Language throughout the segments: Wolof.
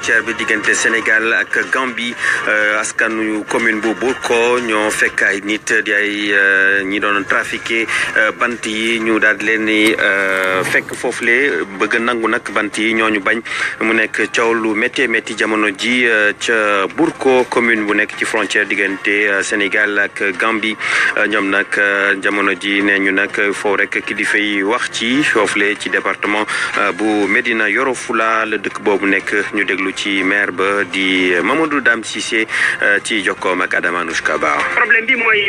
frontière bi diggante Sénégal ak Gambie askanu commune bu Bourko ñoo fekk ay nit di ay ñi doon trafiqué bant yi ñu daal di leen ni fekk foofule bëgg nangu nag bant yi ñooñu bañ mu nekk coow lu métti métti jamono ji ca Bourko commune bu nekk ci frontière diggante Sénégal ak Gambie ñoom nag jamono ji nee ñu nag foofu rek kilifa yi wax ci foofule ci département bu Médina Yoro Fula la dëkk boobu nekk ñu déglu ci maire ba di Mamadou Dame Cissé ci jokkoom ak Adama Anouchka Ba. problème bi mooy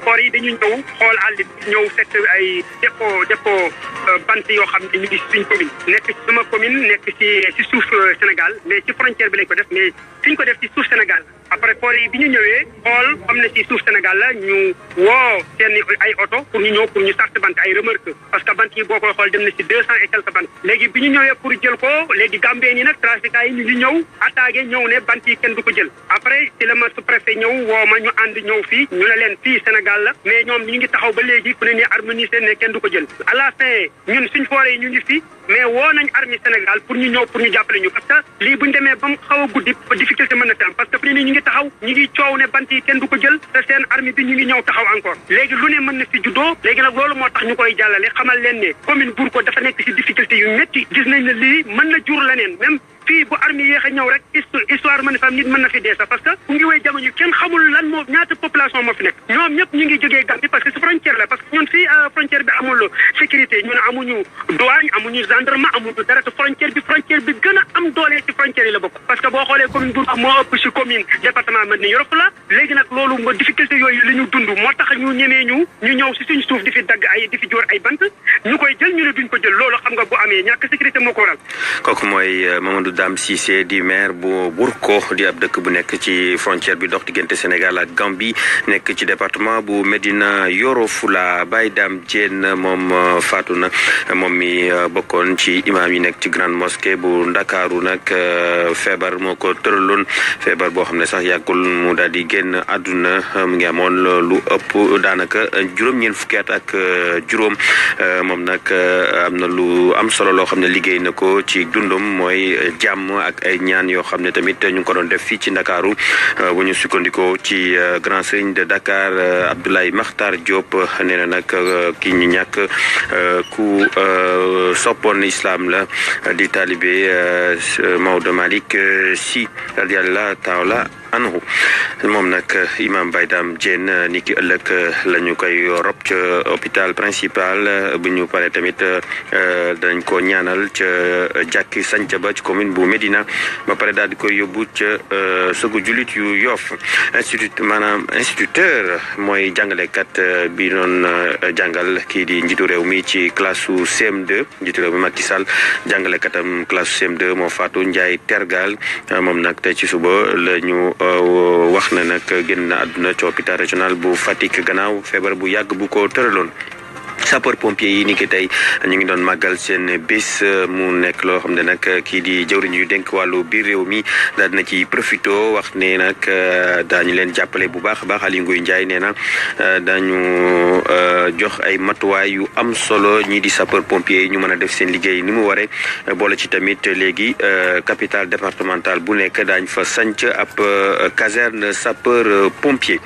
xoor yi dañu ñëw xool àll bi ñëw fekk ay dépôt bant yoo xam ne ñu ngi suñ commune nekk ci sama commune nekk ci suuf Sénégal mais ci frontière bi lañ ko def mais suñ ko def ci suuf Sénégal après xoor yi bi ñu ñëwee xool xam ne ci suuf Sénégal la ñu woo seen ay oto pour ñu ñëw pour ñu sart bant ay remorque parce que bant yi boo koy xool dem na ci 200 et quelques bant léegi bi ñu ñëwee pour jël ko léegi Gambien yi nag trafiquants yi ñu ngi ñëw attaqué ñëw ne bant yi kenn du ko jël après ci la ma sous-préfet ñëw woo ma ñu ànd ñëw fii ñu ne leen fii Sénégal la mais ñoom ñu ngi taxaw ba léegi ku ne nii harmonisé ne kenn du ko jël à la fin ñun suñ fooree ñu ngi fi mais woo nañ armée Sénégal pour ñu ñëw pour ñu jàppale ñu parce que lii buñu demee ba mu xaw a guddi difficulté mën na fi am parce que fi ne nii ñu ngi taxaw ñu ngi coow ne bant yi kenn du ko jël te seen armée bi ñu ngi ñëw taxaw encore léegi lu ne mën na fi juddoo léegi nag loolu moo tax ñu koy jàllale xamal leen ne commune Bourko dafa nekk ci difficulté yu métti gis nañ ne lii mën na jur leneen même fii bu armée yéex a ñëw rek histoire mën na fa am nit mën na fi dee sax parce que ku ngi wéy jamono kenn xamul lan moo ñaata population moo fi nekk ñoom ñëpp ñu ngi jógee Gambie parce que si frontière la parce que ñun fii frontière bi amul sécurité ñun amuñu douane amuñu gendarme amuñu dara te frontière bi gën a am doole ci frontière yi la bokk parce que boo xoolee commune Bourko moo ëpp si commune département Médina Yoro Foulah léegi nag loolu nga difficulté yooyu li ñu dund moo tax ñu ñemee ñu ñëw si suñu suuf di fi dagg ay di fi jóor ay bant ñu koy jël ñu ne duñ ko jël loolu xam nga bu amee ñàkk sécurité moo ko waral. kooku mooy Mamadou Dame Cissé di maire bu Bourko di ab dëkk bu nekk ci frontière bi dox diggante Sénégal ak Gambie nekk ci département bu Médina Yoro Foulah Baye Dame Diène moom faatu na moom mi bokkoon ci imam yi nekk ci grande mosquée bu Ndakaaru nag feebar moo ko tëraloon feebar boo xam ne sax yàggul mu daal di génn àdduna mu ngi amoon lu ëpp daanaka juróom-ñeent fukki at ak juróom moom nag am na lu am solo loo xam ne liggéey na ko ci dundum mooy jàmm ak ay ñaan yoo xam ne tamit ñu ngi ko doon def fii ci Ndakaaru bu ñu sukkandikoo ci grand sëriñ de Dakar Abdoulaye Makhtar Diop nee na nag kii ñi ñàkk ku soppoon islam la di taalibe Maodo Malick Sy radiyallahu taala anhu moom nag imam Baye Dame Diène ni ki ëllëg la ñu koy rob ca hôpital principal bu ñu paree tamit dañ ko ñaanal ca jàkki sanca ba ci commune bu Médina ba pare daal di koy yóbbu ca sëgu julit yu Yoff instituteur mooy jàngalekat bi doon jàngal kii di njiitu réew mi ci classe su CM2 njiitu réew mi Macky Sall jàngalekatam classe su CM2 moo faatu Ndiaye Tergal moom nag tey ci suba la ñu wax na nag génn na àdduna ci hôpital régional bu Fatick gannaaw feebar bu yàgg bu ko tëraloon sapeur pompier yi ni ki tey ñu ngi doon màggal seen bés mu nekk loo xam ne nag kii di jëwriñ yu dénk wàllu biir réew mi daal na ci profito wax ne nag daañu leen jàppale bu baax a baax Aly Ngouille Ndiaye nee na daañu jox ay matuwaay yu am solo ñii di sapeur pompier yi ñu mën a def seen liggéey ni mu waree boole ci tamit léegi capitale départementale bu nekk daañ fa sanc ab caserne sapeur pompier.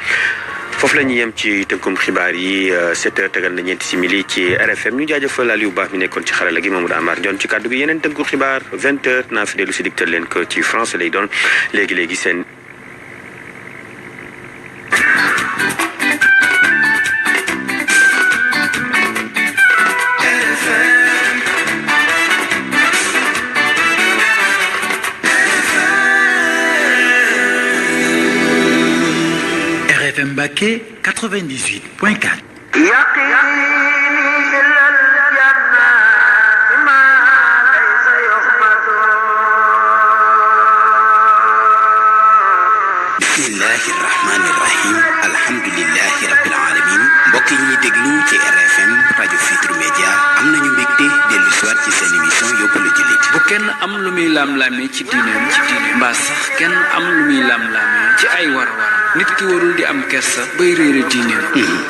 foofu la ñuy yem ci tënkum xibaar yi 7h tegal na ñeenti simili ci RFM ñu jaajëfal Aliou Ba mi nekkoon ci xarala gi Mamadou Amar Ndione ci kàddu gi yeneen tënku xibaar 20h naa fi dellu si diktal leen ko ci France lay doon léegi seen. Mbacké 98.4. bismillahi rahmani rahim alhamdulillahi rabbil alamin mbokk yi ñuy déglu ci RFM rajo Futurs Médias am nañu mbégte dellu soir ci seen émission yóbbalu jullit bu kenn am lu muy lam-lame ci diineem mbaa sax kenn am lu muy lam-lame ci ay war-war nit ki warul di am kersa bay réere diineem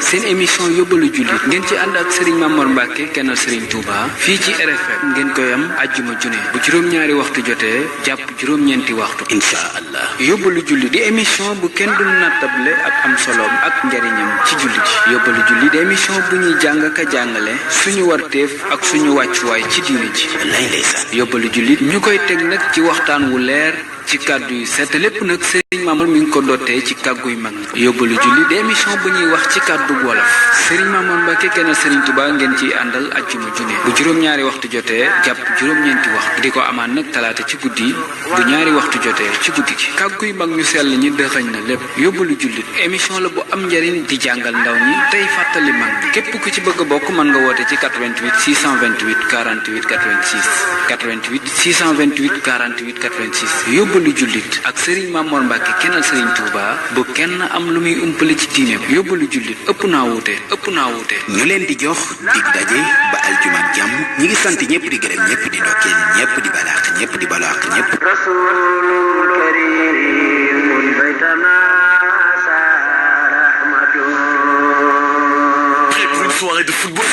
seen émission yóbbalu jullit ngeen ci ànd ak Serigne Mamor Mbacke kennal Serigne Touba fii ci RFM ngeen koy am àjjuma june bu juróom-ñaari waxtu jotee jàpp juróom-ñeenti waxtu insha allah yóbbalu jullit di émission bu kenn dul nattable ak am soloom ak njariñam ci jullit yi yóbbalu jullit di émission bu ñuy jàng ka jàngale suñu warteef ak suñu wàccuwaay ci diine ji lay ndeysaan yóbbalu jullit ñu koy teg nag ci waxtaan wu leer ci kàddu yu set lépp nag Serigne Mamour mi ngi ko dottee ci kàgguy mag ñi yóbbalu julli di émission bu ñuy wax ci kàddu wolof Serigne Mamour Mbacke kennal Serigne Touba ngeen ciy àndal àjjuma junne bu juróom-ñaari waxtu jotee jàpp juróom-ñeenti waxtu di ko amaan nag talaata ci guddi bu ñaari waxtu jotee ci guddi gi kàgguy mag ñu sell ñi dëxañ na lépp yóbbalu jullit émission la bu am njariñ di jàngal ndaw ñi tey fàttali mag ñi képp ku ci bëgg a bokk mën nga woote ci 88 628 48 86 88 628 48 86 yóbbalu jullit ak Serigne Mamor Mbacke kennal Serigne Touba bu kenn am lu muy umpale ci diineem yóbbalu jullit ëpp naa wuute ñu leen di jox dig daje ba aljuma ak jàmm ñi ngi sant ñëpp di gërëm ñëpp di ndokkeel ñëpp di balaax ñëpp di balaax ñëpp rasulul karim baytana Prêt pour une soirée de football?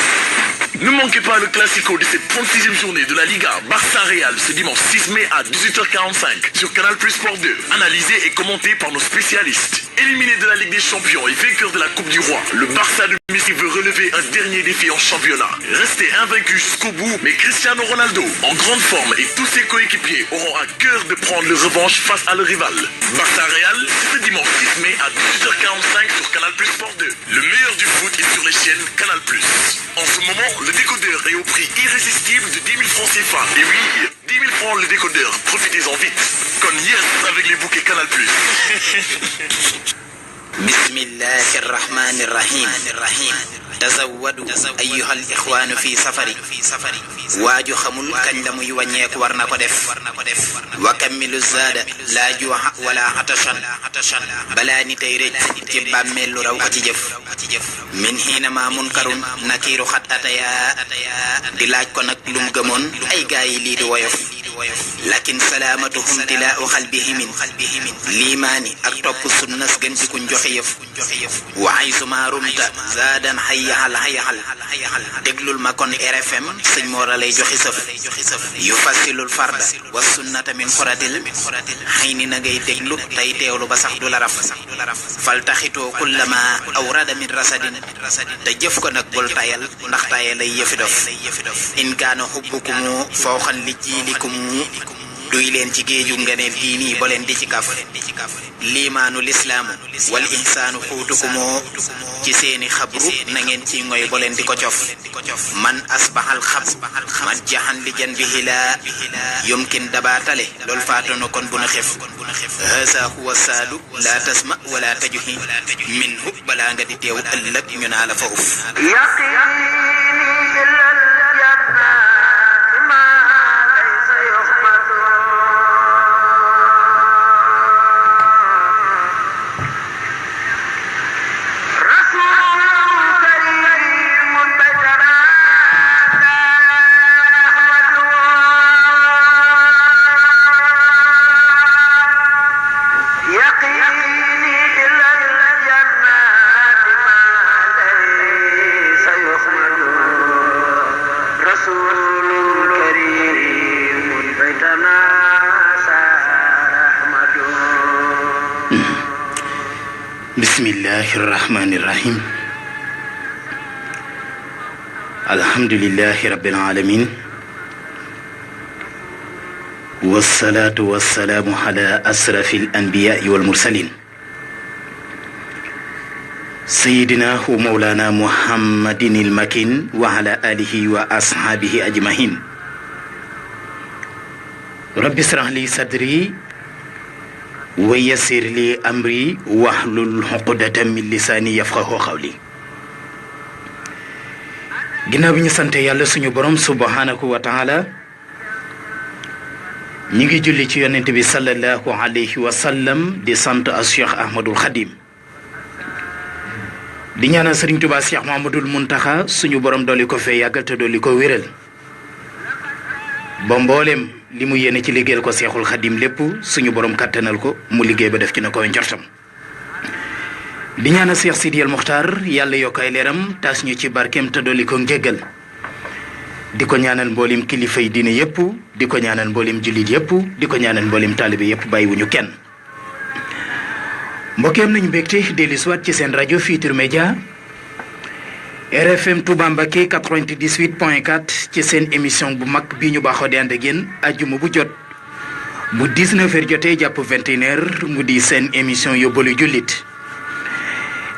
Ne manquez pas le classico de cette 36e journée de la Liga Barça-Real ce dimanche 6 mai à 18h45 sur Canal Plus Sport 2. Analysé et commenté par nos spécialistes. Éliminé de la Ligue des Champions et vainqueur de la Coupe du Roi, le Barça de Messi veut relever un dernier défi en championnat. Resté invaincu jusqu'au bout, mais Cristiano Ronaldo, en grande forme et tous ses coéquipiers auront à cœur de prendre leur revanche face à leur rival. Barça-Real, ce dimanche 6 mai à 18h45 sur Canal Plus Sport 2. Le meilleur du foot est sur les chaînes Canal Plus. En ce moment, le décodeur est au prix irrésistible de 10 000 francs CFA. Et oui, 10 000 francs le décodeur. Profitez-en vite. Comme hier avec les bouquets Canal Plus. bismillahi rahmani rahim tazawwadu ayyuha al ixwaanu fi safari waaju xamul kañ la muy wàññeeku war na ko def wa kammilu zaada laa juuxa wala atashan balaa ni tey rëcc ci bàmmeel lu raw ko ci jëf min xiinama munkarun nakiiru xat ataya di laaj ko nag lum gëmoon ay gaa yi lii di woyof lakin salaamatuhum tilaau xalbihimin liimaani ak topp sunnas gën ci kuñ joxe yëf wa ay suma rumta zaadan xayyaxal déglul ma kon RFM sëñ Moora lay joxi sëf yu fassilul farda wa sunnata min xoratil xëy ni na ngay déglu tey teewlu ba sax du la raf fal taxitoo kullama awrada min rasadin te jëf ko nag bul tayal ndax tayal lay yëfi dof in kaana xubbukumu fawxan li jiilikumu duy leen ci géeju ngeneel diini bo leen di ci kaf liimaanu lislaamu wal ihsaanu xuutukumoo ci seeni xabru na ngeen ci ngoy bo leen di ko cof man asbaxal xab man jaxan li jan bi hilaa yumkin dabaatale lool faatono kon bu na xef haasa huwa saadu laa tasma wala tajuhi minhu balaa nga di teew ëllëg ñu naa la fa uf bismillahi rahmani rahim alhamdulillahi rabbil alamin wassalatu wassalamu ala asrafil anbiya'i wal mursalin sayyidina wa mawlana muhammadin il makin wa ala alihi wa ashabihi ajmahin rabbi israh li sadri wa yassir li amri wahlul uqdatan min lisaani yafqahu qawli ginnaaw bi ñu sante yàlla suñu borom subhanahu wa taala ñi ngi julli ci yonent bi sallallahu alayhi wa sallam di sant a Cheikh Ahmadul Khadim di ñaanal Serigne Touba Cheikh Mouhamadoul Mountakha suñu borom dolli ko fee yàggal te dolli ko wéral ba mboolem li mu yéene ci liggéeyal ko Cheikhul Khadim lépp suñu borom kattanal ko mu liggéey ba def ci na koy njortam di ñaanal Cheikh Sidi El Mokhtar yàlla yokk ay leeram taas ñu ci barkeem te dolli ko njéggal di ko ñaanal mboolem kilifa yi diine yépp di ko ñaanal mboolem jullit yépp di ko ñaanal mboolem taalibe yépp bàyyiwuñu kenn mbokkeem nañu mbégte dellu si waat ci seen rajo Futurs Médias RFM Touba Mbacké 98.4 ci seen émission bu mag bi ñu baaxoo di ànd ak yéen ajjuma bu jot bu 19h jotee jàpp 21h mu di seen émission yóbbalu jullit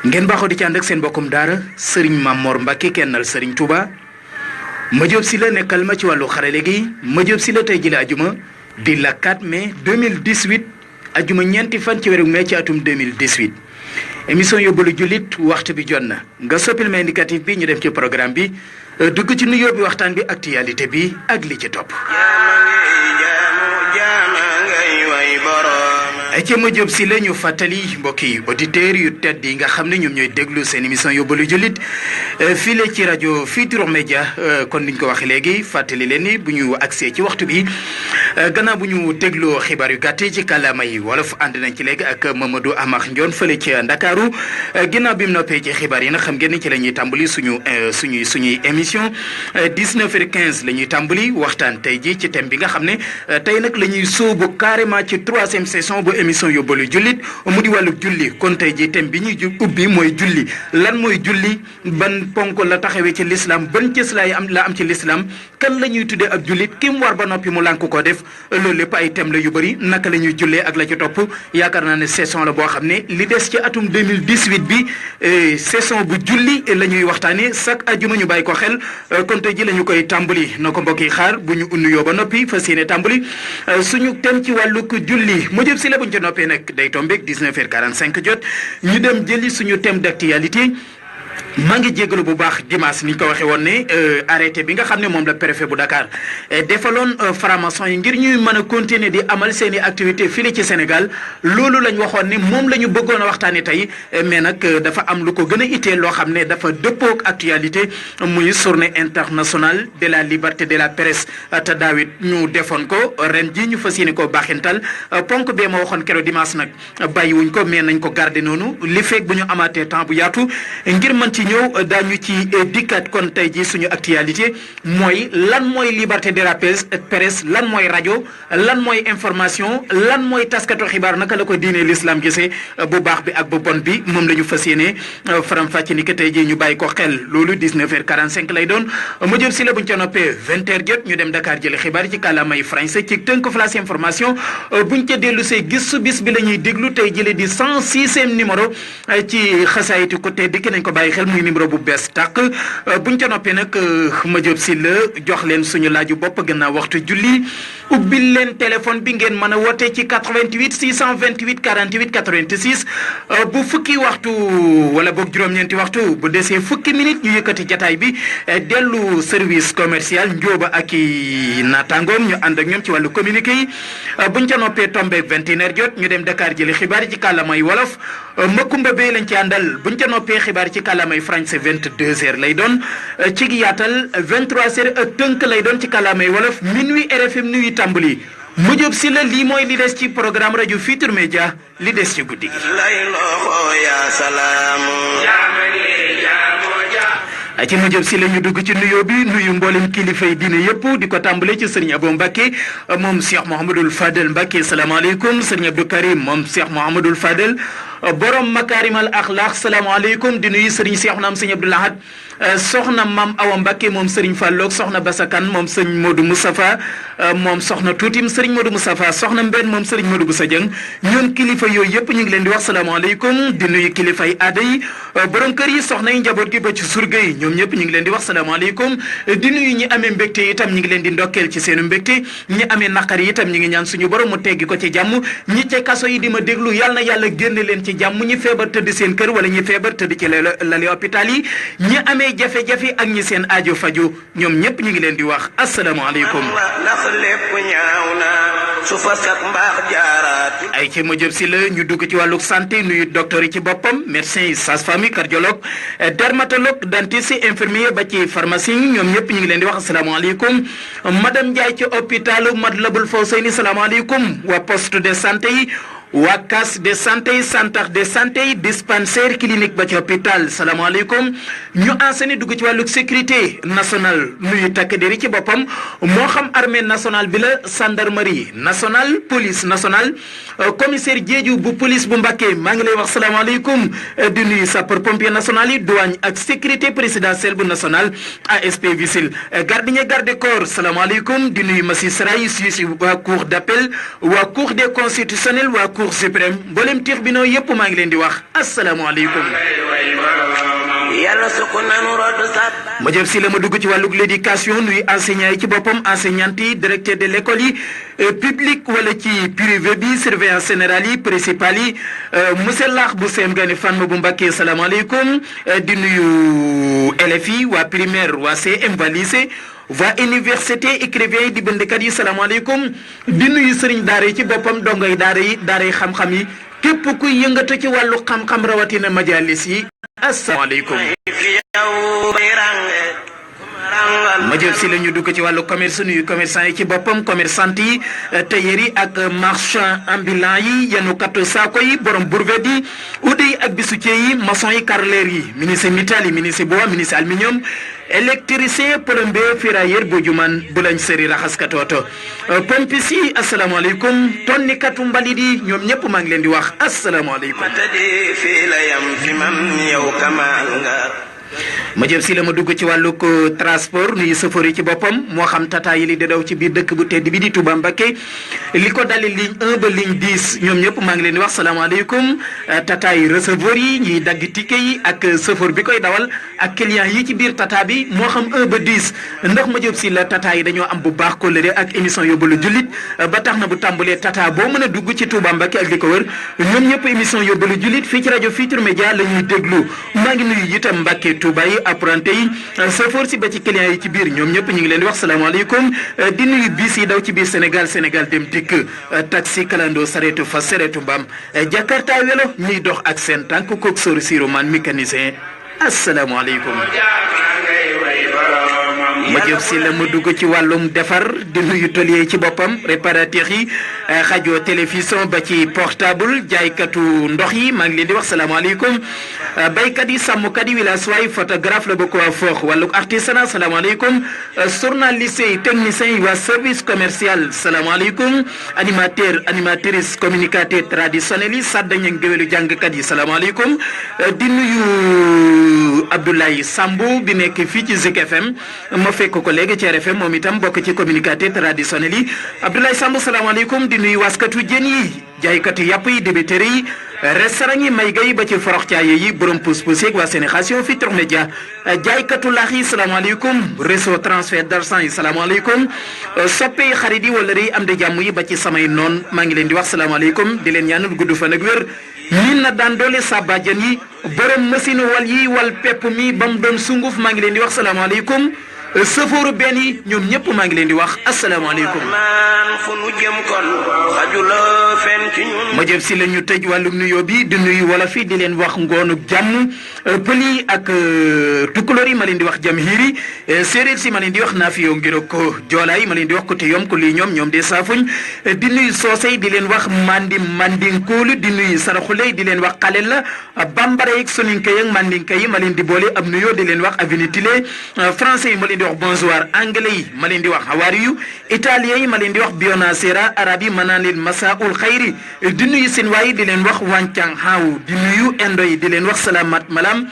ngeen baaxoo di ci ànd ak seen bokkum daara Serigne Mamor Mbacké kennal Serigne Touba Madiop Sylla nekkal ma ci wàllu xarale gi Madiop Sylla tey jëlee ajuma di la 4 mai 2018 ajuma ñeenti fan ci weeru mai ci atum 2018 émission yóbbalu jullit waxtu bi jot na nga soppil ma indicatif bi ñu dem ci programme bi dugg ci nuyoo bi waxtaan bi actualité bi ak li ci topp. ci Madiop Sylla ñu fàttali mbokki auditeurs yu tedd yi nga xam ne ñoom ñooy déglu seen émission yóbbalu jullit fii la ci rajo Futurs Médias kon niñ ko waxee léegi fàttali leen ni bu ñu agsee ci waxtu bi gannaaw bu ñu dégloo xibaar yu gàtt ci kàllaama yi wolof ànd nañ ci léegi ak Mamadou Amar Ndione fële ci Ndakaaru ginnaaw bi mu noppee ci xibaar yi nag xam ngeen ni ci la ñuy tàmbali suñuy émission 19h15 la ñuy tàmbali waxtaan tey ji ci thème bi nga xam ne tey nag la ñuy sóobu carrément ci 3e session bu émission yóbbalu jullit mu di wàllu julli kon tey ji thème bi ñuy ubbi mooy julli lan mooy julli ban ponk la taxawee ci l'islam ban cëslaay la am ci l'islam kan la ñuy tuddee ab jullit ki mu war ba noppi mu lànk ko def loolu lépp ay thème la yu bëri naka la ñuy jullee ak la ci topp yaakaar naa ne session la boo xam ne li des ci atum 2018 bi session bu julli la ñuy waxtaanee chaque ajuma ñu bàyyi ko xel kon tey ji la ñu koy tàmbali na ko mbokk yi xaar bu ñu nuyoo ba noppi fas yéene tàmbali suñu thème ci wàllug julli Madiop Sylla bu ñu ca noppee nag day tombeeg 19h45 jot ñu dem jëli suñu thème d'actualité. maa ngi jégalu bu baax dimanche ni ñu ko waxee woon ne arrêté bi nga xam ne moom la préfet bu Dakar defaloon franc-maçon yi ngir ñuy mën a continuer di amal seen i activité fii ci Sénégal loolu lañ waxoon ne moom la ñu bëggoon a waxtaanee tey mais nag dafa am lu ko gën a itteel loo xam ne dafa dëppook actualité muy journée internationale de la liberté de la presse te daawit ñu defoon ko ren ji ñu fas yéene ko baaxintal ponk bee ma waxoon keroog dimanche nag bàyyiwuñ ko mais nañ ko garder noonu li fekk bu ñu amaatee temps bu yaatu ngir mën ci ñëw daañu ci dikkaat kon tey ji suñu actualité mooy lan mooy liberté de la presse lan mooy rajo lan mooy information lan mooy taskatu xibaar naka la ko diine l'islam gisee bu baax bi ak bu bon bi moom la ñu fas yéene faram-fàcce ni que tey ji ñu bàyyi ko xel loolu 19h45 lay doon Madiop Sylla bu ñu ca noppee 20h jot ñu dem Dakar jële xibaar ci kàllaamay français ci tënk flash information buñ ca dellu see gis bis bi la ñuy déglu tey jële di 106e numéro ci xasaayiti ko tey dikk nañ ko bàyyi xel muy numéro bu bees tàq buñ ca noppee nag Madiop Sylla jox leen suñu laaju bopp gannaaw waxtu julli ubbil leen téléphone bi ngeen mën a woote ci 88 628 48 86 bu fukki waxtu wala boog juróom-ñeenti waxtu bu desee fukki minute ñu yëkkati jataay bi dellu service commercial njóoba ak i naataangoom ñu ànd ak ñoom ci wàllu communiqué yi buñ ca noppee tombeeg 21h jot ñu dem Dakar jëli xibaar yi ci kàllaamay wolof Makumba Bey lañ ci àndal buñ ca noppee xibaar ci kàllaamay français 22h lay doon ci yaatal 23h tënk lay doon ci kàllaamay wolof minuit RFM nuyu tàmbali Madiop Sylla lii mooy li des ci programme rajo Futurs Médias li des ci guddi gi. ci Madiop Sylla ñu dugg ci nuyoo bi nuyu mboolem kilifa yi diine yëpp di ko tàmbale ci sëriñ Abou Mbacké moom Cheikh Mouhamadoul Fadel Mbacké salaamaaleykum sëriñ Abdou Karim moom Cheikh Mouhamadoul Fadel borom makarimal akhlaq salaamaaleykum di nuyu sëriñ Cheikh naam sëriñ Abdou Lahad soxna Mam Awa Mbacké moom sëriñ Falloog soxna Basakan moom sëriñ Modou Moustapha moom soxna Tuutim sëriñ Modou Moustapha soxna Mbenn moom sëriñ Modou Boussa Dieng ñoom kilifa yooyu yëpp ñu ngi leen di wax salaamaaleykum di nuyu kilifa yi aada yi borom kër yi soxna yi njaboot gi ba ci surga yi ñoom ñëpp ñu ngi leen di wax salaamaaleykum di nuyu ñi amee mbégte itam ñu ngi leen di ndokkeel ci seenu mbégte ñi amee naqar yi itam ñu ngi ñaan suñu borom mu teggi ko ci jàmm ñi ca kaso yi di ma déglu yàlla na yàlla génne leen ci jàmm ñi feebar tëdd seen kër wala ñi feebar tëdd ci lali hôpital yi ñi amee jafe-jafe ak ñi seen aajo faju ñoom ñëpp ñu ngi leen di wax asalaamaaleykum. ndax lépp ñaaw na su fas ak mbaax jaaraat ay ci ma jëm si la ñu dugg ci wàllu santé nuyu docteur yi ci boppam médecin yi sage-femme cardiologue dermatologue dentiste infirmier ba ci pharmacie ñoom ñëpp ñu ngi leen di wax asalaamaaleykum madame Ndiaye ci hôpitalu Matlaboul Fawzeyni salaamaaleykum waa poste de santé yi waa case de santé centre de santé dispensaire clinique ba ci hôpital salaamaaleykum ñu enseigné dugg ci wàllu sécurité nationale nuyu takk deri ci boppam moo xam armée nationale bi la gendarmerie nationale police nationale commissaire Diédhiou bu police bu Mbacké maa ngi lay wax salaamaaleykum di nuyu sapeur pompier national yi douane ak sécurité présidentielle bu national ASP Vicile gardien garde corps salaamaaleykum di nuyu magistrat yi si waa cour d'appel waa cour des constitutionnels waa cour suprême mboolem tribunaux yëpp maa ngi leen di wax asalaamaaleykum. yàlla sukk nanu rodd sab ma jëm si la ma dugg ci wàllug l'éducation nuy enseignants yi ci boppam enseignantes yi directeur de l'école yi public wala ci privé bi surveillance générale yi principal yi monsieur Laax bu CM Gane Fatma bu Mbacké salaamaaleykum di nuyu élèves yi waa primaire waa CM waa lycée waa université écrivain yi di bindkat yi salaamaaleykum di nuyu sëriñ daara yi ci boppam dongay daara yi xam-xam yi képp kuy yëngatu ci wàllu xam-xam rawatina majalis yi asalaamaaleykum. ma jël si la ñu dugg ci wàllu commerce nuyu commerçant yi ci boppam commerçante yi tailleur yi ak marchand ambulant yi yanukatu saako yi borom bourvet yi ude yi ak bijoutier yi maçon yi carreleur yi ministre métal yi ministre bois ministre aluminium électricien plombier ferrailleur bojuman boulangerie raxaskatu oto pompiste yi asalaamaaleykum tonnikatu mbalit yi ñoom ñëpp maa ngi leen di wax asalaamaaleykum. ma jëm si la ma dugg ci wàllug transport nuyu chauffeur yi ci boppam moo xam tata yi li di daw ci biir dëkk bu tedd bi di Touba Mbacké li ko dale ligne 1 ba ligne 10 ñoom ñëpp maa ngi leen di wax salaamaaleykum tata yi receveur yi ñuy dagg ticket yi ak chauffeur bi koy dawal ak client yi ci biir tata bi moo xam 1 ba 10 ndax ma jëm si la tata yi dañoo am bu baax kóllëre ak émission yóbbalu jullit ba tax na bu tàmbalee tata boo mën a dugg ci Touba Mbacké ak li ko wër ñoom ñëpp émission yóbbalu jullit fii ci rajo Futurs Médias la ñuy déglu maa ngi nuyu itam Mbacké Touba yi apprenti yi chauffeur si ba ci client yi ci biir ñoom ñëpp ñu ngi leen di wax salaamaaleykum di nuyu bis yi daw ci biir Sénégal dem dikk taxi kalando saretu fas saretu mbaam Jakarta welo ñuy dox ak seen tànk kook sori siroman mécanicien asalaamaaleykum. ma jëm si la ma dugg ci wàllum defar di nuyu tôlier ci boppam réparateur yi xajo télévision ba ci portable jaaykatu ndox yi maa ngi leen di wax salaamaaleykum baykat yi sàmmkat yi villageois yi photographe la ba ko foox wàllu artisanat salaamaaleykum journaliste yi technicien yi waa service commercial salaamaaleykum animatrice communicateur traditionnel yi saddaña géwélu jàngkat yi salaamaaleykum di nuyu Abdoulaye Sambou bi nekk fii ci Zik FM ma fekk ko léegi ci RFM moom itam bokk ci communicateur traditionnel yi Abdoulaye Sambou salaamaaleykum di nuyu waskatu jën yi jaaykatu yàpp yi débiteri yi restaurant yi may gay ba ci forox caaye yi borom pousse-pousse yeeg waa Sénégal Futurs Médias jaaykatu laax yi salaamaaleykum réseau transfert d'argent yi salaamaaleykum soppe yi xarit yi wala yi am de jàmm yi ba ci samay noon maa ngi leen di wax salaamaaleykum di leen ñaanal gudd fan ak wér min na daan doole sa bàjjan yi borom machine wal yi wal pepp mi ba mu doon sunguf maa ngi leen di wax salaamaaleykum sëfooru benn yi ñoom ñëpp maa ngi leen di wax asalaamaaleykum. ma jëm si la ñu tëj wàllum nuyoo bi di nuyu wala fii di leen wax ngoonu jàmm pël yi ak tukulóor yi ma leen di wax jam hiiri séeréer si ma leen di wax naafiyoo ngiro ko joolaay ma leen di wax ko te yom ko lii ñoom de saafuñ di nuyu soosey di leen wax mandinkoolu di nuyu saraxule di leen wax xalel la bambara yeeg soninke yeeg mandinka yi ma leen di boole ab nuyoo di leen wax avinitile français yi ma leen di wax bonsoir anglais yi ma leen di wax how are you italien yi ma leen di wax buonasera arabe yi ma naan leen masaul xayri di nuyu seen waay di leen wax wancang haaw di nuyu indo yi di leen wax salamat malam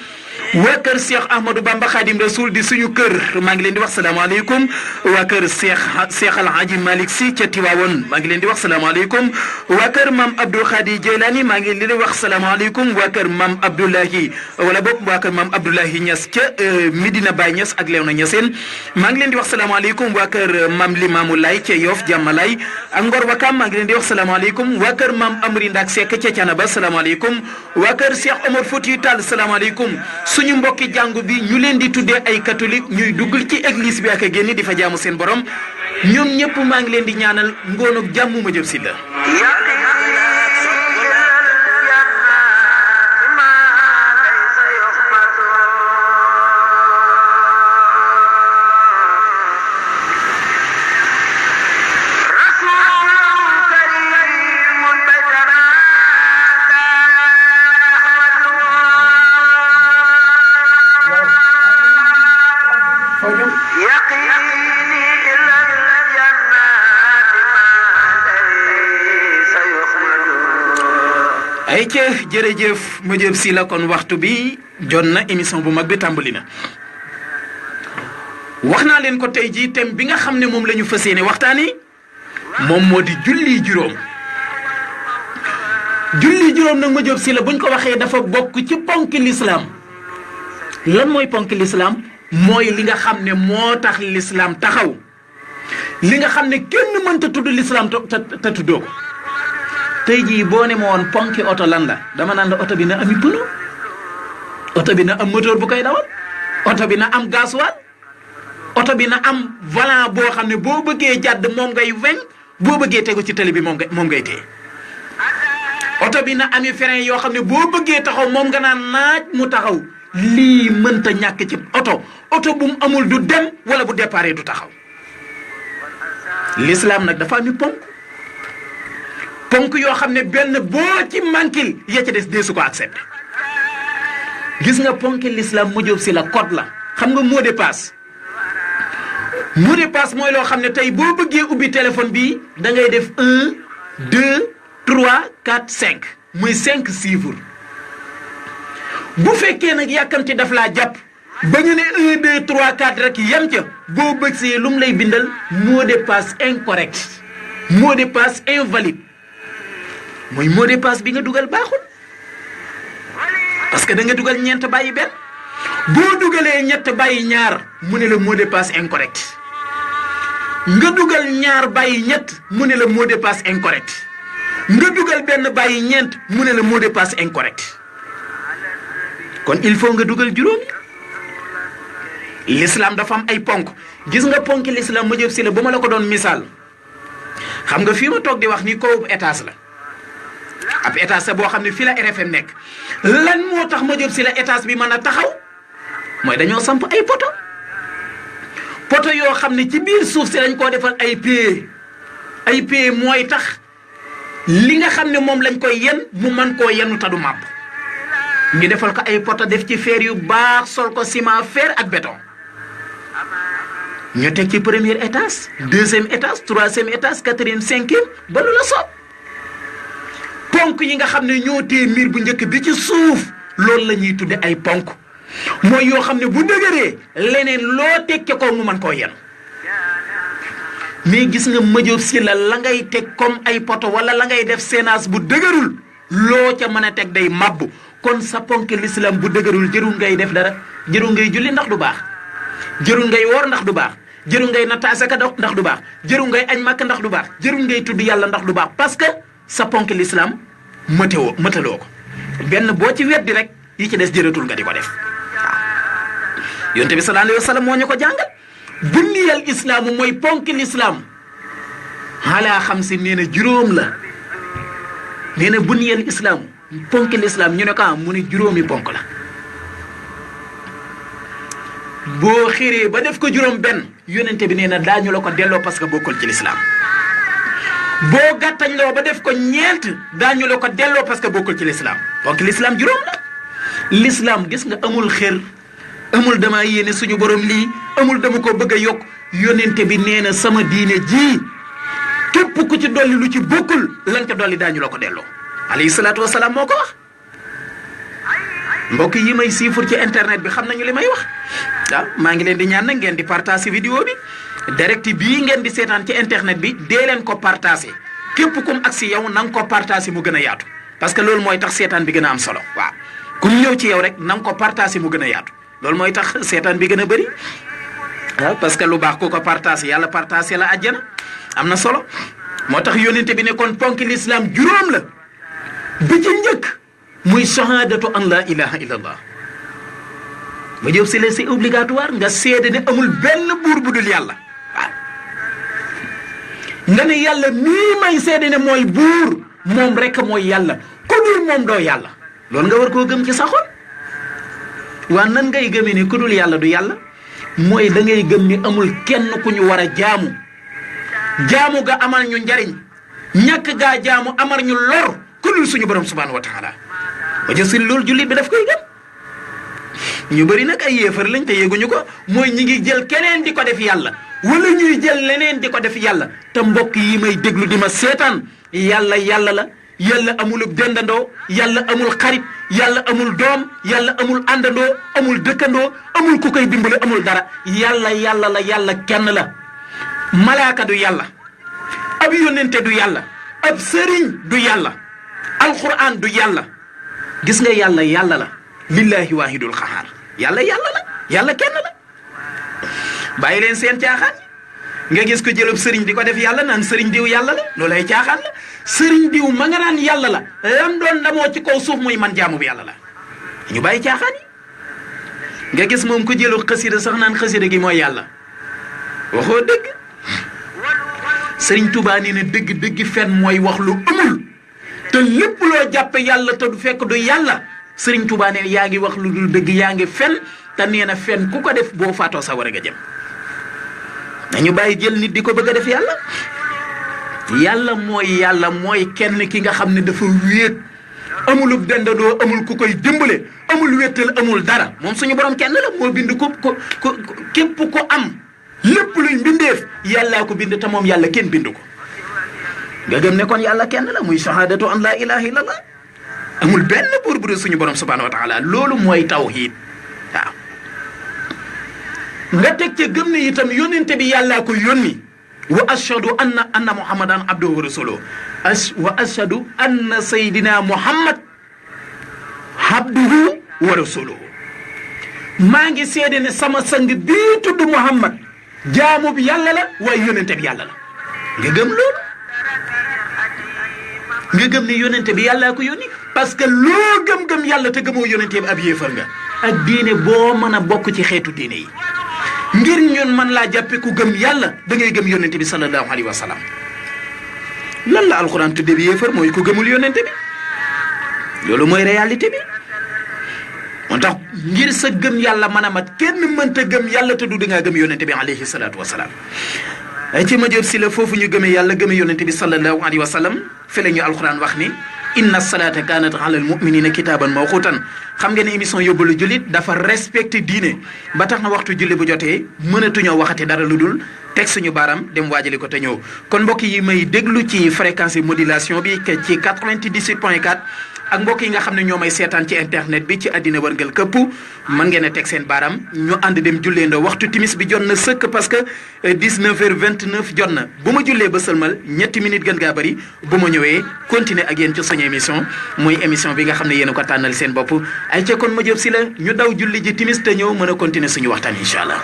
waa kër Cheikh Ahmadou Bamba Khadim Rasoul di suñu kër maa ngi leen di wax salaamaaleykum waa kër Cheikh El Hadji Malick Sy ca Tiwaawoon maa ngi leen di wax salaamaaleykum waa kër Mame Abdou Khadi Jeylani maa ngi leen di wax salaamaaleykum waa kër Mame Abdoulahi wala boog waa kër Mame Abdoulahi Niass ca Medina Baye Niass ak Léona Niassène maa ngi leen di wax salaamaaleykum waa kër Mame Limamou Laye ca Yoff Jàmmalaay ak Ngor Wakam maa ngi leen di wax salaamaaleykum waa kër Mame Amri Ndak Seck ca Thiénaba salaamaaleykum waa kër Cheikh Omar Foutiyou Tall salaamaaleykum suñu mbokki jàngu bi ñu leen di tuddee ay catholique ñuy dugg ci église bi ak a génn di fa jaamu seen borom ñoom ñëpp maa ngi leen di ñaanal ngoonuk jàmm ma jëf si la ay ca jërëjëf ma jëf si la kon waxtu bi jot na émission bu mag bi tàmbali na wax naa leen ko tey jii thème bi nga xam ne moom la ñu fas yéene waxtaani moom moo di julli juróom nag ma jëf si la buñ ko waxee dafa bokk ci ponki l'islam lan mooy ponki l'islam mooy li nga xam ne moo tax l'islam taxaw li nga xam ne kenn mënta tudd l'islam te tuddoo ko tey jii boo ne ma woon ponki oto lan la dama naan la oto bi na ami pneu oto bi na am moteur bu koy dawal oto bi na am gasoil oto bi na am volant boo xam ne boo bëggee jàdd moom ngay weñ boo bëggee tegu ci tali bi moom ngay téye oto bi na ami frein yoo xam ne boo bëggee taxaw moom nga naan naaj mu taxaw lii mënta ñàkk ci oto bu mu amul du dem wala bu déparé du taxaw l'islam nag dafa ami ponk yoo xam ne benn boo ci manquil ya ca des deesu ko accepté gis nga ponki l'islam mu jóob si la code la xam nga mot de passe mooy loo xam ne tey boo bëggee ubbi téléphone bi da ngay def 1 2 3 4 5 muy 5 chiffres bu fekkee nag yàkkamti daf laa jàpp ba nga ne 1 2 3 4 rek yem ca boo bëgsee lu mu lay bindal mot de passe incorrect mot de passe invalide mooy mot de passe bi nga dugal baaxul parce que da nga dugal ñeent bàyyi benn boo dugalee ñett bàyyi ñaar mu ne la mot de passe incorrect nga dugal ñaar bàyyi ñett mu ne la mot de passe incorrect nga dugal benn bàyyi ñeent mu ne la mot de passe incorrect kon il faut nga dugal juróom l'islam dafa am ay ponk gis nga ponk l'islam ma jëf si la ba ma la ko doon misaal xam nga fii ma toog di wax ni kaw étage la ab étage boo xam ne fii la RFM nekk lan moo tax ma jëf si la étage bi mën a taxaw mooy dañoo samp ay poto yoo xam ne ci biir suuf si lañ koo defal ay pieds mooy tax li nga xam ne moom lañ koy yen mu mën koo yenu ta du màbb ñu defal ko ay poto def ci fer yu baax sol ko ciment fer ak béton ñu teg ci premier étage deuxième étage troisième étage quatrième cinquième ba lu la soob ponk yi nga xam ne ñoo téye miir bu njëkk bi ci suuf loolu la ñuy tudde ay ponk mooy yoo xam ne bu dëgëree leneen loo tekke ko mu mën koo yen mais gis nga mëjoob si la ngay teg comme ay poto wala la ngay def séenage bu dëgërul loo ca mën a teg day mabbu kon sa ponk l'islam bu dëgërul jërul ngay def dara jërul ngay julli ndax du baax jërul ngay woor ndax du baax jërul ngay natt asaka ndax du baax jërul ngay añ màkk ndax du baax jërul ngay tudd yàlla ndax du baax parce que sa ponk l'islam mëtaloo ko benn boo ci weddi rek yi ci des jëratul nga di ko def waaw yonte bi sallallahu alayhi wa sallam moo ñu ko jàngal bunniyal islaamu mooy ponk l'islam ala xam si nee na juróom la nee na bunniyal islaamu ponk l'islam ñu ne ko mu ne juróomi ponk la boo xiree ba def ko juróom benn yonente bi nee na daañu la ko delloo parce que bokkul ci l'islam boo gàttañ loo ba def ko ñeent daañu la ko delloo parce que bokkul ci l'islam donc l'islam juróom la l'islam gis nga amul xër amul dama yéene suñu borom lii amul dama ko bëgg a yokk yonente bi nee na sama diine ji képp ku ci dolli lu ci bokkul lan ca dolli daañu la ko delloo alayhi salaatu wasalaam moo ko wax mbokk yi may siifur ci internet bi xam nañu li may wax waaw maa ngi leen di ñaan nag ngeen di partager vidéo bi direct bii ngeen di seetaan ci internet bi dee leen ko partager képp kum ak si yow na nga ko partager mu gën a yaatu parce que loolu mooy tax seetaan bi gën a am solo waaw ku ñëw ci yow rek na nga ko partager mu gën a yaatu loolu mooy tax seetaan bi gën a bëri waaw parce que lu baax ku ko partager yàlla partager la àjjana am na solo moo tax yónnente bi ne kon ponk l'islam juróom la bi ci njëkk muy shahadatu an la ilaha illallah ma jëw si la c'est obligatoire nga seede ne amul benn buur bu dul yàlla waaw nga ne yàlla mii may seede ne mooy buur moom rek mooy yàlla ku dul moom doo yàlla loolu nga war koo gëm ci sa xol waa nan ngay gëmee ni ku dul yàlla du yàlla mooy da ngay gëm ni amul kenn ku ñu war a jaamu ga amal ñu njariñ ñàkk gaa jaamu amal ñu lor ku dul suñu borom subhanahu wa taala ba jësil loolu jullit bi daf koy gëm ñu bëri nag ay yéefar lañ te yéguñu ko mooy ñi ngi jël keneen di ko def yàlla wala ñuy jël leneen di ko def yàlla te mbokk yi may déglu di ma seetaan yàlla yàlla la yàlla amul dendandoo yàlla amul xarit yàlla amul doom yàlla amul àndandoo amul dëkkandoo amul ku koy dimbale amul dara yàlla yàlla la yàlla kenn la malaaka du yàlla ab yónnente du yàlla ab sëriñ du yàlla alquran du yàlla gis nga yàlla yàlla la lillahi waahidul xahaar yàlla yàlla la yàlla kenn la bàyyi leen seen caaxaan nga gis ko jëlub sëriñ di ko def yàlla naan sëriñ diw yàlla la loolay caaxaan la sëriñ diw ma nga naan yàlla la lam doon ndamoo ci kaw suuf muy man jaamu bi yàlla la ñu bàyyi caaxaan yi nga gis moom ko jëlu xasida sax naan xasida gi mooy yàlla waxoo dëgg sëriñ Tuubaa nee na dëgg fen mooy wax lu amul te lépp loo jàppe yàlla te du fekk du yàlla sëriñ Tuubaa nee na yaa ngi wax lu dul dëgg yaa ngi fen te nee na fen ku ko def boo faatoo sa war a nga jëm nañu bàyyi jël nit di ko bëgg a def yàlla mooy kenn ki nga xam ne dafa wéet amulub dendadoo amul ku koy dimbale amul wéttal amul dara moom suñu borom kenn la moo bind ko képp ko am lépp luy mbindeef yàllaa ko bind te moom yàlla kenn bind ko nga gëm ne kon yàlla kenn la muy shahadatu an laa ilaha illallah amul benn buur bu dul suñu borom subhanahu wa taala loolu mooy tawhid waaw nga teg ca gëm ne itam yónnente bi yàllaa ko yónni wa ashhadu anna muhammadan abduhu wa rasuluhu wa ashhadu anna sayyidina muhammad abduhu wa rasuluhu maa ngi seede ne sama sang bii tudd muhammad jaamu bi yàlla la waaye yónnente bi yàlla la nga gëm loolu nga gëm ne yónnente bi yàllaa ko yónni parce que loo gëm-gëm yàlla te gëmoo yónnente bi ab yéefar nga ak diine boo mën a bokk ci xeetu diine yi ngir ñun man laa jàppe ku gëm yàlla da ngay gëm yónnente bi sallallahu alayhi wa sallam lan la alxuraan tudde bi yéefar mooy ku gëmul yónnente bi loolu mooy réalité bi moo tax ngir sa gëm yàlla mën a mat kenn mënta gëm yàlla te du dangaa gëm yónnente bi alayhi salaatu wa salaam ay ci ma jëb si la foofu ñu gëmee yàlla gëmee yónnente bi sallallahu alayhi wa sallam fi la ñu alxuraan wax ni inna salata kanat ala al muminina kitaaban mawqutan xam ngeen ne émission yóbbalu jullit dafa respecté diine ba tax na waxtu julli bu jotee mënatuñoo waxati dara lu dul teg suñu baaraam dem waajali ko te ñëw kon mbokk yi may déglu ci fréquence modulation bi ci 98.4 ak mbokk yi nga xam ne ñoo may seetaan ci internet bi ci àddina wërngal këpp mën ngeen a teg seen baaraam ñu ànd dem julleendoo waxtu timis bi jot na sëkk parce que 19h29 jot na bu ma jullee ba sëlmal ñetti minutes gën gaa bëri bu ma ñëwee continuer ak yéen ci suñu émission muy émission bi nga xam ne yéen a ko tànnal seen bopp ay ca kon ma jëb si la ñu daw julli ji timis te ñëw mën a continuer suñu waxtaan incha allah.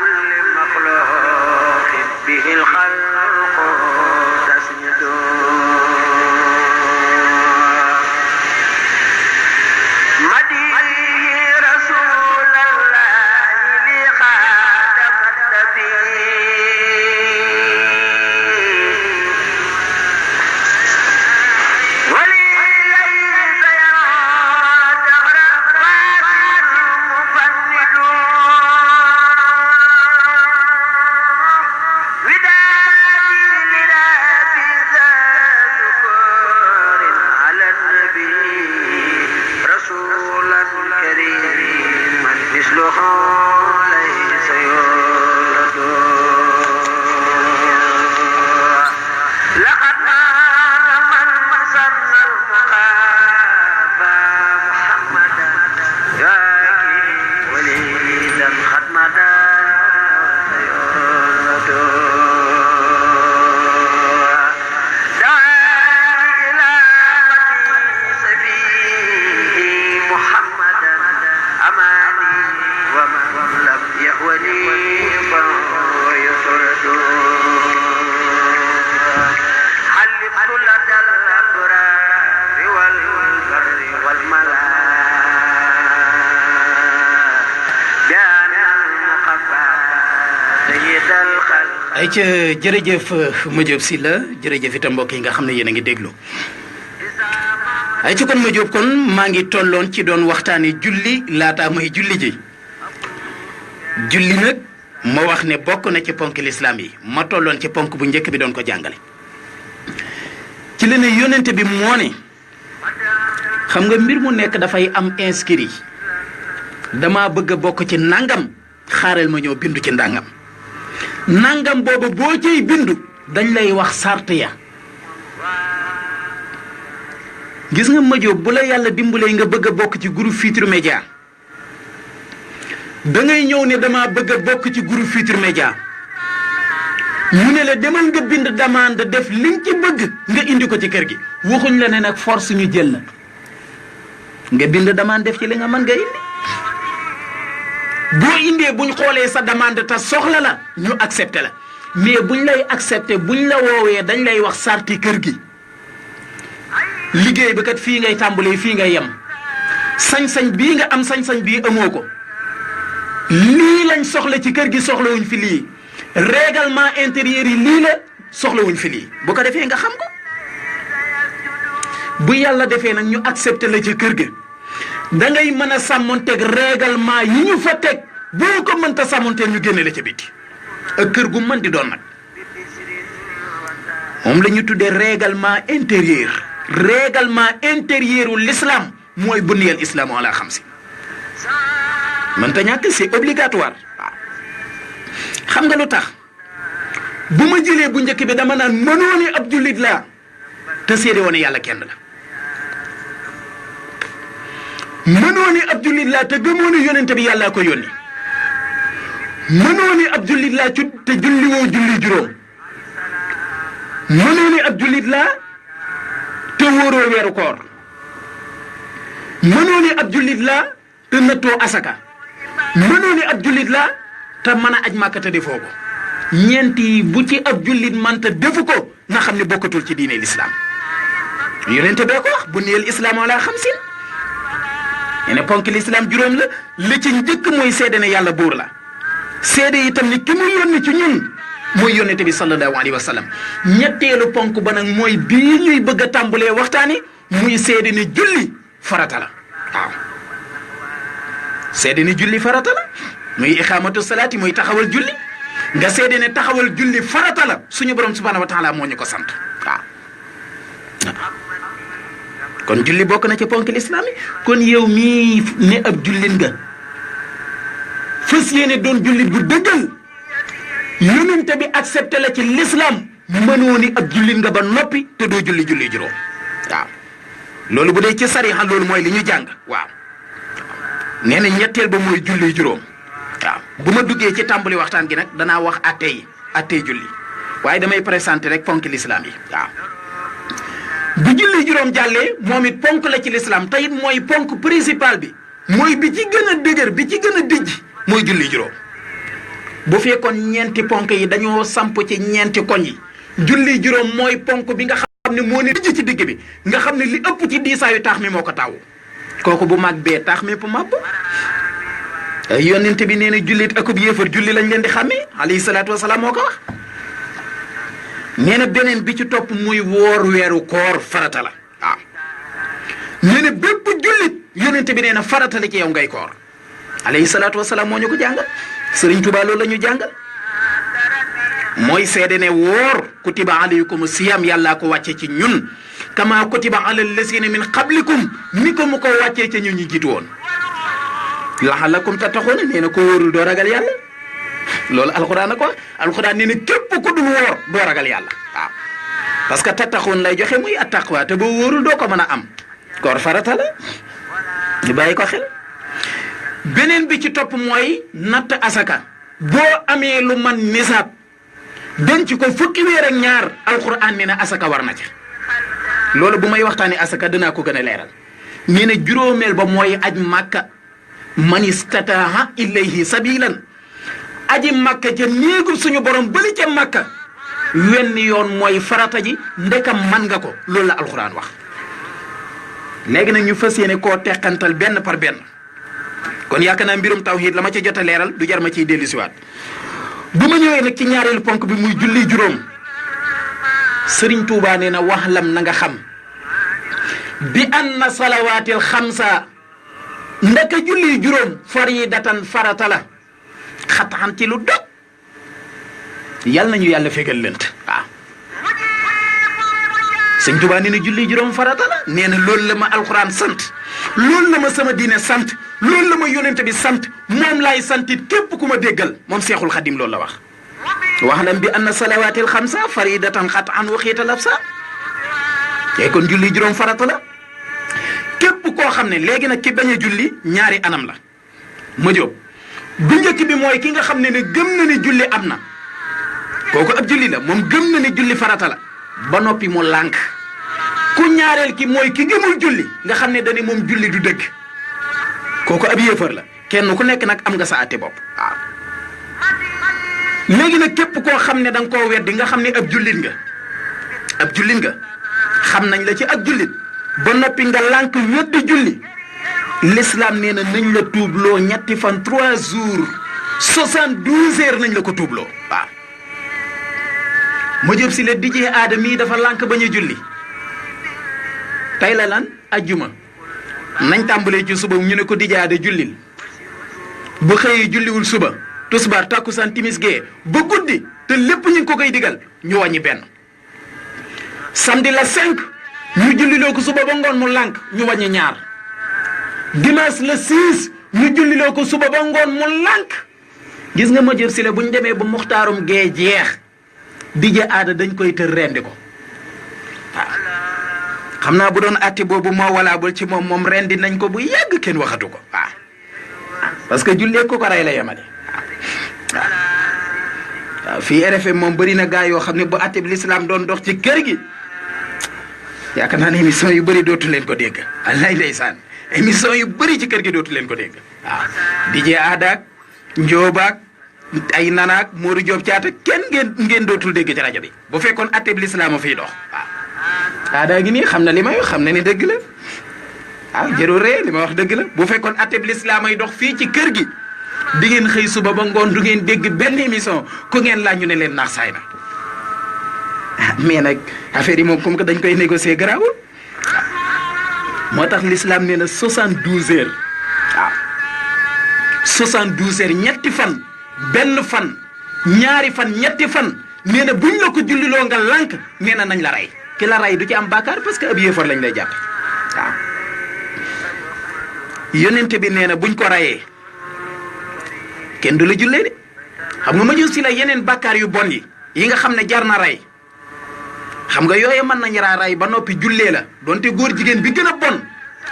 كل مخلوق به الخلق تسجد مديه رسول الله لخاتم النبي ولي ليس يرى تغرق فاسد مفند ودادي لربي ذات كور على النبي رسولا كريما مثله ليس يولد لقد نال من سن المخافى محمدا ياكي وليدا ختمدا يولد دعاني إلى مدين سبيل محمدا أماني ومن لم يهوني فهو يطرد حلفت لدى الأبرار والبر والملا بأن المقفى سيد الخلق ay ca jërëjëf Madiop Sylla jërëjëf itam mbokk yi nga xam ne yéen a ngi déglu ay ci kon Madiop kon maa ngi tolloon ci doon waxtaane julli laataa may julli ji julli nag ma wax ne bokk na ci ponk lislaam yi ma tolloon ci ponk bu njëkk bi doon ko jàngale ci la ne yónnente bi moo ne xam nga mbir mu nekk dafay am inscrit dama bëgg a bokk ci nangam xaaral ma ñëw bindu ci ndàngam nangam boobu boo cay bindu dañ lay wax sart ya gis nga Madiop bu la yàlla dimbalee nga bëgg a bokk ci groupe Futurs Médias da ngay ñëw ne dama bëgg a bokk ci groupe Futurs Médias mu ne la demal nga bind demande def li nga ci bëgg nga indi ko ci kër gi waxuñ la ne nag force ñu jël la nga bind demande def ci li nga mën nga indi boo indee buñ xoolee sa demande te soxla la ñu accepté la mais buñ lay accepté buñ la woowee dañ lay wax sarti kër gi liggéey bi kat fii ngay tàmbalee fii ngay yem sañ-sañ bii nga am sañ-sañ bii amoo ko lii lañ soxla ci kër gi soxlawuñ fi lii règlement intérieur yi lii la soxlawuñ fi lii bu ko defee nga xam ko bu yàlla defee nag ñu accepté la ci kër ga da ngay mën a sàmmonteeg règlement yi ñu fa teg boo ko mënta sàmmonteeg ñu génne la ca biti ak kër gu mën di doon nag moom la ñu tuddee règlement intérieur u l'islam mooy buniyal islaamu ala xamsi mënta ñàkk c'est obligatoire waaw xam nga lu tax bu ma jëlee bu njëkk bi dama naan mënoo ni ab jullit laa te seede woon yàlla kenn la mënoo ni ab jullit laa te gëmoo ni yonente bi yàllaa ko yónni mënoo ni ab jullit laa te julli woo julli juróom mënoo ni ab jullit laa te wóoroo weeru koor mënoo ni ab jullit laa te nattoo asaka mënoo ni ab jullit laa te mën a aj màkka te defoo ko ñeenti bu ci ab jullit man te defu ko na xam ne bokkatul ci diine l'islam yonente bee ko wax bu niyal islaam ala xamsin ne ponk l'islam juróom la li ci njëkk mooy seede ne yàlla buur la seede itam ni ki mu yónni ci ñun mooy yónnente bi sallallahu alayhi wa sallam ñetteelu ponk ba nag mooy bii ñuy bëgg a tàmbalee waxtaani muy seede ni julli farata la waaw seede ni julli farata la muy iqaamatu salaati muy taxawal julli nga seede ne taxawal julli farata la suñu borom subhanahu wa taala moo ñu ko sant waaw kon julli bokk na ci ponk l'islam yi kon yow mii ne ab jullit nga fas yéene doon jullit bu dëggal yonente bi accepté la ci l'islam mënoo ni ab jullit nga ba noppi te doo julli juróom waaw loolu bu dee ci sariha loolu mooy li ñu jàng waaw nee na ñetteel ba mooy julli juróom waaw bu ma duggee ci tàmbali waxtaan gi nag danaa wax attey julli waaye damay présenté rek ponk l'islam yi waaw bu julli juróom jàllee moom it ponk la ci l'islam te it mooy ponk principal bi mooy bi ci gën a dëgër bi ci gën a dijj mooy julli juróom bu fekkoon ñeenti ponk yi dañoo samp ci ñeenti koñ yi julli juróom mooy ponk bi nga xam ne moo ne dijj ci digg bi nga xam ne li ëpp ci diisaayu taax mi moo ko taw kooku bu mag bee taax mi ëpp màbb yonent bi nee na jullit akub yéefar julli lañ leen di xàmmee alayhi salaatu wasalaam moo ko wax nee na beneen bi ci topp muy woor weeru koor farata la waaw nee na bépp jullit yonent bi nee na farata la ci yow ngay koor alayhi salaatu wasalaam moo ñu ko jàngal Sëriñ Tuubaa loolu la ñu jàngal mooy seede ne woor kutiba alaykum siyam yàllaa ko wàcce ci ñun kama kutiba ala lasina min qablikum ni ko mu ko wàccee ca ñun ñu jiitu woon laxalakum tattaxoona nee na ko wóorul doo ragal yàlla loolu alxuraan ko alxuraan nee na képp ku dul woor doo ragal yàlla waaw parce que tattaxoon lay joxe muy attaqwa te boo wóorul doo ko mën a am koor farata la ñu bàyyi ko xel beneen bi ci topp mooy natt asaka boo amee lu man nisaab denc ko fukki weer ak ñaar alxuraan nee na asaka war na ca loolu bu may waxtaanee asaka dinaa ko gën a leeral nee na juróomeel ba mooy aj màkka man istataa ilayhi sabilan aji màkka ca néegu suñu borom bëli ca màkka wenn yoon mooy farata ji ndekam man nga ko loolu la alxuraan wax léegi nag ñu fas yéene koo teqantal benn par benn kon yaakaar naa mbirum tawhid la ma ca jot a leeral du jar ma ciy dellusiwaat bu ma ñëwee nag ci ñaareelu ponk bi muy julli juróom Sëriñ Tuubaa nee na wax lam na nga xam bi anna salawaatil xamsa ndaka julli juróom faridatan farata la xataan ci lu dog yal nañu yàlla fegal lënt waaw Sëriñ Tuubaa nee na julli juróom farata la nee na loolu la ma alxuraan sant loolu la ma sama diine sant loolu la ma yónnente bi sant moom laay santit képp ku ma déggal moom Seexul Xadim loolu la wax wax lam bi anna salawaatil xamsa faridatan xataan wa xiita labsa tey kon julli juróom farata la képp koo xam ne léegi nag ki bañ a julli ñaari anam la ma jóob bu njëkk bi mooy ki nga xam ne gëm na ni julli am na kooku ab julli la moom gëm na ni julli farata la ba noppi mu lànk ku ñaareel ki mooy ki gëmul julli nga xam ne dañu moom julli du dëgg kooku ab yéefar la kenn ku nekk nag am nga sa àtte bopp waaw léegi nag képp koo xam ne da nga koo weddi nga xam ne ab jullit nga xam nañ la ci ak jullit ba noppi nga lànk weddi julli l'islam nee na nañ la tuubloo ñetti fan 3 jours 72 heures nañ la ko tuubloo waaw ma jëb si le dijee aada mii dafa lànk bañ a julli tey la lan ajjuma nañ tàmbalee ci suba ñu ne ko dijee aada jullil bu xëyee julliwul suba tusbaar takkusaan timis gee ba guddi te lépp ñu ngi ko koy digal ñu wàññi benn samedi la 5 ñu julliloo ko suba ba ngoon mu lànk ñu wàññi ñaar dimanche la 6 ñu julliloo ko suba ba ngoon mu lànk gis nga ma jëf si la bu ñu demee ba muxtaarum gee jeex dije aada dañ koy tër rendi ko waaw xam naa bu doon atti boobu moo walaabul ci moom rendi nañ ko bu yàgg kenn waxatu ko waaw parce que jullee ko rey la yemale waaw fii RFM moom bëri na gaa yoo xam ne bu atti bi l'islam doon dox ci kër gi yaakaar naa ne émission yu bëri dootu leen ko dégg wallaay ndeysaan émission yu bëri ci kër gi dootu leen ko dégg waaw dije aadaak njoobaak ay nanaak Modou Diop caata kenn ngeen dootul dégg ci rajo bi bu fekkoon atteb lislaam a fiy dox waaw aadaa gi nii xam na li may wax xam na ni dëgg la waaw jërul ree li ma wax dëgg la bu fekkoon atteb lislaam ay dox fii ci kër gi di ngeen xëy suba ba ngoon du ngeen dégg benn émission ku ngeen laaj ñu ne leen naax saay na mais nag affaire yi moom comme que dañ koy négocier garaawul moo tax l'islam nee na 72 heures waaw 72 heures ñetti fan benn fan ñaari fan ñetti fan nee na buñ la ko julliloo nga lànk nee na nañ la rey ki la rey du ci am bàkkaar parce que ab yéefar lañ lay jàpp waaw yonente bi nee na buñ ko reyee kenn du la jullee de xam nga ma jël si la yeneen bàkkaar yu bon yi nga xam ne jar na rey xam nga yooyu mën nañ raa rey ba noppi jullee la donte góor jigéen bi gën a bon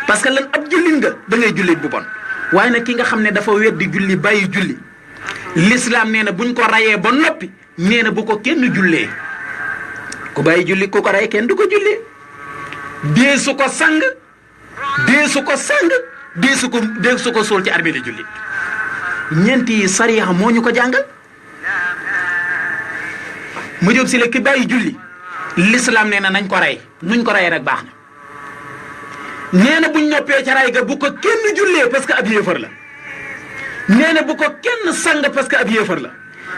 parce que lan ab jullit nga da ngay jullit bu bon waaye nag ki nga xam ne dafa weddi julli bàyyi julli l'islam nee na buñ ko rayee ba noppi nee na bu ko kenn jullee ku bàyyi julli ku ko rey kenn du ko jullee dee su ko sang dee su ko suul ci armée li julli ñeenti sariya moo ñu ko jàngal mu jóg si la ki bàyyi julli l'islam nee na nañ ko rey nuñ ko rey rek baax na nee na buñ noppee ca rey ga bu ko kenn jullee parce que ab yéefar la nee na bu ko kenn sang parce que ab yéefar la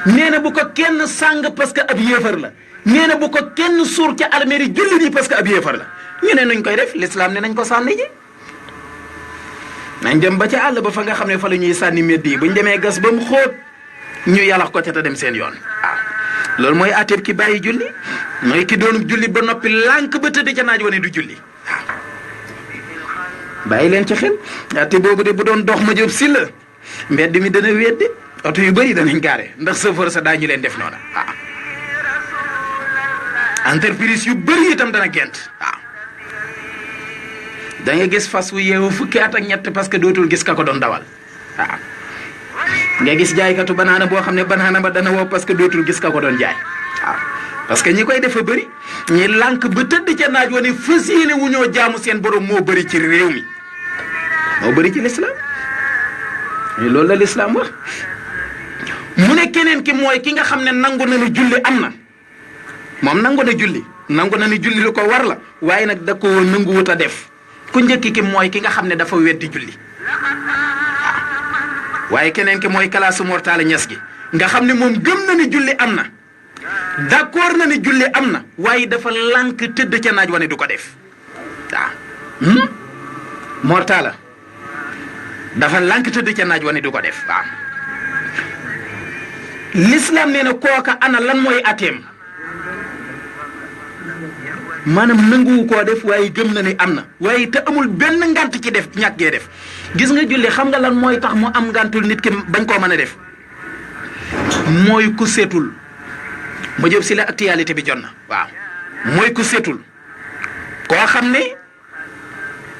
nee na bu ko kenn sang parce que ab yéefar la nee na bu ko kenn suur ca alméeri julli nii parce que ab yéefar la ñu ne nuñ koy def l'islam ne nañ ko sànni ji nañ dem ba ca àll ba fa nga xam ne fa la ñuy sànni mbedd yi buñ demee gas ba mu xóot ñu yàllax ko ca te dem seen yoon waaw loolu mooy àtteeb ki bàyyi julli mooy ki doonub julli ba noppi lànk ba tëdd ca naaj wane du julli waaw bàyyi leen ci xel àtte boobu de bu doon dox ma jóob si la mbedd mi dana wedde oto yu bëri danañ gaare ndax chauffeur sa daañu leen def noona waaw entreprise yu bëri itam dana gent waaw da nga gis fas wu yeewu fukki at ak ñett parce que dootul gis ka ko doon dawal waaw nga gis jaaykatu banaana boo xam ne banaana ba dana wow parce que dootul gis ka ko doon jaay waaw parce que ñi koy defa bëri ñi lànk ba tëdd ca naaj wane fas yéene wu ñoo jaamu seen borom moo bëri ci réew mi moo bëri ci l'islam loolu la l'islam wax mu ne keneen ki mooy ki nga xam ne nangu na ni julli am na moom nangu na julli nangu na ni julli lu ko war la waaye nag da ko nangu wut a def ku njëkk ki mooy ki nga xam ne dafa weddi julli waaye keneen ki mooy kalaasu mortale ñes gi nga xam ne moom gëm na ni julli am na d'accord na ni julli am na waaye dafa lànk tëdd ca naaj wane du ko def waaw mortala dafa lànk tëdd ca naaj wane du ko def waaw l'islam nee na kooka ana lan mooy ateem maanaam nanguwu koo def waaye gëm na ni am na waaye te amul benn ngant ci def ñàkkee def gis nga julli xam nga lan mooy tax mu am ngantul nit ki bañ koo mën a def mooy ku seetul ma jëm si la actualité bi jot na waaw mooy ku seetul koo xam ne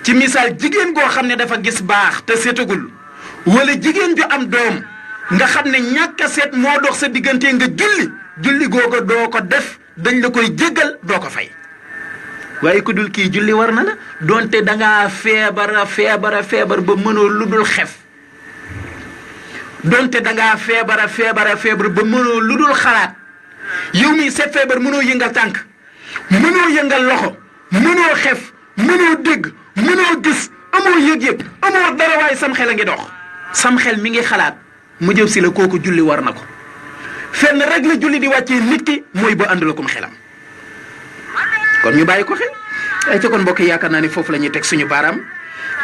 ci misaal jigéen goo xam ne dafa gis baax te seetagul wala jigéen ju am doom nga xam ne ñàkk a seet moo dox sa diggante nga julli googu doo ko def dañ la koy jéggal doo ko fay waaye ku dul kii julli war na la donte dangaa feebar ba mënoo lu dul xef donte dangaa feebar ba mënoo lu dul xalaat yow mii sa feebar mënoo yëngal tànk mënoo yëngal loxo mënoo xef mënoo dégg mënoo gis amoo yëg-yëg amoo dara waaye sam xel a ngi dox sam xel mi ngi xalaat mu jëw si la kooku julli war na ko fenn rek la julli di wàccee nit ki mooy ba àndula kum xelam kon ñu bàyyi ko xel ay ca kon mbokk yaakaar naa ni foofu la ñuy teg suñu baaraam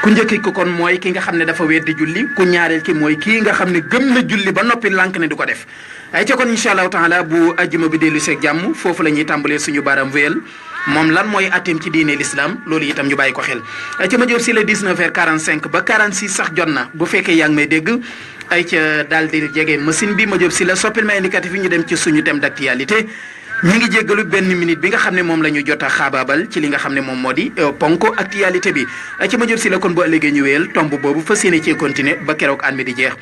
ku njëkk ko kon mooy ki nga xam ne dafa weddi julli ku ñaareel ki mooy kii nga xam ne gëm na julli ba noppi lànk ne du ko def ay ca kon incha allahu taala bu ajjuma bi dellu seeg jàmm foofu la ñuy tàmbalee suñu baaraam wéyal moom lan mooy atteem ci diine l'islam loolu itam ñu bàyyi ko xel ay ca ma jóor si le 19h45 ba 46 sax jot na bu fekkee yaa ngi may dégg ay ca daal di jege machine bi ma jóor si la soppil ma indicatif yi ñu dem ci suñu thème d'actualité ñu ngi jéggalu benn minute bi nga xam ne moom la ñu jot a xaabaabal ci li nga xam ne moom moo di ponk actualité bi ay ca ma jóor si la kon bu ëllëgee ñu wéyal tomb boobu fas yéene cee continuer ba keroog an mi di jeex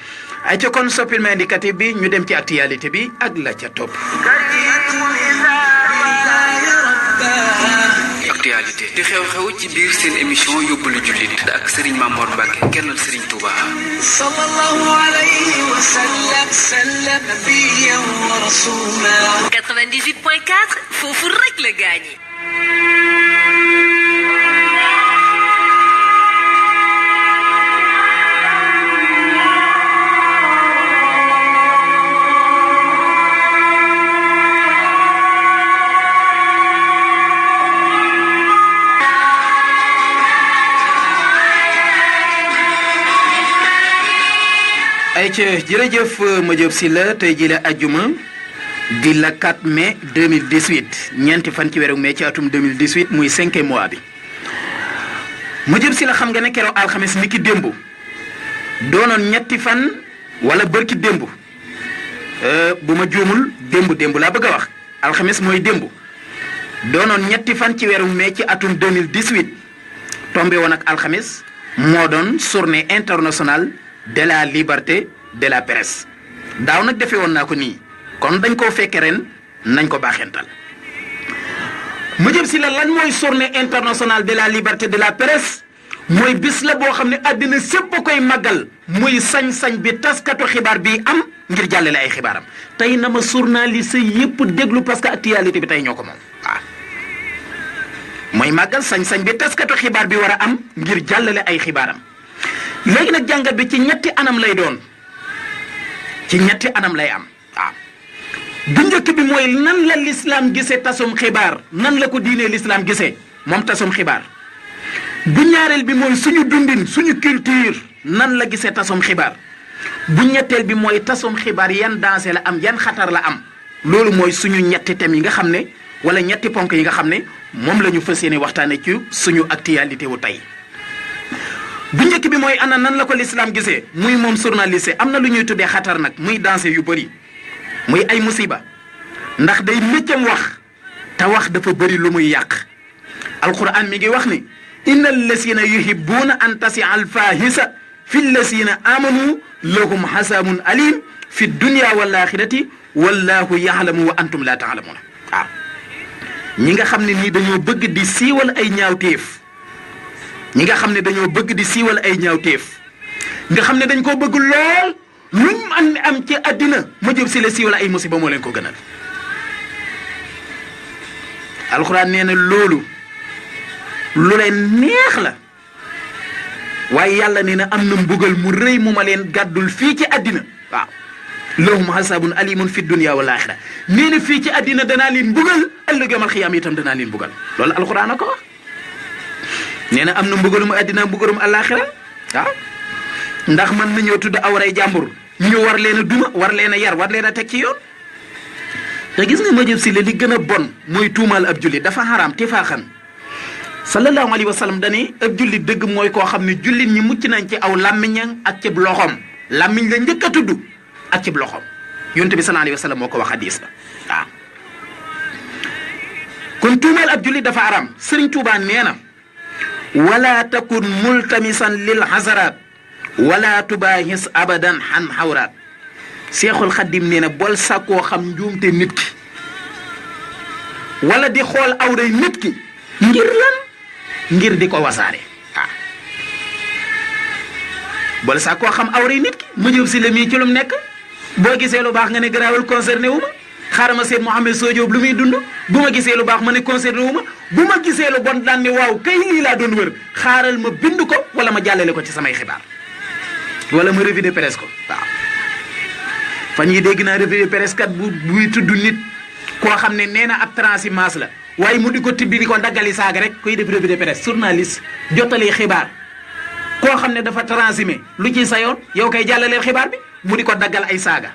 ay ca kon soppil ma indicatif bi ñu dem ci actualité bi ak la ca topp actualité di xew-xew ci biir seen émission yóbbalu jullit ak Serigne Mamor Mbacke kennal Serigne Touba sallallahu alayhi wa sallam nabiyyan wa rasula 98.4 foofu rek la gaañi ay ca jërëjëf ma jóob si la tey ji la ajjuma di la 4 mai 2018 ñeenti fan ci weeru mai ci atum 2018 muy 5e mois bi ma jóob si la xam nga ne keroog alxames ni ki démb doonoon ñetti fan wala bërki démb bu ma juumul démb laa bëgg a wax alxames mooy démb doonoon ñetti fan ci weeru mai ci atum 2018 tombé woon ak alxames moo doon journée internationale de la liberté de la presse daaw nag defee woon naa ko nii kon dañ koo fekke ren nañ ko baaxental mu jëm si la lan mooy journée internationale de la liberté de la presse mooy bis la boo xam ne àddina sépp a koy màggal muy sañ-sañ bi taskatu xibaar bi am ngir jàllale ay xibaaram tey na ma journaliste yépp déglu parce que actualité bi tey ñoo ko moom waaw mooy màggal sañ-sañ bi taskatu xibaar bi war a am ngir jàllale ay xibaaram léegi nag jàngat bi ci ñetti anam lay doon ci ñetti anam lay am waaw bu njëkk bi mooy nan la l'islam gisee tasum xibaar nan la ko diinee l'islam gisee moom tasum xibaar bu ñaareel bi mooy suñu dundin suñu culture nan la gisee tasum xibaar bu ñetteel bi mooy tasum xibaar yan dansé la am yan xatar la am loolu mooy suñu ñetti thèmes yi nga xam ne wala ñetti ponk yi nga xam ne moom la ñu fas yéene waxtaane ci suñu actualité wu tey bu njëkk bi mooy ana nan la ko l'islam gisee muy moom journaliste am na lu ñuy tuddee xatar nag muy dansé yu bëri muy ay musiba ndax day méccam wax te wax dafa bëri lu muy yàq alquran mi ngi wax ni inna allasina yuhibbuna an tasia alfahisa fi allasina amanu lahum hasabun alim fi dunya wal axirati wallahu yaxlamu wa antum la taalamuuna waaw ñi nga xam ne nii dañoo bëgg di siiwal ay ñaawteef ñi nga xam ne dañoo bëgg di siiwal ay ñaawteef nga xam ne dañ koo bëgg lool luñ am ci àddina ma jëm si la siiwal ay musiba moo leen ko gënal alxuraan nee na loolu lu leen neex la waaye yàlla nee na am na mbugal mu rëy mu ma leen gàddul fii ci àddina waaw lahum hasabun alimun fi dunya wal axira nee na fii ci àddina danaa leen mbugal ëllëg yamal xiyaam itam danaa leen mbugal loolu alxuraan a ko wax nee na am na mbugalum àddina mbugalum àllaaxira waaw ndax mën nañoo tudd awray jàmbur ñu war leen a duma war leen a yar war leen a teg ci yoon te gis nga ma jëm si la li gën a bon mooy tuumaal ab jullit dafa xaraam tifaaxan sallallahu alayhi wa sallam dani ab jullit dëgg mooy koo xam ne jullit ñi mucc nañ ci aw làmmiñam ak cib loxoom làmmiñ la njëkk a tudd ak cib loxoom yonent bi sallallahu alayhi wa sallam moo ko wax hadiis la waaw kon tuumaal ab jullit dafa xaraam Sëriñ Tuubaa nee na wala takun multamisan lil xasaraat wala tubaahis abadan xan xawraat seexul xaddim nee na bol sàkkoo xam njuumte nit ki wala di xool awray nit ki ngir lan ngir di ko wasaare waaw bol sàkkoo xam awray nit ki mu jëb si la mii ci lum nekk boo gisee lu baax nga ne garaawal concerné wu ma xaaral ma seet Mouhamed Sow lu muy dund bu ma gisee lu baax ma ne concerné wu ma bu ma gisee lu bon daan ne waaw kay lii laa doon wër xaaral ma bind ko wala ma jàllale ko ci samay xibaar wala ma revue de presse ko waaw fan yi dégg naa revue de presse kat buy tudd nit koo xam ne nee na ab transhumance la waaye mu di ko tibbi di ko daggali saaga rek koy def revue de presse journaliste jottali xibaar koo xam ne dafa transhumé lu ci sa yoon yow kay jàllaleel xibaar bi mu di ko daggal ay saaga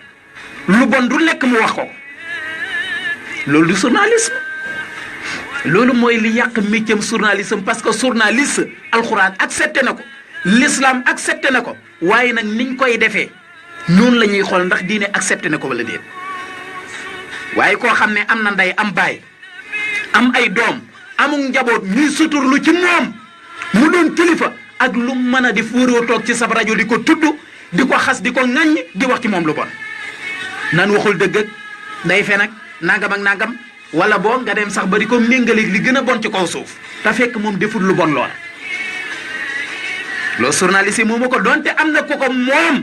lu bon du lekk mu wax ko loolu du journalisme loolu mooy li yàq métier journalisme parce que journaliste alxuraan accepté na ko l'islam accepté na ko waaye nag niñ koy defee noonu la ñuy xool ndax diine accepté na ko wala déet waaye koo xam ne am na ndey am baay am ay doom amul njaboot ñuy suturlu ci moom mu doon kilifa ak lu mën a di fuuroo toog ci sab rajo di ko tudd di ko xas di ko ŋaññ di wax ci moom lu bon nan waxul dëgg ak nday fe nag nangam ak nangam wala boo nga dem sax ba di ko méngaleeg li gën a bon ci kaw suuf te fekk moom deful lu bon loola loolu journaliste moom ko donte am na ko ko moom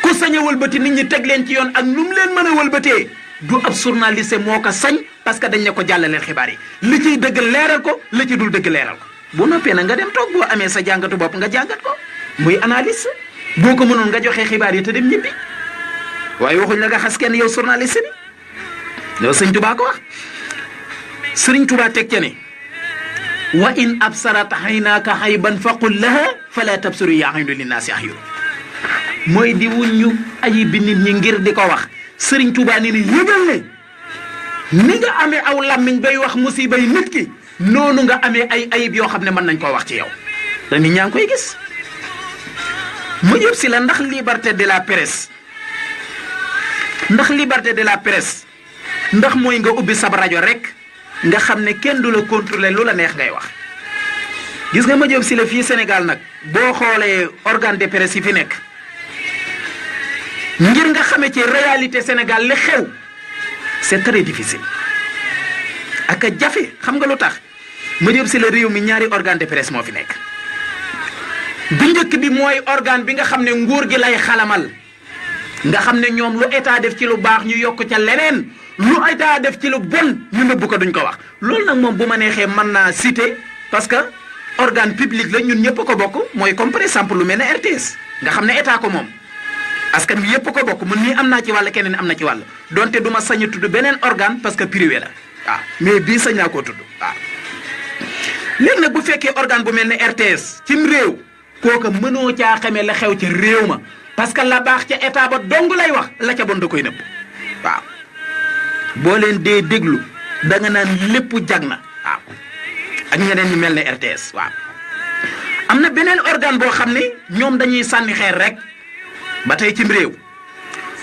ku sañ a wëlbati nit ñi teg leen ci yoon ak nu mu leen mën a wëlbatee du ab journaliste moo ko sañ parce que dañ ne ko jàllaleel xibaar yi li ciy dëgg leeral ko li ci dul dëgg leeral ko bu noppee nag nga dem toog boo amee sa jàngatu bopp nga jàngat ko muy analyse boo ko mënoon nga joxe xibaar yi te dem ñibbi waaye waxuñ la nga xas kenn yow journaliste bi loolu sëñ Tuubaa ko wax sëriñ Tuubaa teg ca ne wa in absarat xaynaaka xayban faqul laha fala tabsuru yaa xaynu linnaasi ahyun mooy di wuññu ayib bi nit ñi ngir di ko wax sëriñ Tuubaa ni yëgal ne ni nga amee aw làmmiñ bay wax musibay nit ki noonu nga amee ay ayib yoo xam ne mën nañ koo wax ci yow te nit ñaa ngi koy gis mu jëb si la ndax liberté de la presse ndax mooy nga ubbi sab rajo rek nga xam ne kenn du la contrôler lu la neex ngay wax gis nga ma jëm si la fii Sénégal nag boo xoolee organe de presse yi fi nekk ngir nga xamee ci réalité Sénégal li xew c'est très difficile ak a jafe xam nga lu tax ma jëm si la réew mi ñaari organe de presse moo fi nekk bu njëkk bi mooy organe bi nga xam ne nguur gi lay xalamal nga xam ne ñoom lu état def ci lu baax ñu yokk ca leneen lu état def ci lu bon ñu nëbb ko duñ ko wax loolu nag moom bu ma neexee mën naa citer parce que organe public la ñun ñëpp ko bokk mooy comme par exemple lu mel ne RTS nga xam ne état ko moom askan wi yëpp ko bokk mun nii am naa ci wàll keneen am na ci wàll donte du ma sañ a tudd beneen organe parce que privé la waaw mais bii sañ naa koo tudd waaw léegi nag bu fekkee organe bu mel ne RTS cim réew kooka mënoo caa xamee la xew ci réew ma parce que la baax ca état ba dong lay wax la ca bon da koy nëbb waaw boo leen dee déglu da nga naan lépp jag na waaw ak ñeneen ñu mel ne RTS waaw am na beneen organe boo xam ne ñoom dañuy sànni xeer rek ba tey cim réew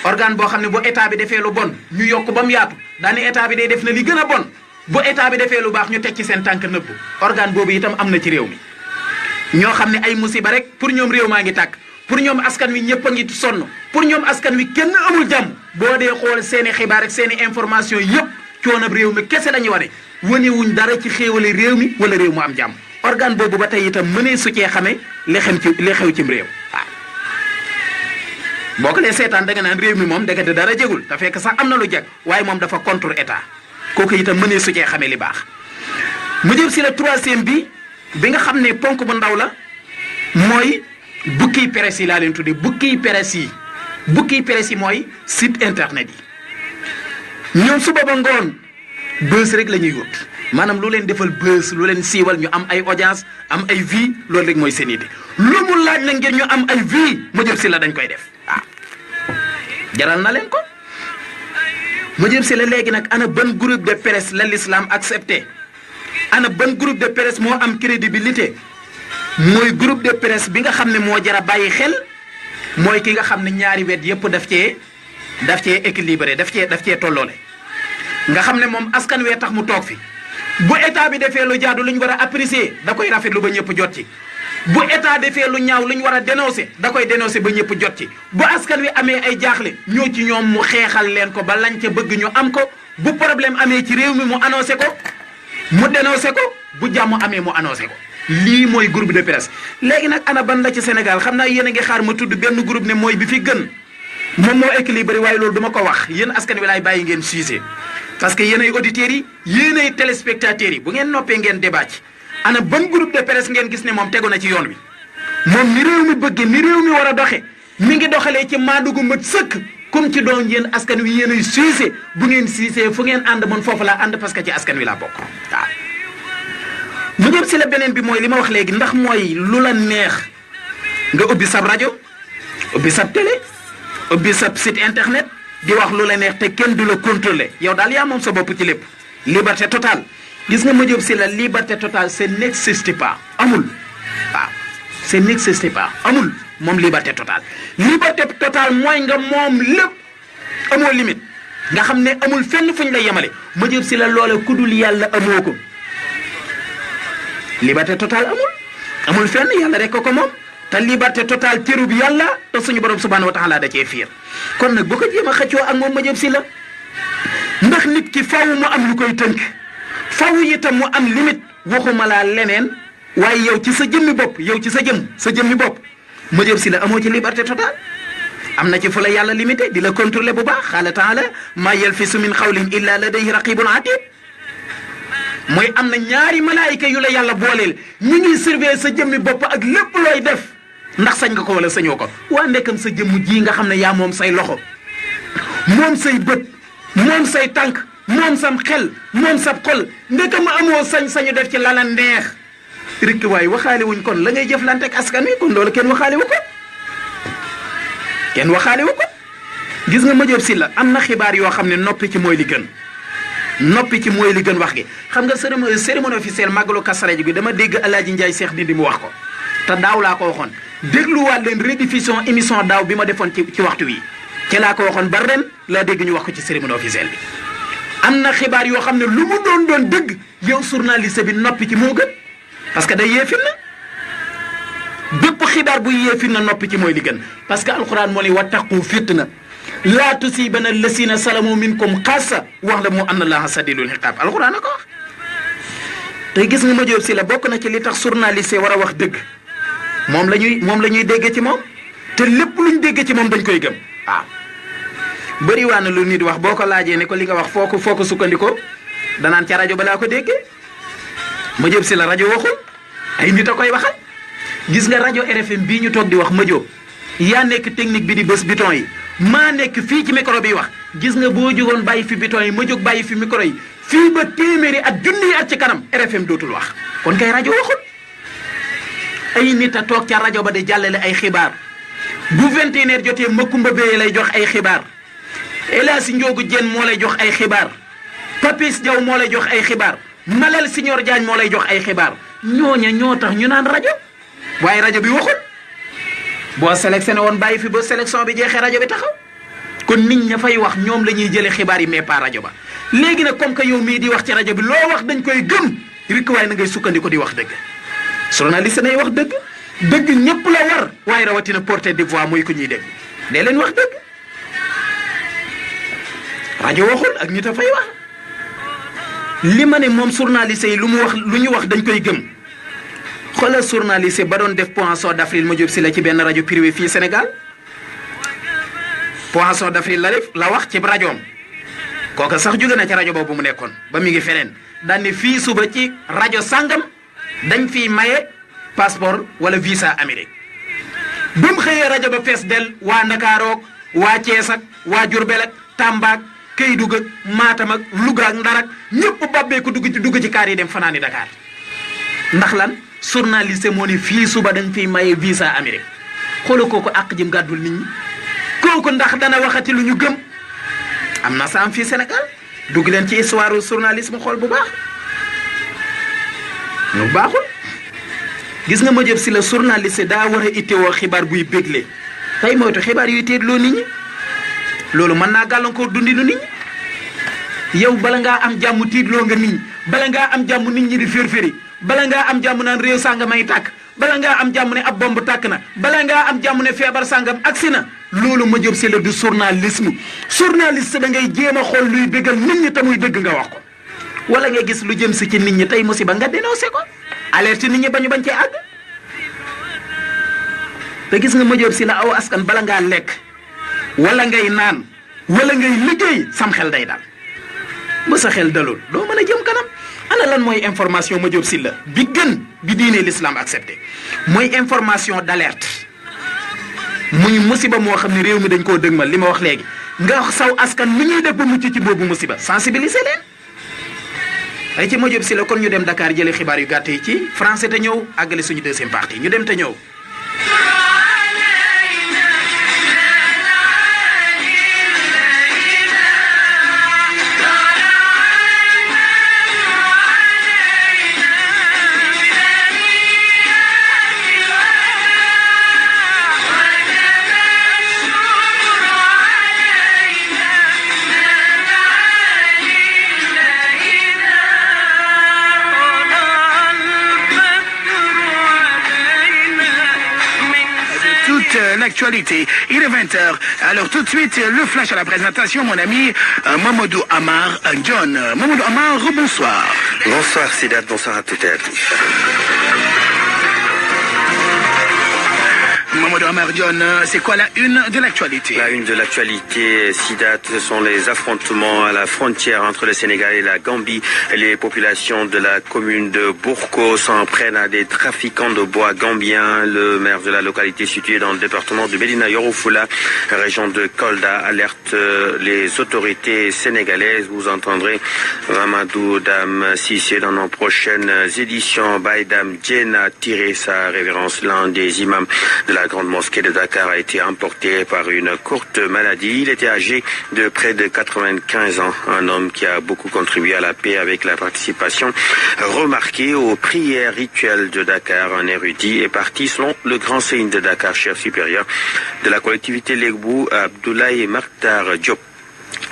organe boo xam ne bu état bi defee lu bon ñu yokk ba mu yaatu daani état bi day def na li gën a bon bu état bi defee lu baax ñu teg ci seen tànk nëbb organe boobu itam am na ci réew mi ñoo xam ne ay musiba rek pour ñoom réew maa ngi tàkk pour ñoom askan wi ñëpp a ngi sonn pour ñoom askan wi kenn amul jàmm boo dee xool seeni xibaar ak seeni information yëpp coonab réew mi kese lañu wane wanewuñ dara ci xéewale réew mi wala réew mu am jàmm organe boobu ba tey itam mënee su cee xamee li xew cim réew waaw boo ko lee seetaan da nga naan réew mi moom ndekete dara jegul te fekk sax am na lu jag waaye moom dafa contre état kooku itam mënee su cee xamee li baax mu jëm si la troisième bi nga xam ne ponk bu ndaw la mooy bukki presse yi laa leen tuddee bukki presse yi mooy site internet yi ñoom suba ba ngoon bës rek la ñuy wut maanaam lu leen defal bës lu leen siiwal ñu am ay audience am ay vie loolu rek mooy seen idée lu mu laaj la ngeen ñu am ay vie mu jëm si la dañ koy def waaw jaral na leen ko mu jëm si la léegi nag ana ban groupe de presse la l'islam accepté ana ban groupe de presse moo am crédibilité mooy groupe de presse bi nga xam ne moo jara bàyyi xel mooy ki nga xam ne ñaari wet yëpp daf cee équilibré daf cee tolloole nga xam ne moom askan wee tax mu toog fi bu état bi defee lu jaadu lu ñu war a apprécier da koy rafetlu ba ñëpp jot ci bu état defee lu ñaaw lu ñu war a dénoncer da koy dénoncer ba ñëpp jot ci bu askan wi amee ay jaaxle ñoo ci ñoom mu xeexal leen ko ba lañ ca bëgg ñu am ko bu problème amee ci réew mi mu annoncé ko mu dénoncé ko bu jàmm amee mu annoncé ko lii mooy groupe de presse léegi nag ana ban la ci Sénégal xam naa yéen a ngi xaar ma tudd benn groupe ne mooy bi fi gën moom moo équilibré waaye loolu duma ko wax yéen askan wi laay bàyyi ngeen suisé parce que yéen ay auditeurs yi yéen ay téléspectateurs yi bu ngeen noppee ngeen débat ci ana ban groupe de presse ngeen gis ne moom tegu na ci yoon wi moom ni réew mi bëgge ni réew mi war a doxe mi ngi doxalee ci maadugu mët sëkk comme ci doon yéen askan wi yéen ay suisé bu ngeen suisé fu ngeen ànd man foofu laa ànd parce que ci askan wi laa bokk waaw mu jëm si la beneen bi mooy li ma wax léegi ndax mooy lu la neex nga ubbi sab rajo ubbi sab télé ubbi sab site internet di wax lu la neex te kenn du la contrôler yow daal yaa moom sa bopp ci lépp liberté totale gis nga ma jëm si la liberté totale c'est n'existe pas amul waaw c'est n'existe pas amul moom liberté totale mooy nga moom lépp amoo limite nga xam ne amul fenn fuñ la yemale ma jëm si la loola kudul yàlla amoo ko liberté totale amul fenn yàlla rek ko moom te liberté totale cërub yàlla te suñu borom subhanahu wa taala da cee fiir kon nag bu ko jéem a xëccoo ak moom ma jëm si la ndax nit ki faaw mu am lu koy tënk faaw itam mu am limite waxuma laa leneen waaye yow ci sa jëmmi bopp yow ci sa jëmmi bopp ma jëm si la amoo ci liberté totale am na ci fu la yàlla limité di la contrôler bu baax xaala taala maa yalfisu min xawlin illa ladayhi raqibun atid mooy am na ñaari malaayika yu la yàlla booleel ñu ngi surveiller sa jëmmi bopp ak lépp looy def ndax sañ nga ko wala sañoo ko waa ndekam sa jëmm ji nga xam ne yaa moom say loxo moom say bët moom say tànk moom sam xel moom sab xol ndekam amoo sañ-sañu def ci lala neex rikki waaye waxaale wuñ kon la ngay jëflante ak askan wi kon loolu kenn waxaale wu ko gis nga ma jëb si la am na xibaar yoo xam ne noppi ci mooy li gën wax gi xam nga cérémonie officielle màggalu Kazu Rajab gi dama dégg Alaaji Njaay Seex Ndindi mu wax ko te daaw laa ko waxoon dégluwaat leen rediffusion émission daaw bi ma defoon ci waxtu wi ci laa ko waxoon ba ren laa dégg ñu wax ko ci cérémonie officielle bi am na xibaar yoo xam ne lu mu doon dëgg yow journaliste bi noppi ci moo gën parce que day yeefin na bépp xibaar bu yeefin na noppi ci mooy li gën parce que alquran moo ne wattaqu fitna laa tusiibanna llazina salamu minkum xaassa wa'lamu anna allaha sadidul iqaab alquran a ko wax tey gis nga ma jóob si la bokk na ci li tax journaliste war a wax dëgg moom la ñuy dégg ci moom te lépp luñ dégg ci moom dañ koy gëm waaw. bëri waa na lu nit wax boo ko laajee ne ko li nga wax foo ko sukkandikoo danaan ca rajo balaa ko déggee Madiop Sylla rajo waxul ay nit a koy waxal. gis nga rajo RFM bii ñu toog di wax Madiop yaa nekk technique bi di bës bouton yi maa nekk fii ci micro bi wax gis nga boo jógoon bàyyi fi bouton yi ma jóg bàyyi fi micro yi fii ba téeméeri at junniy at ci kanam RFM dootul wax kon kay rajo waxul. ay nit a toog ca rajo ba di jàllale ay xibaar bu 21h jotee Makumba Beye lay jox ay xibaar El Hadji Ndiogou Diène moo lay jox ay xibaar Papis Diaw moo lay jox ay xibaar Malal Signor Diagne moo lay jox ay xibaar ñooña ñoo tax ñu naan rajo waaye rajo bi waxul boo sélectionné woon bàyyi fi ba sélection bi jeexee rajo bi taxaw kon nit ña fay wax ñoom la ñuy jëlee xibaar yi mais pas rajo ba. léegi nag comme que yow mii di wax ci rajo bi loo wax dañ koy gëm rek waaye na ngay sukkandiku di wax dëgg journaliste nay wax dëgg dëgg ñëpp la war waaye rawatina porteur de voix mooy ko ñuy dégg nee leen wax dëgg rajo waxul ak ñi ta fay wax li ma ne moom journaliste yi lu ñu wax dañ koy gëm xoolal journaliste ba doon def poisson d'avril Madiop Sylla ci benn rajo privé fii Sénégal poisson d'avril la wax ci rajoom kooka sax jóge na ci rajo boobu mu nekkoon ba mi ngi feneen daan ne fii suba ci rajo sàngam dañ fiy maye passeport wala visa Amérique bi mu xëyee rajo ba fees del waa Ndakaaroog waa Cees ak waa Jurbel ak Tamba ak Kédougou ak Matam ak Louga ak Ndar ak ñëpp babbee ko dugg ci kaar yi dem fanaani Dakar ndax lan journaliste moo ne fii suba dañ fiy maye visa Amérique xoolal kooku àq jëm gàddul nit ñi kooku ndax dana waxati lu ñu gëm am na saam fii Sénégal dugg leen ci histoire journalisme xool bu baax lu baaxul gis nga Madiop Sylla journaliste daa war a ittewoo xibaar buy bégle tey moytu xibaar yuy teedloo nit ñi loolu mën naa gàllankoor dundinu nit ñi yow bala ngaa am jàmm tiitloo nga nit ñi bala ngaa am jàmm nit ñi di fér-féri bala ngaa am jàmm naan réew sàngam ay tàkk bala ngaa am jàmm ne ab bomb tàkk na bala ngaa am jàmm ne feebar sàngam agsi na loolu Madiop Sylla du journalisme journaliste da ngay jéem a xool luy bégal nit ñi te muy dëgg nga wax ko wala nga gis lu jëm si ci nit ñi tey musiba nga dénoncé ko alerte nit ñi bañ cee àgg te gis nga Madiop Sylla aw askan bala ngaa lekk wala ngay naan wala ngay liggéey sam xel day daal bu sa xel dalul doo mën a jëm kanam ana lan mooy information Madiop Sylla bi gën bi diine l'islam accepté mooy information d'alerte muy musiba moo xam ne réew mi dañ koo dëgmal li ma wax léegi nga wax saw askan nu ñuy def ba mucc ci boobu musiba sensibiliser leen ay ci Madiop Sylla kon ñu dem Dakar jëlee xibaar yu gàtt yi ci français te ñëw àggale suñu deuxième partie ñu dem te ñëw. L'actualité, il est 20h. Alors tout de suite, le flash à la présentation, mon ami Mamadou Amar John. Mamadou Amar, bonsoir. Bonsoir Sidat, bonsoir à toutes et à tous. Mamadou Amar John, c'est quoi la une de l'actualité? La une de l'actualité, Sidat, ce sont les affrontements à la frontière entre le Sénégal et la Gambie. Les populations de la commune de Bourko s'en prennent à des trafiquants de bois gambiens. Le maire de la localité située dans le département de Médina Yoro Fula, région de Kolda, alerte les autorités sénégalaises. Vous entendrez Mamadou Dam Cissé dans nos prochaines éditions. Baye Dam Diène a tiré sa révérence. L'un des imams de la grande mosquée de Dakar a été emporté par une courte maladie. Il était âgé de près de 95 ans. Un homme qui a beaucoup contribué à la paix avec la participation remarquée aux prières rituelles de Dakar. Un érudit est parti selon le grand seigne de Dakar, chef supérieur de la collectivité Legbou, Abdoulaye Martar Diop.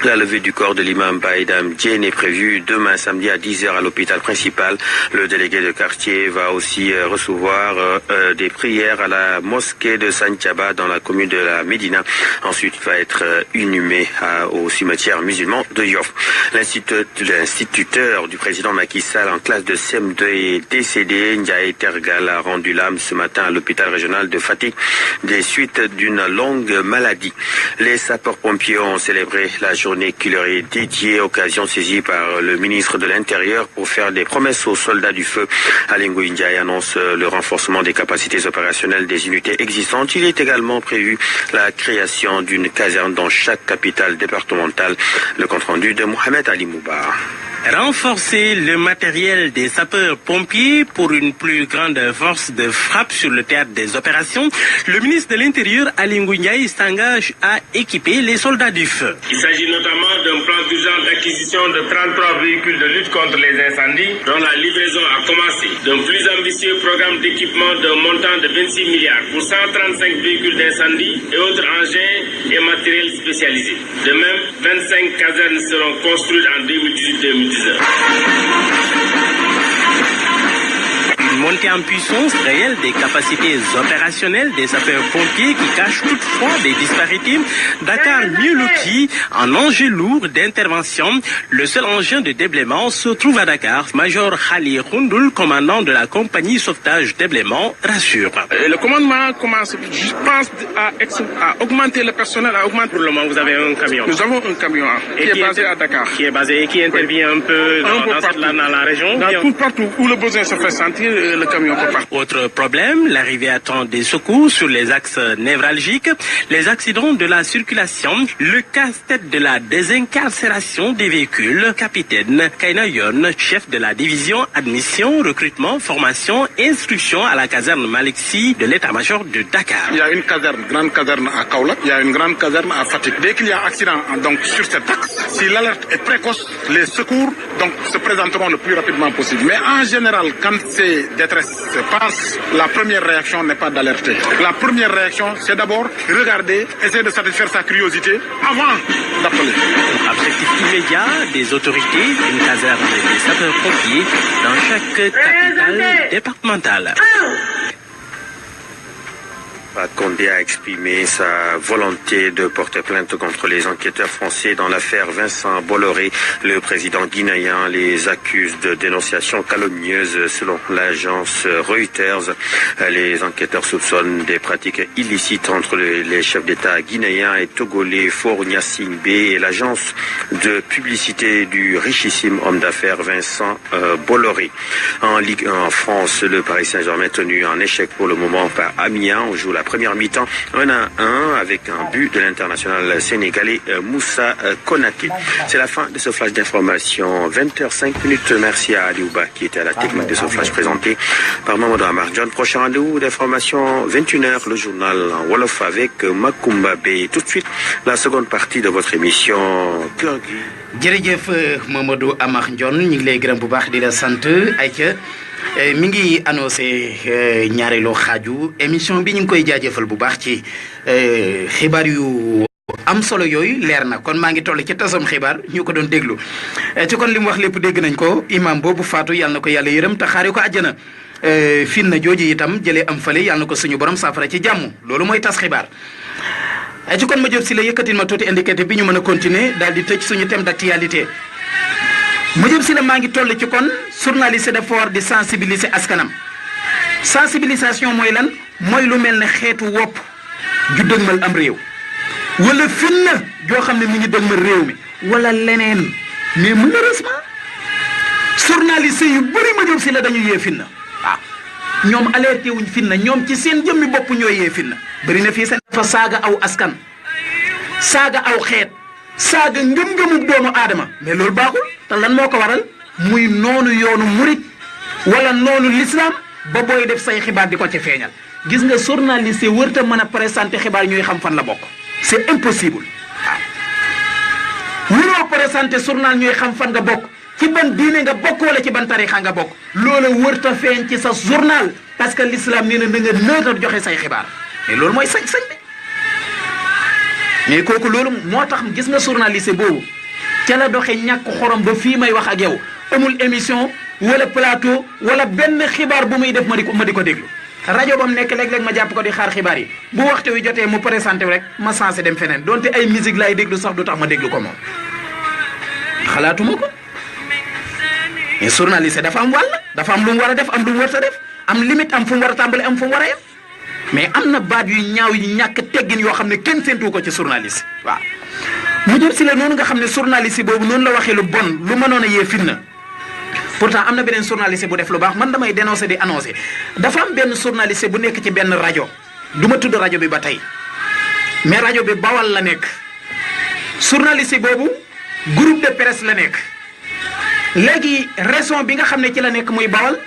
La levée du corps de l'imam Baïdam Diène est prévue demain samedi à 10h à l'hôpital principal. Le délégué de quartier va aussi recevoir des prières à la mosquée de Santhiaba dans la commune de la Médina. Ensuite, il va être inhumé au cimetière musulman de Yoff. L'instituteur du président Macky Sall en classe de CM2 est décédé. Ndiaye Tergal a rendu l'âme ce matin à l'hôpital régional de Fatick des suites d'une longue maladie. Les sapeurs-pompiers ont célébré la journée qui leur est dédiée, occasion saisie par le ministre de l'Intérieur pour faire des promesses aux soldats du feu. Aly Ngouille Ndiaye annonce le renforcement des capacités opérationnelles des unités existantes. Il est également prévu la création d'une caserne dans chaque capitale départementale. Le compte-rendu de Mohamed Ali Mouba. Renforcer le matériel des sapeurs-pompiers pour une plus grande force de frappe sur le théâtre des opérations, le ministre de l'Intérieur, Aly Ngouille Ndiaye, s'engage à équiper les soldats du feu. Il s'agit notamment d'un plan d'urgence d'acquisition de 33 véhicules de lutte contre les incendies, dont la livraison a commencé. D'un plus ambitieux programme d'équipement d'un montant de 26 milliards pour 135 véhicules d'incendie et autres engins et matériels spécialisés. De même, 25 casernes seront construites en 2018-2019. Une montée en puissance réelle des capacités opérationnelles des sapeurs-pompiers qui cachent toutefois des disparités. Dakar mieux loti en engin lourd d'intervention. Le seul engin de déblaiement se trouve à Dakar. Major Khali Khoundoul, commandant de la compagnie sauvetage déblaiement, rassure. Le commandement commence, je pense, à augmenter le personnel, à augmenter. Pour le moment, vous avez un camion. Nous avons un camion qui est basé à Dakar. Qui est basé et qui intervient un peu dans la région. Partout où le besoin se fait sentir, le camion peut partir. Autre problème, l'arrivée à temps des secours sur les axes névralgiques, les accidents de la circulation, le casse-tête de la désincarcération des véhicules. Capitaine Kainayon, chef de la division admission, recrutement, formation, instruction à la caserne Maliksi de l'état-major de Dakar. Il y a une caserne, grande caserne à Kaolack, il y a une grande caserne à Fatick. Dès qu'il y a accident donc sur cet axe, si l'alerte est précoce, les secours donc se présenteront le plus rapidement possible. Mais en général, quand ces détresses se passent, la première réaction n'est pas d'alerter. La première réaction, c'est d'abord regarder, essayer de satisfaire sa curiosité avant d'appeler. Objectif immédiat des autorités, une caserne des sapeurs-pompiers dans chaque capitale départementale. Condé a exprimé sa volonté de porter plainte contre les enquêteurs français dans l'affaire Vincent Bolloré. Le président guinéen les accuse de dénonciation calomnieuse selon l'agence Reuters. Les enquêteurs soupçonnent des pratiques illicites entre les chefs d'État guinéens et togolais Faure Gnassingbé et l'agence de publicité du richissime homme d'affaires Vincent Bolloré. En Ligue 1 en France, le Paris Saint-Germain tenu en échec pour le moment par Amiens. On joue la première mi-temps 1-1 avec un but de l'international sénégalais Moussa Konaté. C'est la fin de ce flash d'information. 20h05. Merci à Aliouba qui était à la technique de ce flash présenté par Mamadou Amar John. Prochain rendez-vous d'information 21h, le journal en Wolof avec Makumba Bey. Tout de suite, la seconde partie de votre émission Kër gi. jërëjëf Mamadou Amar John ñu ngi lay gërëm bu baax di la sant ayca mi ngi annoncé ñaareelu xaaju émission bi ñu ngi koy jaajëfal bu baax ci xibaar yu am solo yooyu leer na kon maa ngi toll ci tasam xibaar ñu ko doon déglu ci kon li mu wax lépp dégg nañ ko imam boobu faatu yàlla na ko yàlla yërëm te xaare ko àjjana fin na jooju itam jëlee am fale yàlla na ko suñu borom saafara ci jàmm loolu mooy tas xibaar ci kon ma jot si la yëkkatil ma tuuti indicateur bi ñu mën a continuer daal di tëj suñu thème d'actualité ma jëm si la maa ngi toll ci kon journaliste dafa war di sensibiliser askanam sensibilisation mooy lan mooy lu mel ne xeetu wopp ju dëgmal am réew wala finna joo xam ne mi ngi dëgmal réew mi wala leneen mais malheureusement journaliste yu bëri ma jëm si la dañu yee finna waaw ñoom alerté wuñ finna ñoom ci seen jëmmi bopp ñooy yee finna bëri na fii seen dafa saaga aw askan saaga aw xeet saaga ngëm-ngëmu doomu aadama mais loolu baaxul te lan moo ko waral muy noonu yoonu murit wala noonu l'islam ba booy def say xibaar di ko ci feeñal gis nga journaliste wërta mën a présenter xibaar ñuy xam fan la bokk c'est impossible waaw mënoo présenter journal ñuy xam fan nga bokk ci ban diine nga bokk wala ci ban tarixa nga bokk loolu wërta feeñ ci sa journal parce que l'islam nee na da nga neutre joxe say xibaar mais loolu mooy sañ-sañ bi mais kooku loolu moo tax gis nga journaliste boobu ca la doxe ñàkk xorom ba fii may wax ak yow amul émission wala plateau wala benn xibaar bu muy def ma di ko déglu rajo ba mu nekk léeg-léeg ma jàpp ko di xaar xibaar yi bu waxtu wi jotee mu présenté rek ma sensé dem feneen donte ay musique lay déglu sax du tax ma déglu ko moom xalaatuma ko mais journaliste dafa am wàll dafa am lu mu war a def am lu mu war a def am limite am fu mu war a tàmbali am fu mu war a yem mais am na baat yu ñaaw yi ñàkk teggin yoo xam ne kenn séentu ko ci journaliste waaw mu jëm si la noonu nga xam ne journaliste boobu noonu la waxee lu bon lu mënoon a yee fitna pourtant am na beneen journaliste bu def lu baax man damay dénoncer di annoncer dafa am benn journaliste bu nekk ci benn rajo du ma tudd rajo bi ba tey mais rajo bi Bawal la nekk journaliste boobu groupe de presse la nekk léegi raison bi nga xam ne ci la nekk muy Bawal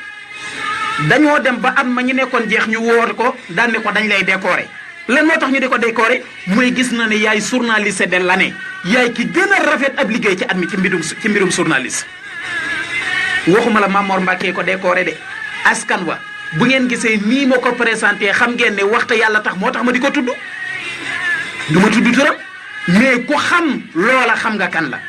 dañoo dem ba at ma ñu nekkoon jeex ñu wóor ko daan ne ko dañ lay décorer lan moo tax ñu di ko décorer mooy gis na ne yaay journaliste de l'année yaay ki gën a rafet ab liggéey ci at mi ci mbirum journaliste waxuma la Mamor Mbacke ko décoré de askan wa bu ngeen gisee nii ma ko présenté xam ngeen ne waxta yàlla tax moo tax ma di ko tudd du ma tudd turam mais ku xam loola xam nga kan la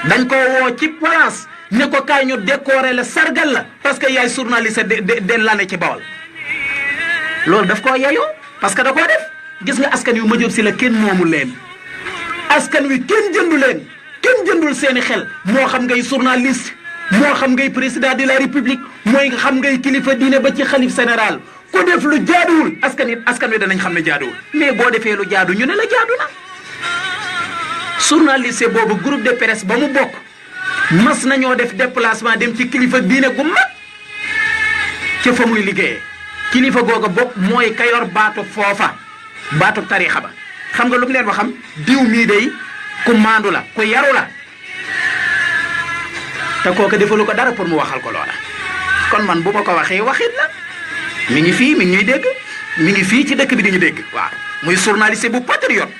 dañ ko woo ci place ne ko kaay ñu décoré la sargal la parce que yaay journaliste de l'année ci Bawal loolu daf koo yeyoo parce que da koo def gis nga askan wi ma jóg si la kenn moomu leen askan wi kenn jëndu leen kenn jëndul seeni xel moo xam ngay journaliste moo xam ngay président de la république mooy nga xam ngay kilifa diine ba ci xalif général ku def lu jaaduwul askan wi danañ xam ne jaaduwul mais boo defee lu jaadu ñu ne la jaadu na journaliste boobu groupe de presse ba mu bokk mas nañoo def déplacement dem ci kilifa diine gu mag ca fa muy liggéeyee kilifa googa bokk mooy ka yor baatu foofa baatu tariixa ba xam nga lu mu leen waxam diw mii day ku maandu la ku yaru la te kooka defalu ko dara pour mu waxal ko loola kon man bu ma ko waxee waxit la mi ngi fii mi ngi ñuy dégg mi ngi fii ci dëkk bi di ñu dégg waaw muy journaliste bu patriote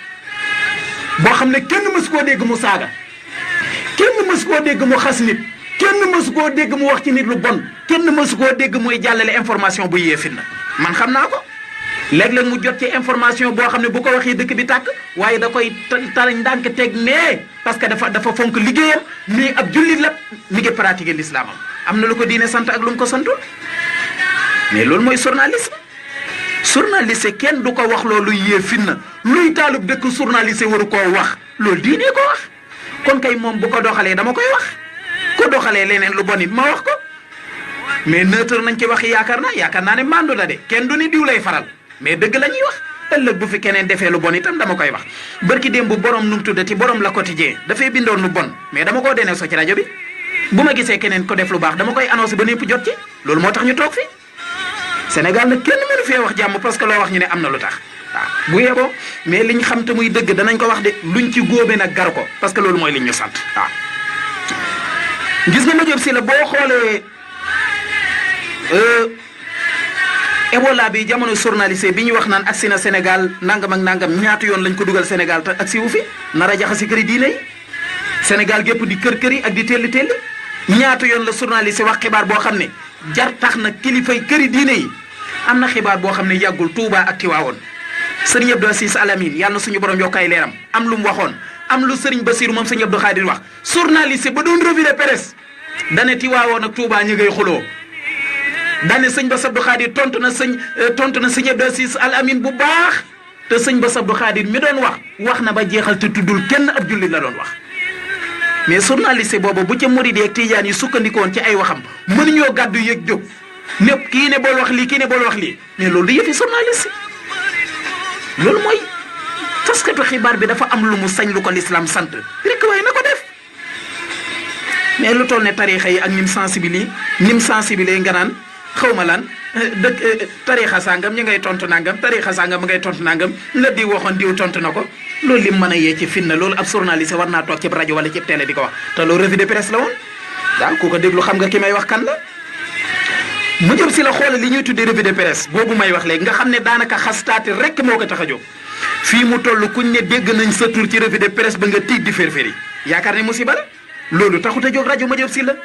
boo xam ne kenn mës koo dégg mu saaga kenn mës koo dégg mu xas nit kenn mës koo dégg mu wax ci nit lu bon kenn mës koo dégg muy jàllale information bu yee fitna man xam naa ko léeg-léeg mu jot ci information boo xam ne bu ko waxee dëkk bi tàkk waaye da koy talañ ndànk teg nee parce que dafa fonk liggéeyam mais ab jullit la mi ngi pratiquer l'islam am na lu ko diine sant ak lu mu ko santul mais loolu mooy journaliste journaliste kenn du ko wax loolu yee fitna luy taalub dëkk journaliste waru koo wax loolu diine ko wax kon kay moom bu ko doxalee dama koy wax ko doxalee leneen lu bon it ma wax ko mais neutre nañ ci wax yaakaar naa ne mandu la de kenn du ni diw lay faral mais dëgg la ñuy wax ëllëg bu fi keneen defee lu bon itam dama koy wax barki démb bu borom nu mu tuddati borom la quotidien dafay bindoon lu bon mais dama koo denee so ci rajo bi bu ma gisee keneen ko def lu baax dama koy annoncé ba ñëpp jot ci loolu moo tax ñu toog fi Sénégal nag kenn mënu fee wax jàmm parce que loo wax ñu ne am na lu tax waaw bu yeboo mais liñ xam te muy dëgg danañ ko wax de luñ ci góobee nag gar ko parce que loolu mooy liñ ñu sant waaw gis nga ma jëm si la boo xoolee Ebola bi jamono journaliste bi ñu wax naan agsi na Sénégal nangam ak nangam ñaata yoon lañ ko dugal Sénégal te agsi wu fi nar a jaxasi këri diine yi Sénégal gépp di kër yi ak di telli ñaata yoon la journaliste wax xibaar boo xam ne jar tax na kilifay këri diine yi am na xibaar boo xam ne yàggul Touba ak Tiwaawoon sëriñ Abdou Aziz Al Amine yàlla na suñu borom yokkaay leeram am lu mu waxoon am lu sëriñ Basiru moom sëriñ Abdou Khadir wax journaliste ba doon revue de presse dane Tiwaawoon ak Touba ñu ngay xuloo dane sëñ Bass Abdou Khadir tontu na sëñ Abdou Aziz Al Amine bu baax te sëñ Bass Abdou Khadir mi doon wax na ba jeexal te tuddul kenn ab jullit la doon wax mais journaliste boobu bu ca murid ak tijaan yi sukkandikoon ci ay waxam mënuñoo gàddu yëg jóg népp kii ne bool wax lii kii ne bool wax lii mais loolu du yëfi journaliste loolu mooy taskatu xibaar bi dafa am lu mu sañ lu ko l'islam sant rek waaye na ko def mais lu toll ne tariixa yi ak nim sensibiliser nga naan xaw ma lan dëkk tariixa sàngam ñi ngay tontu nangam tariixa sàngam ngay tontu nangam la diw waxoon diw tontu na ko loolu lim mën a yee ci fitna loolu ab journaliste war naa toog ci rajo wala ci télé di ko wax te loolu revue de presse la woon daal ku ko déglu xam nga ki may wax kan la mu jëm si la xoole li ñuy tuddee revue de presse boobu may wax léegi nga xam ne daanaka xastaati rek moo ko tax a jóg fii mu toll kuñ ne dégg nañ sa tur ci revue de presse ba nga tiit di fér-féri yaakaar ne musiba la loolu taxut a jóg rajo ma jëm si la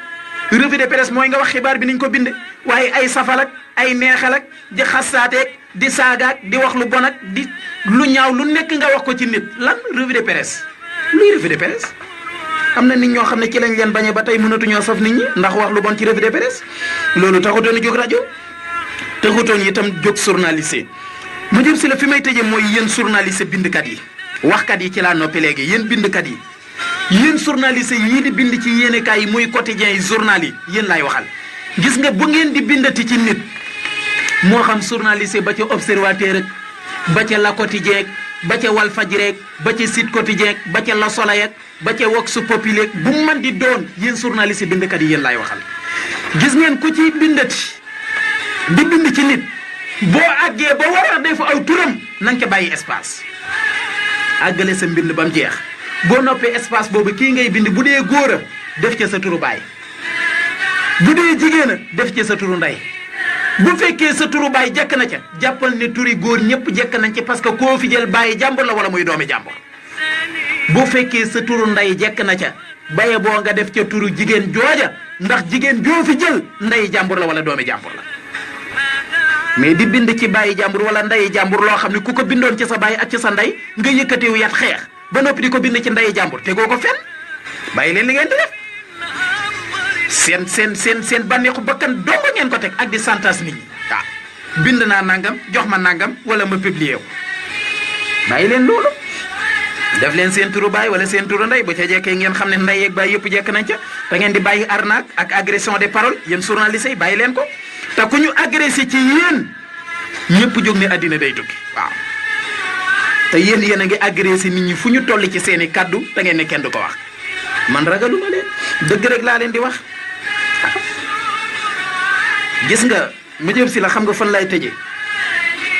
revue de presse mooy nga wax xibaar bi niñ ko binde waaye ay safal ak ay neexal ak di xastaateeg di saagaak di wax lu bon ak di lu ñaaw lu nekk nga wax ko ci nit lan revue de presse luy revue de presse am na nit ñoo xam ne ci lañ leen bañee ba tey mënatuñoo saf nit ñi ndax wax lu bon ci revue de presse loolu taxutoon a jóg rajo taxutoon itam jóg journaliste ma jëm si la fi may tëjee mooy yéen journaliste bindkat yi waxkat yi ci laa noppi léegi yéen bindkat yi yéen journaliste yii di bind ci yéenekaay yi muy quotidien yi journal yi yéen laay waxal gis nga bu ngeen di bindati ci nit moo xam journaliste ba ca observateur ak ba ca la quotidien ba ca Walfadjri rek ba ca Sud Quotidien ba ca La Soleil ba ca Vox Populi bu man di doon yéen journaliste bindkat yi yéen laay waxal gis ngeen ku ci bindati di bind ci nit boo àggee ba war a def aw turam na nga ca bàyyi espace àggale sa mbind ba mu jeex boo noppee espace boobu kii ngay bind bu dee góor a def ca sa turu baay bu dee jigéen a def ca sa turu ndey bu fekkee sa turu baay jekk na ca jàppal ne turi góor ñëpp jekk nañ ci parce que koo fi jël bàyyi jàmbur la wala muy doomi jàmbur bu fekkee sa turu ndey jekk na ca baye boo nga def ca turu jigéen jooja ndax jigéen joo fi jël ndey jàmbur la wala doomi jàmbur la mais di bind ci bàyyi jàmbur wala ndeyi jàmbur loo xam ne ku ko bindoon ci sa bàyyi ak ci sa ndey nga yëkkatewu yat xeex ba noppi di ko bind ci ndeyi jàmbur tegoo ko fenn bàyyi leen li ngeen di def seen bànneexu bakkan dong ngeen ko teg ak di santas nit ñi waaw bind naa nangam jox ma nangam wala ma publier wu bàyyi leen loolu def leen seen turu baay wala seen turu ndey bu ca jekkee ngeen xam ne ndey yeeg baay yëpp jekk nañ ca da ngeen di bàyyi arnaque ak agression des paroles yéen journalistes yi bàyyi leen ko te ku ñu agressé ci yéen ñëpp jóg ne àddina day tukki waaw te yéen a ngi agressé nit ñi fu ñu toll ci seen i kaddu te ngeen ne kenn du ko wax man ragaluma leen dëgg rek laa leen di wax gis nga ma jëm si la xam nga fan lay tëjee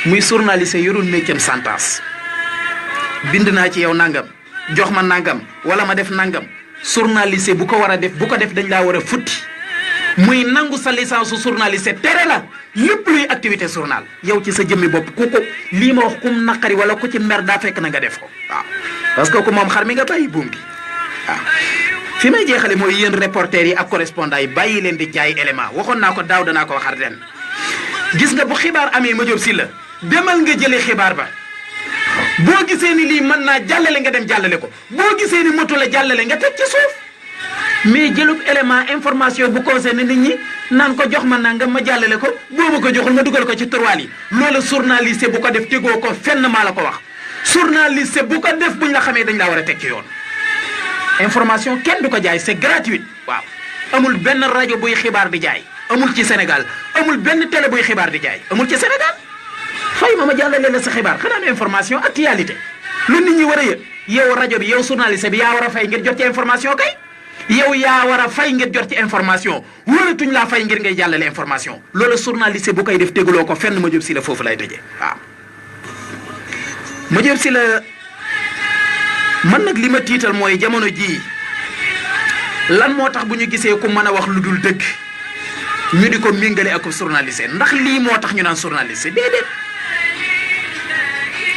muy journaliste yorul métier santas bind naa ci yow nangam jox ma nangam wala ma def nangam journaliste bu ko war a def bu ko def dañ laa war a futti muy nangu sa licence su journaliste tere la lépp luy activité journal yow ci sa jëmmi bopp ku ko lii ma wax kum naqari wala ku ci mer daa fekk na nga def ko waaw parce que ku moom xar mi nga bàyyi buum gi waaw fi may jeexale mooy yéen reporters yi ak correspondants yi bàyyi leen di jaay élément waxoon naa ko daaw danaa ko waxaat ren gis nga bu xibaar amee ma jóg si la demal nga jëlee xibaar ba boo gisee ni lii mën naa jàllale nga dem jàllale ko boo gisee ni moto la jàllale nga teg ci suuf mais jëlub élément information bu concerné nit ñi naan ko jox ma nangam ma jàllale ko boobu ko joxul ma dugal ko ci turwaal yi loolu journaliste bu ko def tegoo ko fenn maa la ko wax journaliste bu ko def buñ la xamee dañ laa war a teg ci yoon information kenn du ko jaay c'est gratuit waaw amul benn rajo buy xibaar di jaay amul ci Sénégal amul benn télé buy xibaar di jaay amul ci Sénégal fay ma jàllale la sa xibaar xanaa am information actualité lu nit ñi war a yëg yow rajo bi yow journaliste bi yaa war a fay ngir jot ci information kay yow yaa war a fay ngir jot ci information waratuñ laa fay ngir ngay jàllale information loolu journaliste bu koy def tegaloo ko fenn ma jëm si la foofu lay tëjee waaw ma jëm si la man nag li ma tiital mooy jamono jii lan moo tax bu ñu gisee ku mën a wax lu dul dëgg ñu di ko méngale ak journaliste ndax lii moo tax ñu naan journaliste déedéet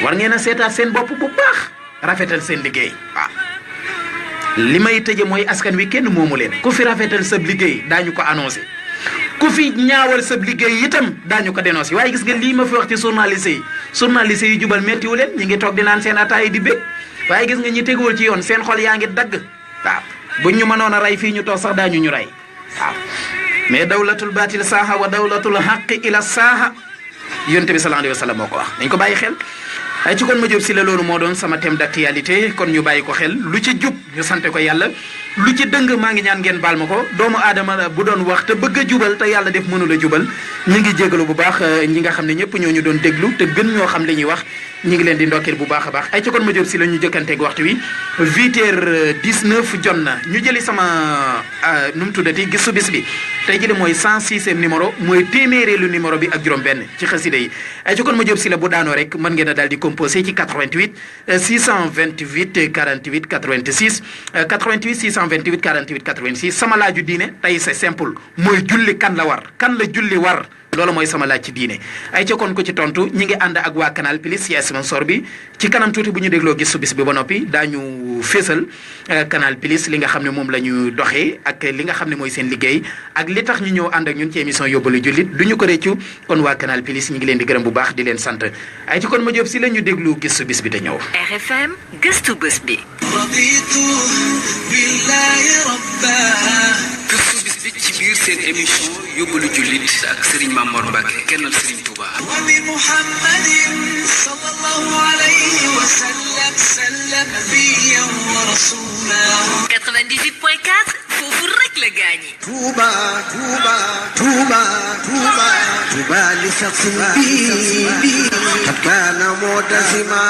war ngeen a seetaat seen bopp bu baax rafetal seen liggéey waaw li may tëje mooy askan wi kenn moomu leen ku fi rafetal sab liggéey daañu ko annoncé ku fi ñaawal sab liggéey itam daañu ko dénoncé waaye gis nga lii ma fi wax ci journaliste yi jubal méttiwu leen ñi ngi toog di naan seen ataay di bég waaye gis nga ñi teguwul ci yoon seen xol yaa ngi dagg waaw buñ ñu mënoon a rey fii ñu toog sax daañu ñu rey waaw mais dawlatul baatil saaha wa dawlatul xaqi ila saaha yonte bi sallallahu alayhi wa sallam moo ko wax dañ ko bàyyi xel ay ci kon ma jóg si la loolu moo doon sama thème d'actualité kon ñu bàyyi ko xel lu ci jub ñu sante ko yàlla lu ci dëng maa ngi ñaan ngeen baal ma ko doomu aadama bu doon wax te bëgg a jubal te yàlla def mënul a jubal ñu ngi jégalu bu baax ñi nga xam ne ñëpp ñoo ñu doon déglu te gën ñoo xam li ñuy wax ñu ngi leen di ndokkeel bu baax a baax ay ci kon ma jóg si la ñu jëkkanteeg waxtu wi 8h19 jot na ñu jëli sama nu mu tuddati gisu bis bi tey jëli mooy 106e numéro mooy téeméereelu numéro bi ak juróom-benn ci xasida yi ay ci kon ma jóg si la bu daanoo rek mën ngeen a daal di composé ci 88 628 48 86 88 628 48 86 sama laaju diine tey c'est simple mooy julli kan la war kan la julli war loolu mooy sama laaj ci diine ay ca kon ko ci tontu ñi ngi ànd ak waa Canal Plus yaay sponsor bi ci kanam tuuti bu ñu dégloo gëstu bis bi ba noppi daañu fésal Canal Plus li nga xam ne moom la ñu doxee ak li nga xam ne mooy seen liggéey ak li tax ñu ñëw ànd ak ñun ci émission yóbbalu jullit du ñu ko réccu kon waa Canal Plus ñu ngi leen di gërëm bu baax di leen sant ay ci kon ma jóob si la ñu déglu gëstu bis bi te ñëw. RFM gëstu bés bi. gëstu bis bi ci biir seen émission yóbbalu jullit ak Serigne Mamor Mbacke kennal Serigne Touba. 98.4 foofu rek la gaañi. Touba Touba Touba Touba Touba li shakhsin bi kana mutasima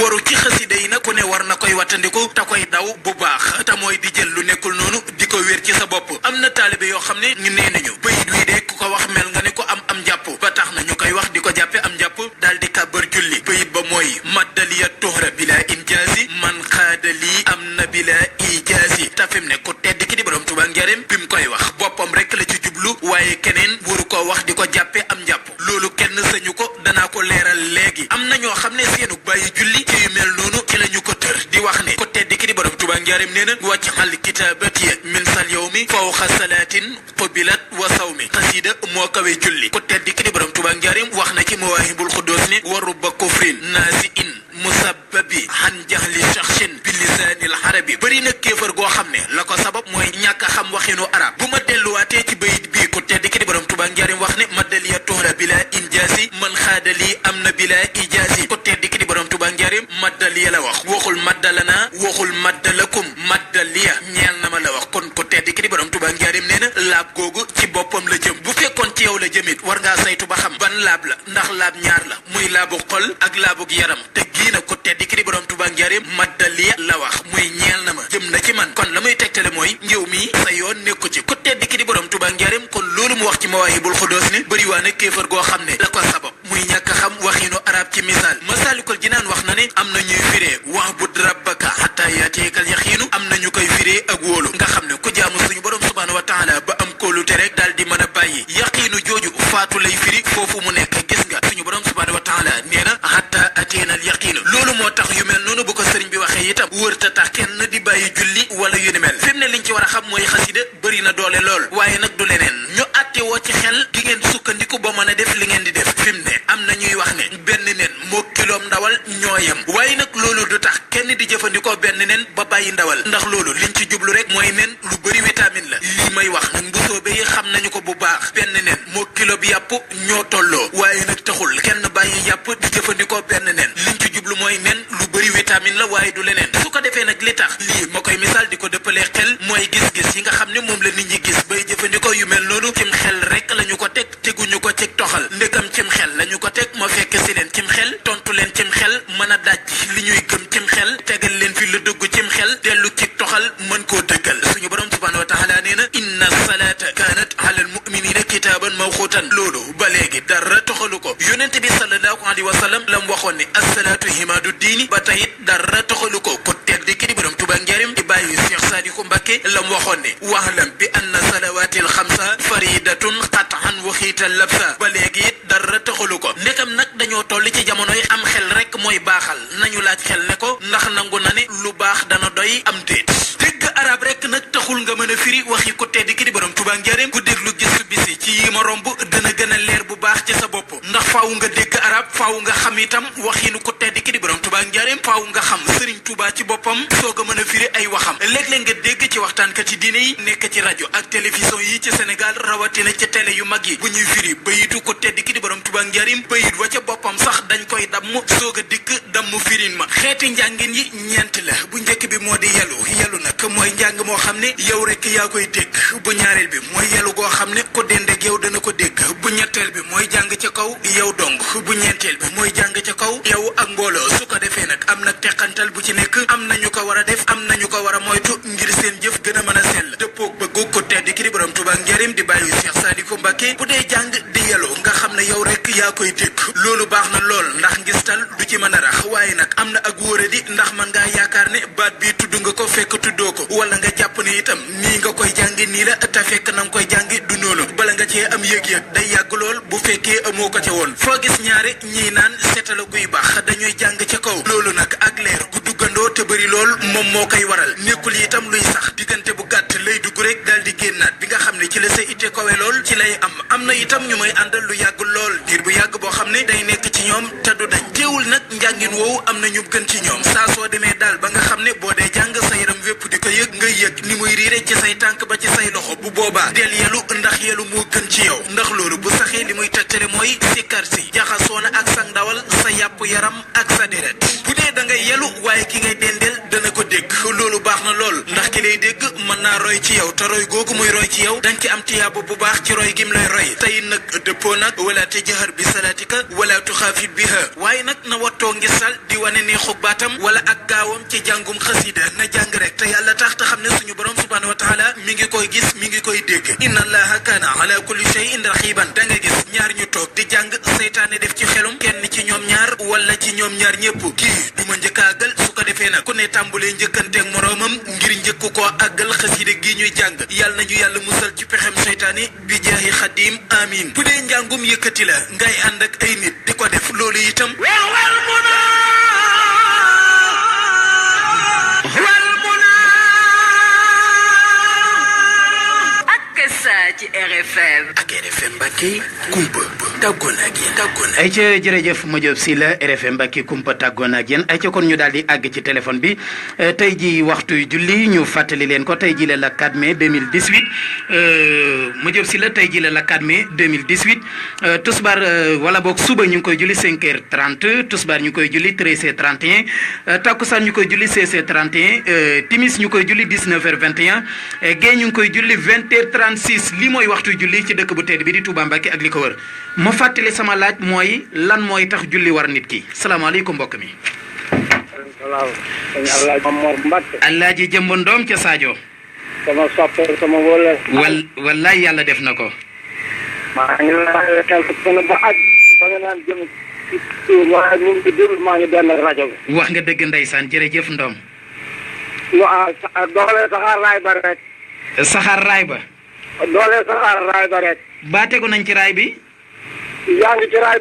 waru ci xasida yi na ku ne war na koy wattandiku te koy daw bu baax te mooy di jël lu nekkul noonu di ko wér ci sa bopp am na taalibe yoo xam ne ñu nee nañu bayit wi de ku ko wax mel nga ne ko am jàpp ba tax na ñu koy wax di ko jàppe am jàpp daal di kàbbar julli bayit ba mooy maddaliya tuhra bila injaazi man xaadali am na bila ijaazi tafim ne ku tedd ki di borom Tuubaa njareem bi mu koy wax boppam rek la ci jublu waaye keneen waru ko wax di ko jàppe am jàpp loolu kenn sañu ko danaa ko leeral léegi am na ñoo xam ne seenu bàyyi julli ci yu mel noonu ci la ñu ko tër di wax ne ku tedd ki di borom Tuubaa njareem nee na wàcc xal kitaabati min sal yawmi fawqa salaatin qubilat wa sawmi xasida moo kawe julli ku tedd ki di borom Tuubaa njareem wax na ci mawaahibul xuddoos ne waru ba kufrin naasi in musabbabi han jahli shakhsin bi lisaanil arabi bëri na kéefar goo xam ne la ko sabab mooy ñàkk a xam waxinu arab bu ma delluwaatee ci bayit bii ku tedd ki di borom Tuubaa njarim wax ne maddaliya tuhra bila injaasi man xaadali am na bila ijaasi ku tedd ki di borom Tuubaa njarim maddaliya la wax waxul maddalana waxul maddalakum maddaliya ñeel na ma la wax kon ku tedd ki di borom Tuubaa njarim nee na laab googu ci boppam la jëm bu fekkoon ci yow la jëmit war ngaa saytu ba xam ban laab la ndax laab ñaar la muy laabu xol ak laabug yaram te gii na ku tedd ki di borom Tuubaa njarim maddaliya la wax muy ñeel na ma jëm na ci man kon la muy tegtale mooy njëw mi sa yoon nekku ci ku tedd ki di borom Tuubaa njarim kon loolu mu wax ci mawaahibul xuddoos ne bëri waa ne kéefar goo xam ne la ko sabab muy ñàkk a xam waxinu arab ci misaal Masaalikul Jinaan wax na ne am na ñuy firee wa'bud rabbaka hatta yaateekal yaqiinu am na ñu koy firee ak wóolu nga xam ne ku jaamu suñu borom subhaanahu wa taala ba am kóolute rek daal di mën a bàyyi yaqiinu jooju faatu lay firi foofu mu nekk gis nga suñu borom subhaanahu wa taala nee na hatta ateenal yaqiinu loolu moo tax yu mel noonu bu ko sëriñ bi waxee itam wërta tax kenn di bàyyi julli wala yu ni mel fi mu ne liñ ci war a xam mooy xasida bëri na doole lool waaye nag du leneen ñu àtte woo ci xel gi ngeen sukkandiku ba mën a def li ngeen di def fi mu ne am na ñuy wax ne benn nen moo kiloom ndawal ñoo yem waaye nag loolu du tax kenn di jëfandikoo benn nen ba bàyyi ndawal ndax loolu liñ ci jublu rek mooy nen lu bëri vitamine la lii may wax nag bu soobee yi xam nañu ko bu baax benn nen moo kilo bi yàpp ñoo tolloo waaye nag taxul kenn bàyyi yàpp di jëfandikoo benn nen liñ ci jublu mooy nen lu bëri vitamine la waaye du leneen su ko defee nag li tax lii ma koy misaal di ko dëppalee xel mooy gis-gis yi nga xam ne moom la nit ñi gis bay jëfandikoo yu mel noonu cim xel rek lañu ko teg teguñu ko ci toxal ndekam cim xel lañu ko teg ma fekk si leen cim xel tontu leen cim xel mën a daj li ñuy gëm cim xel tegal leen fi lu dëgg cim xel dellu ci toxal mën koo dëggal suñu borom subhanahu wa taala nee na inna salata kanat alal muminina kitaaban mawqutan loolu ba léegi dara toxalu ko yonente bi sallallahu alayhi wa sallam lam waxoon ne assalaatu himaadu diini ba tayit dara toxalu ko ko tedd ki di borom Tuubaa njarim di bàyyi Cheikh Sadikou Mbacké lam waxoon ne waxlam bi anna salawaatil xamsa faridatun qat'an waxiital labsa ba léegi it dara toxalu ko ndekam nag dañoo toll ci jamonoy am xel rek mooy baaxal nañu laaj xel ne ko ndax nangu na ne lu baax dana doy am déet dégg arab rek nag taxul nga mën a firi waxi ku tedd ki di borom Tuubaa njarim ku déglu gëstu bisi ci yi ma romb dana gën a leer bu baax ci sa bopp ndax faaw nga dégg arab faaw nga xam itam waxinu ku tedd ki di borom Tuubaa njarim faaw nga xam Sëriñ Tuubaa ci boppam soog a mën a firi ay waxam léeg-léeg nga dégg ci waxtaankat yi diine yi nekk ci rajo ak télévision yi ci Sénégal rawatina ci télé yu mag yi bu ñuy firi bayitu ku tedd ki di borom Tuubaa njarim bayit wa ca boppam sax dañ koy damm soog a dikk damm firin ma xeeti njàngin yi ñeent la bu njëkk bi moo di yelu nag mooy njàng moo xam ne yow rek yaa koy dégg bu ñaareel bi mooy yelu goo xam ne ko dendeg yow dana ko dégg bu ñetteel bi mooy jàng ca kaw yow dong bu ñeenteel bi mooy jàng ca kaw yow ak mbooloo su ko defee nag am nag teqantal bu ci nekk am nañu ko war a def am nañu ko war a moytu ngir seen jëf gën a mën a sell dëppoog bëggu ko tedd ki di borom Tuubaa njarim di bàyyi Cheikh Sadikou Mbacké bu dee jàng di yelu nga xam ne yow rek yaa koy dégg loolu baax na lool ndax ngistal du ci mën a rax waaye nag am na ak wóoradi ndax man ngaa yaakaar ne baat bi tudd nga ko fekk tuddoo ko wala nga jàpp ne itam nii nga koy jàngi nii la te fekk na nga koy jàngi du noonu bala nga cee am yëg-yëg day yàgg lool moo ko ca woon foo gis ñaare ñii naan seetala guy baax dañuy jàng ca kaw loolu nag ak leer gu duggandoo te bëri lool moom moo koy waral nekkul itam luy sax diggante bu gàtt lay dugg rek daal di génnaat bi nga xam ne ci la sa itte kawe lool ci lay am na itam ñu may àndal lu yàgg lool diir bu yàgg boo xam ne day nekk ci ñoom te du dañ teewul nag njàngin woowu am na ñu gën ci ñoom saa soo demee daal ba nga xam ne boo dee jàng sa yaram wépp di ko yëg ngay yëg ni muy riire ci say tànk ba ci say loxo bu boobaa del yelu ndax yelu moo gën ci yow ndax loolu bu saxee li muy tegtale mooy sikkar si jaxasoo na ak sa ndawal sa yàpp yaram ak sa deret bu dee da ngay yelu waaye ki ngay dendeel dana ko dégg loolu baax na lool ndax ki lay dégg mën naa roy ci yow te roy googu muy roy ci yow dañ ci am tiyaaba bu baax ci roy gim lay roy tey nag dëppoo nag wala tajhar bi salaatika wala tuxaafit biha waaye nag na wattoo ngisal di wane neexug baatam wala ak gaawam ci jàngum xasida na jàng rek te yàlla tax te xam ne suñu borom subhanahu wa taala mi ngi koy gis mi ngi koy dégg inna allaha kaana ala kulli shay'in raqiban da nga gis ñaar ñu toog di jàng seytaane def ci xelum kenn ci ñoom ñaar wala ci ñoom ñaar ñëpp kii du ma njëkk a àggal su ko defee nag ku ne tàmbulee njëkkanteeg moroomam ngir njëkk koo àggal xasida gi ñuy jàng yàlla nañu yàlla musal ci pexem seytaane bi jaahi xadim amin bu dee njàngum yëkkati la ngay ànd ak ay nit di ko def loolu itam ci RFM ak RFM Mbacké kumpa tàggoon ak yéen ay ca jërëjëf Madiop Sylla RFM Mbacké kumpa tàggoon ak yéen ay ca kon ñu daal di àgg ci téléphone bi tey ji waxtu julli ñu fàttali leen ko tey ji la 4 mai 2018 Madiop Sylla tey ji la 4 mai 2018 tusbar wala boog suba ñu ngi koy julli 5h30 tusbar ñu koy julli 13h31 takkusaan ñu koy julli 16h31 timis ñu koy julli 19h21 gée ñu ngi koy julli 20h36 lii mooy waxtu julli ci dëkk bu tedd bi di Touba Mbacké ak li ko wër ma fàttali sama laaj mooy lan mooy tax julli war nit ki salaamaaleykum mbokk mi. waaw sëñ Alaaji Mamor Mbacké. Alaaji Jëmbo Ndoom ca Sadio. sama soppe sama wóole. wallaay yàlla def na ko. maa ngi lay xel ba aj ba nga naan jëm ci waaye ñu ngi déglu maa ngi benn rajo bi. wax nga dëgg ndeysaan jërëjëf Ndoom. doole saxaar raay ba rek. saxaar raay ba. doole saxaar raay ba rek. ba tegu nañ ci raay bi. yaa ngi ci raay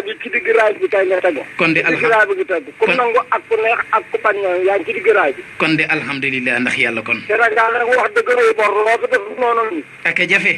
bi ci digg raay bi tey nga tegu. kon de digg raay bi gi tegu ku nangu ak ku neex ak ku bañ yaa ngi ci digg raay bi. kon de alhamdulilah ndax yàlla kon. Sénégal nag wax dëgg rëy bor loo fi def noonu. ak a jafe.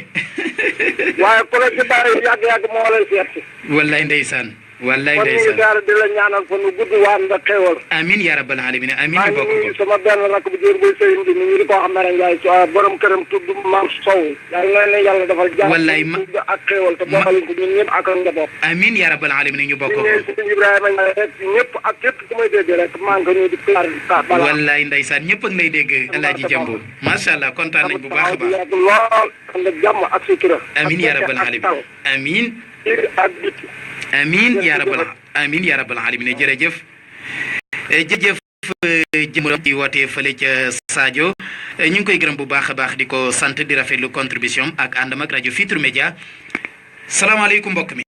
waaye ku la ci bàyyi yàgg moo lay seet si. wallaay ndeysaan. wallaay kon ñu ngi daal di la ñaanal fa nu gudd waan nga xéewal. amiin yaa rabbal alamin amiin ñu bokk ko. maa ngi sama benn rakk bu jigéen buy sëyin bi ñu di ko xam ne Ndiaye borom këram tudd Maam Sow. yàlla na yàlla defal jàmm. wallaay ak xéewal te bokkal ko ñun ñëpp ak njaboot. amiin yaa rabbal alamin ñu bokk ko. sëñ Ibrahima Ndiaye rek ñëpp ak képp ku may dégg rek maa ngi ko ñëw di clair bala. wallaay ndeysaan ñëpp ak lay dégg Alaaji Jambo macha allah kontaan nañ bu baax a baax. lool ànd ak jàmm ak sutura. amiin yaa rabbal alamin amiin. amiin yaa rabbal alamin jërëjëf jërëjëf jëmro di woote fële ca Sadio ñu ngi koy gërëm bu baax a baax di ko sant di rafetlu contribution ak àndam ak rajo Futurs Médias salaamaaleykum mbokk mi.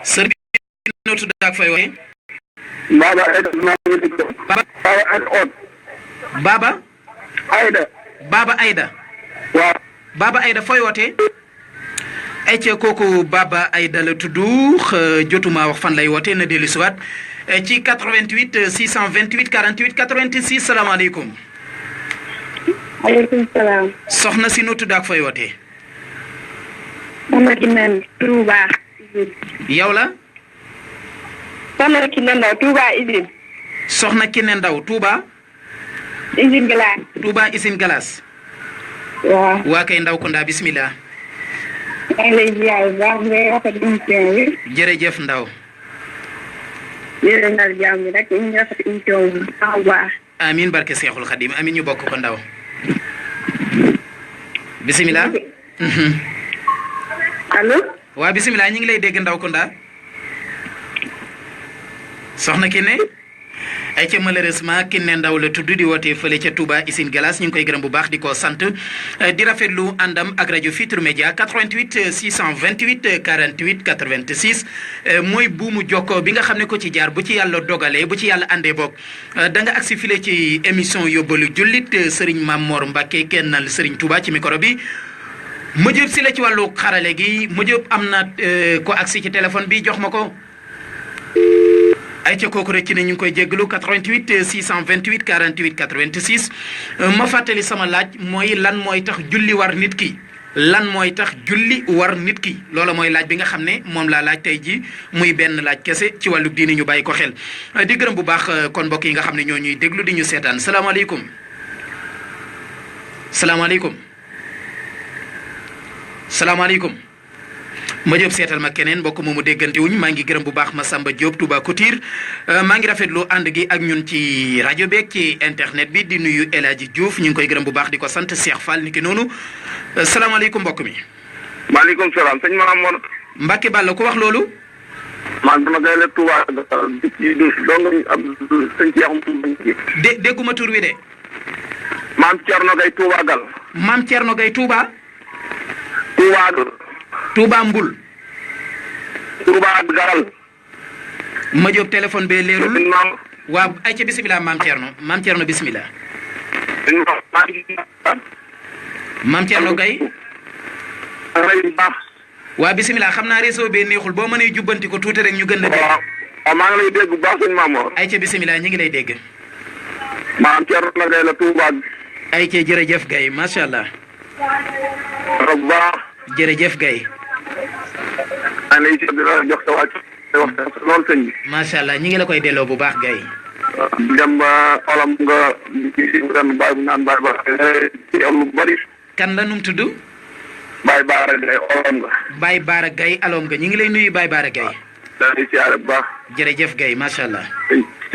sër bi noo tudd ak fay woote. Baba Aïda. Baba Aïda. waaw. Baba Aïda fooy wootee. ay ca kooku Baba Aïda la tudd jotuma wax fan lay wootee na dellu siwaat ci 88 628 48 86 salaamaaleykum. maaleykum salaam. soxna si noo tudd ak fooy wootee. soxna Kiné Touba. yow la. soxna Kiné Ndaw Touba Usine. soxna Kiné Ndaw Touba. Usine Glace. Touba Usine Glace. waaw. waa kay Ndaw Kounda bismillah. maa ngi lay ziar bu baax ngay rafet émission bi. jërëjëf Ndaw. jërëjëf jàmm bi rek ñu ngi rafet émission bi bu baax a baax. amiin barke Seexul Xadim amiin ñu bokk ko Ndaw. bismillah. allo. waa bismillah ñu ngi lay dégg Ndaw Kounda. soxna Kiné. ay ca malheureusement Kiné Ndaw la tudd di woote fële ca Touba Usine Glace ñu ngi koy gërëm bu baax di ko sant di rafetlu àndam ak rajo Futurs Médias 88 628 48 86 mooy buumu jokkoo bi nga xam ne ko ci jaar bu ci yàlla dogalee bu ci yàlla àndee bokk da nga agsi file ci émission yóbbalu jullit Serigne Mamor Mbacké kennal Serigne Touba ci micro bi ma Diop si la ci wàllu xarale gi ma Diop am na ko agsi ci téléphone bi jox ma ko ay ca kooku rek ci ne ñu ngi koy jéggalu 88 628 48 86 ma fàttali sama laaj mooy lan mooy tax julli war nit ki lan mooy tax julli war nit ki loola mooy laaj bi nga xam ne moom laa laaj tey ji muy benn laaj kese ci wàllu diini ñu bàyyi ko xel di gërëm bu baax kon mbokk yi nga xam ne ñoo ñuy déglu di ñu seetaan salaamaaleykum salaamaaleykum salaamaaleykum ma Diop seetal ma keneen mbokk moomu déggante wuñ maa ngi gërëm bu baax Massamba Diop Touba Couture maa ngi rafetlu ànd gi ak ñun ci rajo beeg ci internet bi di nuyu El Hadji Diouf ñu ngi koy gërëm bu baax di ko sant Cheikh Fall ni ki noonu salaamaaleykum mbokk mi. maaleykum salaam sëñ Mamour. Mbacke Balla ku wax loolu. maa ngi dama koy Touba ci dong ab sëñ Cheikh. dégguma tur wi de. maam Thierno Gueye Touba Gal. maam Thierno Gueye Touba. Touba Gal. Touba Mbul. Touba Garal. ma Diop téléphone bee leerul. waaw ay ca bisimilah maam Thierno bisimilah. maam Thierno Gueye. waa bisimilah xam naa réseau bee neexul boo mënee jubbanti ko tuuti rek ñu gën la dégg. waaw maa ngi lay dégg bu baax sëñ Mamour. ay ca bisimilah ñu ngi lay dégg. maam Thierno Gueye la Touba. ay ca jërëjëf Gueye macha allah. bu baax. jërëjëf Gueye. maa ngi lay jox sa wàcc lool sëñ bi. macha allah ñi ngi la koy delloo bu baax Gueye. dem ba olam nga ren baay bu naan baay ba ci am lu bari. kan la nu mu tudd. Baye Baara Gaye olam nga. Baye Baara Gaye alom nga ñi ngi lay nuyu Baye Baara Gaye. daa di siyaare bu baax. jërëjëf Gueye macha allah.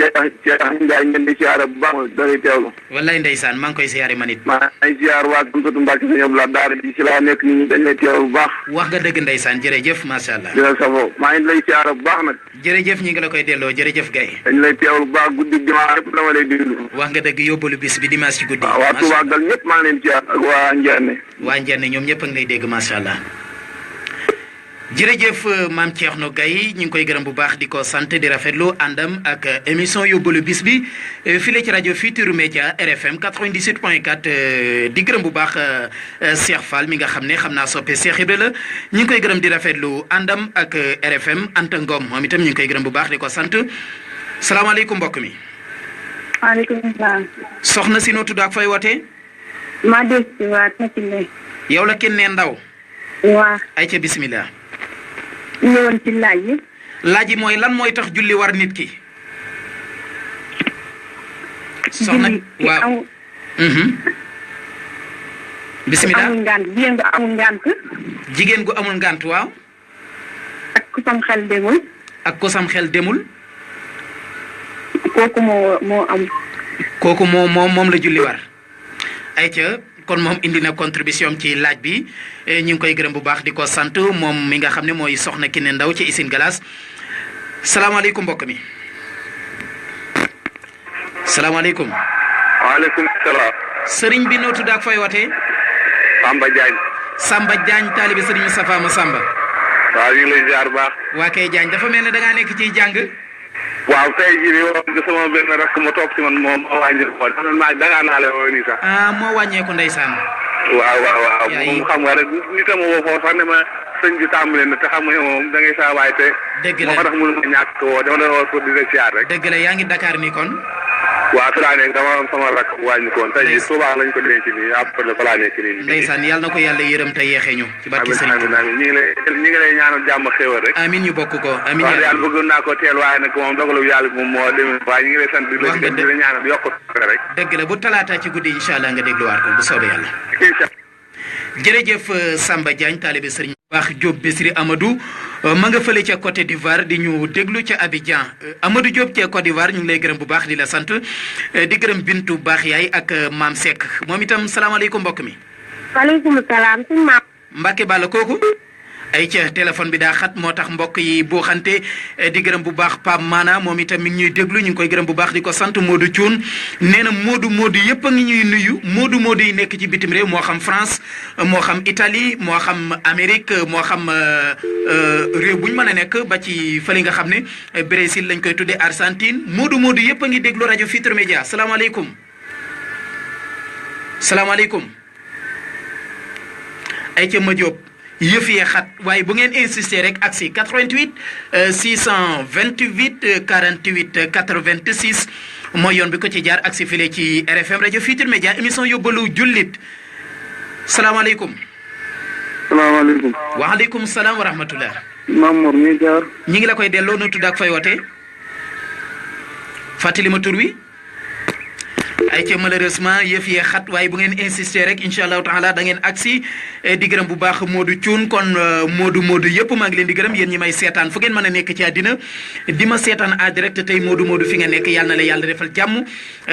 Cheikh Ndiaye ngeen di siyaare bu baax da ngay teewlu. wallaay ndeysaan maa ngi koy siyaare man it. maa ngi siyaar waa Koungheul Mbacke sa ñoom la daara ji ci laa nekk nit ñi dañ lay teewlu bu baax. wax nga dëgg ndeysaan jërëjëf macha allah. dina safoo maa ngi lay siyaare bu baax nag. jërëjëf ñi ngi la koy delloo jërëjëf Gueye. dañ lay teewlu bu baax guddi dimanche yëpp dama lay déglu. wax nga dëgg yóbbalu bis bi dimanche ci guddi. waa Touba Gal ñëpp maa ngi leen siyaar ak waa Ndiane. waa Ndiane ñoom ñëpp a ngi lay dégg macha allah. jërëjëf maam Thierno Gueye ñu ngi koy gërëm bu baax di ko sant di rafetlu àndam ak émission yóbbalu bis bi fii ci rajo Futurs Médias RFM 98.4 di gërëm bu baax Cheikh Fall mi nga xam ne xam naa soppe Cheikh Ibra la ñu ngi koy gërëm di rafetlu àndam ak RFM Anta Ngom moom itam ñu ngi koy gërëm bu baax di ko sant salaamaaleykum mbokk mi. waaleykum salaam. soxna si noo tudd ak fay wootee. maa dégg si waat na ci ne. yow la kenn ne ndaw. waa. ay ca bismillah. ñëwoon ci laaj yi. laaj yi mooy lan mooy tax julli war nit ki. soxna waaw. bisimilah amul ngant jigéen gu amul ngant. jigéen gu amul ngant waaw. ak ku sam xel demul. ak ku sam xel demul. kooku moo am. kooku moom la julli war. ayca kon moom indi na contribution ci laaj bi ñu ngi koy gërëm bu baax di ko sant moom mi nga xam ne mooy soxna Kiné Ndaw ci Isine Galas salaamaaleykum mbokk mi. salaamaaleykum. waaleykum salaam. sëriñ bi noo tudd ak fooy wootee. Samba Diagne. Samba Diagne taalibe sëriñ Moustapha Massamba. waaw ñu ngi lay ziar bu baax. waa kay Diagne dafa mel ne da ngaa nekk ciy jàng. waaw tey jii nii moom sama benn rakk ma toog si man moom moo wàññeeku ko man dangaa naa leen woo nii sax. moo wàññeeku ndeysaan. waaw. moom xam nga rek nit a ma woo foofu sax ne ma sëñ bi tàmbale na te xam nga moom da ngay saa waay te. dëgg la moo tax mënu ma ñàkk woo dama doon woo pour di la siyaar rek. dëgg la yaa ngi Dakar nii kon. waaw fi laa nekk dama am sama rakk wàññi ko woon tey jii Touba lañ ko denc nii après fa laa nekk nii. ndeysaan yàlla na ko yàlla yërëm te yeexee ñu. ci barke sëriñ bi amiin ñu ngi lay ñaanal jàmm xéwal rek. amiin ñu bokk ko amiin yàlla bëggoon naa ko teel waaye nag moom dogalu yàlla moom moo demee waaye ñu ngi lay sant di la ñaanal yokk rek. dëgg la bu talaata ci guddi incha allah nga dégluwaat ko bu soobee yàlla. jërëjëf Samba Diagne taalibe sëriñ baax Diop Besri Amadou ma nga fële ca Côte d'Ivoire di ñu déglu ca Abidjan Amadou Diop ca Côte d'Ivoire ñu ngi lay gërëm bu baax di la sant di gërëm Bintu baax yaay ak maam Seck moom itam salaamaaleykum mbokk mi. waaleykum salaam. Mbacke Balla kooku. ay ca téléphone bi daa xat moo tax mbokk yi boo xante di gërëm bu baax Pape Maana moom itam mi ngi ñuy déglu ñu ngi koy gërëm bu baax di ko sant Modou Thioune nee na Modou yëpp a ngi ñuy nuyu Modou yi nekk ci bitim réew moo xam France moo xam Italie moo xam Amérique moo xam réew bu ñu mën a nekk ba ci fële nga xam ne Brésil lañ koy tuddee Argentine Modou yëpp a ngi déglu rajo Futurs Médias salaamaaleykum. ay ca ma Diop yëf yee xat waaye bu ngeen insister rek aksi 88 628 48 86 mooy yoon bi ko ci jaar aksi file ci RFM rajo Futurs Médias émission yóbbalu jullit salaamaaleykum. salaamaaleykum. waaleykum salaam wa rahmatullah. Mamour ñuy jaar. ñi ngi la koy delloo na tudd ak fay wootee fàttali ma tur wi. ay ca malheureusement yëf yee xat waaye bu ngeen insister rek incha allahu taala da ngeen agsi di gërëm bu baax Modou Thioune kon Modou yëpp maa ngi leen di gërëm yéen ñi may seetaan fu ngeen mën a nekk ci àddina di ma seetaan en direct tey Modou fi nga nekk yàlla na la yàlla defal jàmm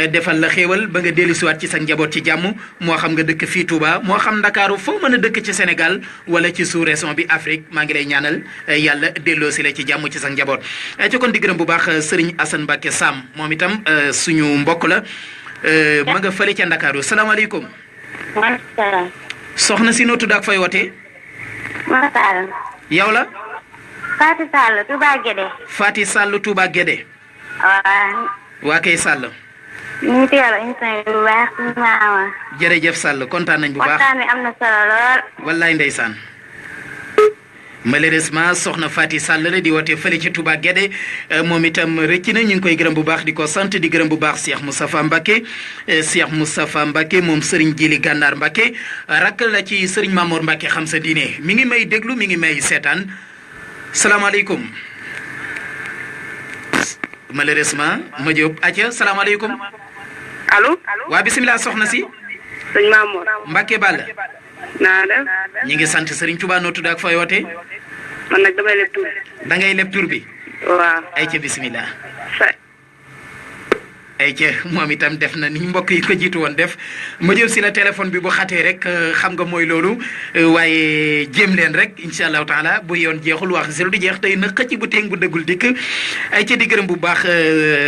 defal la xéewal ba nga dellusiwaat ci sa njaboot ci jàmm moo xam nga dëkk fii Touba moo xam Ndakaaru foo mën a dëkk ci Sénégal wala ci sous-région bi Afrique maa ngi lay ñaanal yàlla delloosi la ci jàmm ci sa njaboot ca kon di gërëm bu baax Serigne Assane Mbacké Sam moom itam suñu mbokk la ma nga fële ca Ndakaaru salaamaaleykum. maaleykum. soxna si noo tudd ak fay wootee. Matar. yow la. Fati Sall Touba Guédé. Fati Sall Touba Guédé. waaw. waa kay Sall. ñu ngi teewlu émission bi bu baax si maama. jërëjëf Sall kontaan nañ bu baax waxtaan wi am na solo lool. wallaay ndeysaan. malheureusement soxna Fati Sall la di woote fële ci Touba Guédé moom itam rëcc na ñu ngi koy gërëm bu baax di ko sant di gërëm bu baax Cheikh Moustapha Mbacké moom Serigne Djili Gànnaar Mbacké rakk la ci Serigne Mamour Mbacké xam sa diine mi ngi may déglu mi ngi may seetaan salaamaaleykum malheureusement ma Diop aca salaamaaleykum allo waa bisimilah soxna si sëñ Mamour Mbacké Balla naa def ñi ngi sant Serigne Touba noo tudd ak fooy woote man nag damay leb tur da ngay leb tur bi waaw ay ca bisimilah ay ca moom itam def na ni mbokk yi ko jiitu woon def ma jël si la téléphone bi bu xatee rek xam nga mooy loolu waaye jéem leen rek incha allahu taala bu yoon jeexul wax zéro di jeex tey na xëcc bu teeng bu dëggul dikk ay ca di gërëm bu baax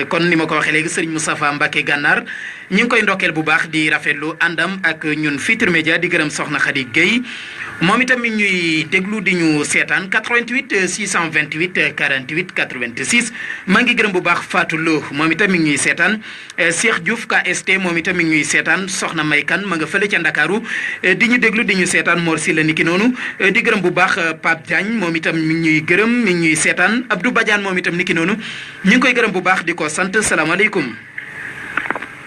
kon ni ma ko waxee léegi Serigne Moustapha Mbacké Gànnaar ñu ngi koy ndokkeel bu baax di rafetlu àndam ak ñun Futurs Médias di gërëm soxna Khady Gueye moom itam mi ñuy déglu di ñu seetaan 88 628 48 86 maa ngi gërëm bu baax Fatou Lo moom itam mi ngi ñuy seetaan Cheikh Diouf KST moom itam mi ngi ñuy seetaan soxna Maykan ma nga fële ca Ndakaaru di ñu déglu di ñu seetaan Mor Sylla niki noonu di gërëm bu baax Pape Diagne moom itam mi ngi ñuy gërëm mi ngi ñuy seetaan Abdou Badiane moom itam niki noonu ñu ngi koy gërëm bu baax di ko sant salaamaaleykum.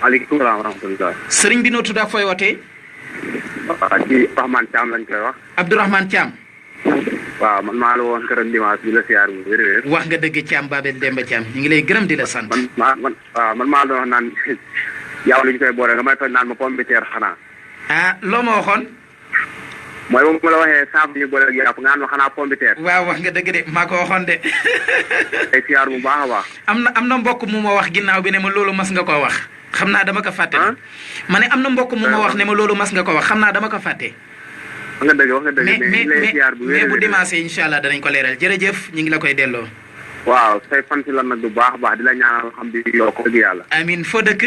maaleykum salaam wa rahmatulah. sëriñ bi noo tudd ak fooy wootee. waaw ci Rahman Thiam lañ koy wax. Abdourahmane Thiam. waaw man maa la woon këram dimanche bi la siyaar bu wér-wér. wax nga dëgg Thiam Babel Demba Thiam ñu ngi lay gërëm di la sant. man maa la wax naan yow li ñu koy boole nga may toog naan ma pomme de terre xanaa. ah loo ma waxoon. mooy moom ma la waxee saabu ñu boole ak yàpp nga naan ma xanaa pomme de terre. waaw wax nga dëgg de maa ko waxoon de. ay siyaar bu baax a baax. am na mbokk mu ma wax ginnaaw bi ne ma loolu mas nga koo wax. xam naa dama ko fàtte. ma ne am na mbokk mu ma wax ne ma loolu mas nga ko wax xam naa dama ko fàtte. wax nga dëgg mais bu dimanche incha allah danañ ko leeral jërëjëf ñu ngi la koy delloo. waaw say fan si lan nag bu baax a baax di la ñaanal xam di yokk dëgg yàlla. amiin foo dëkk.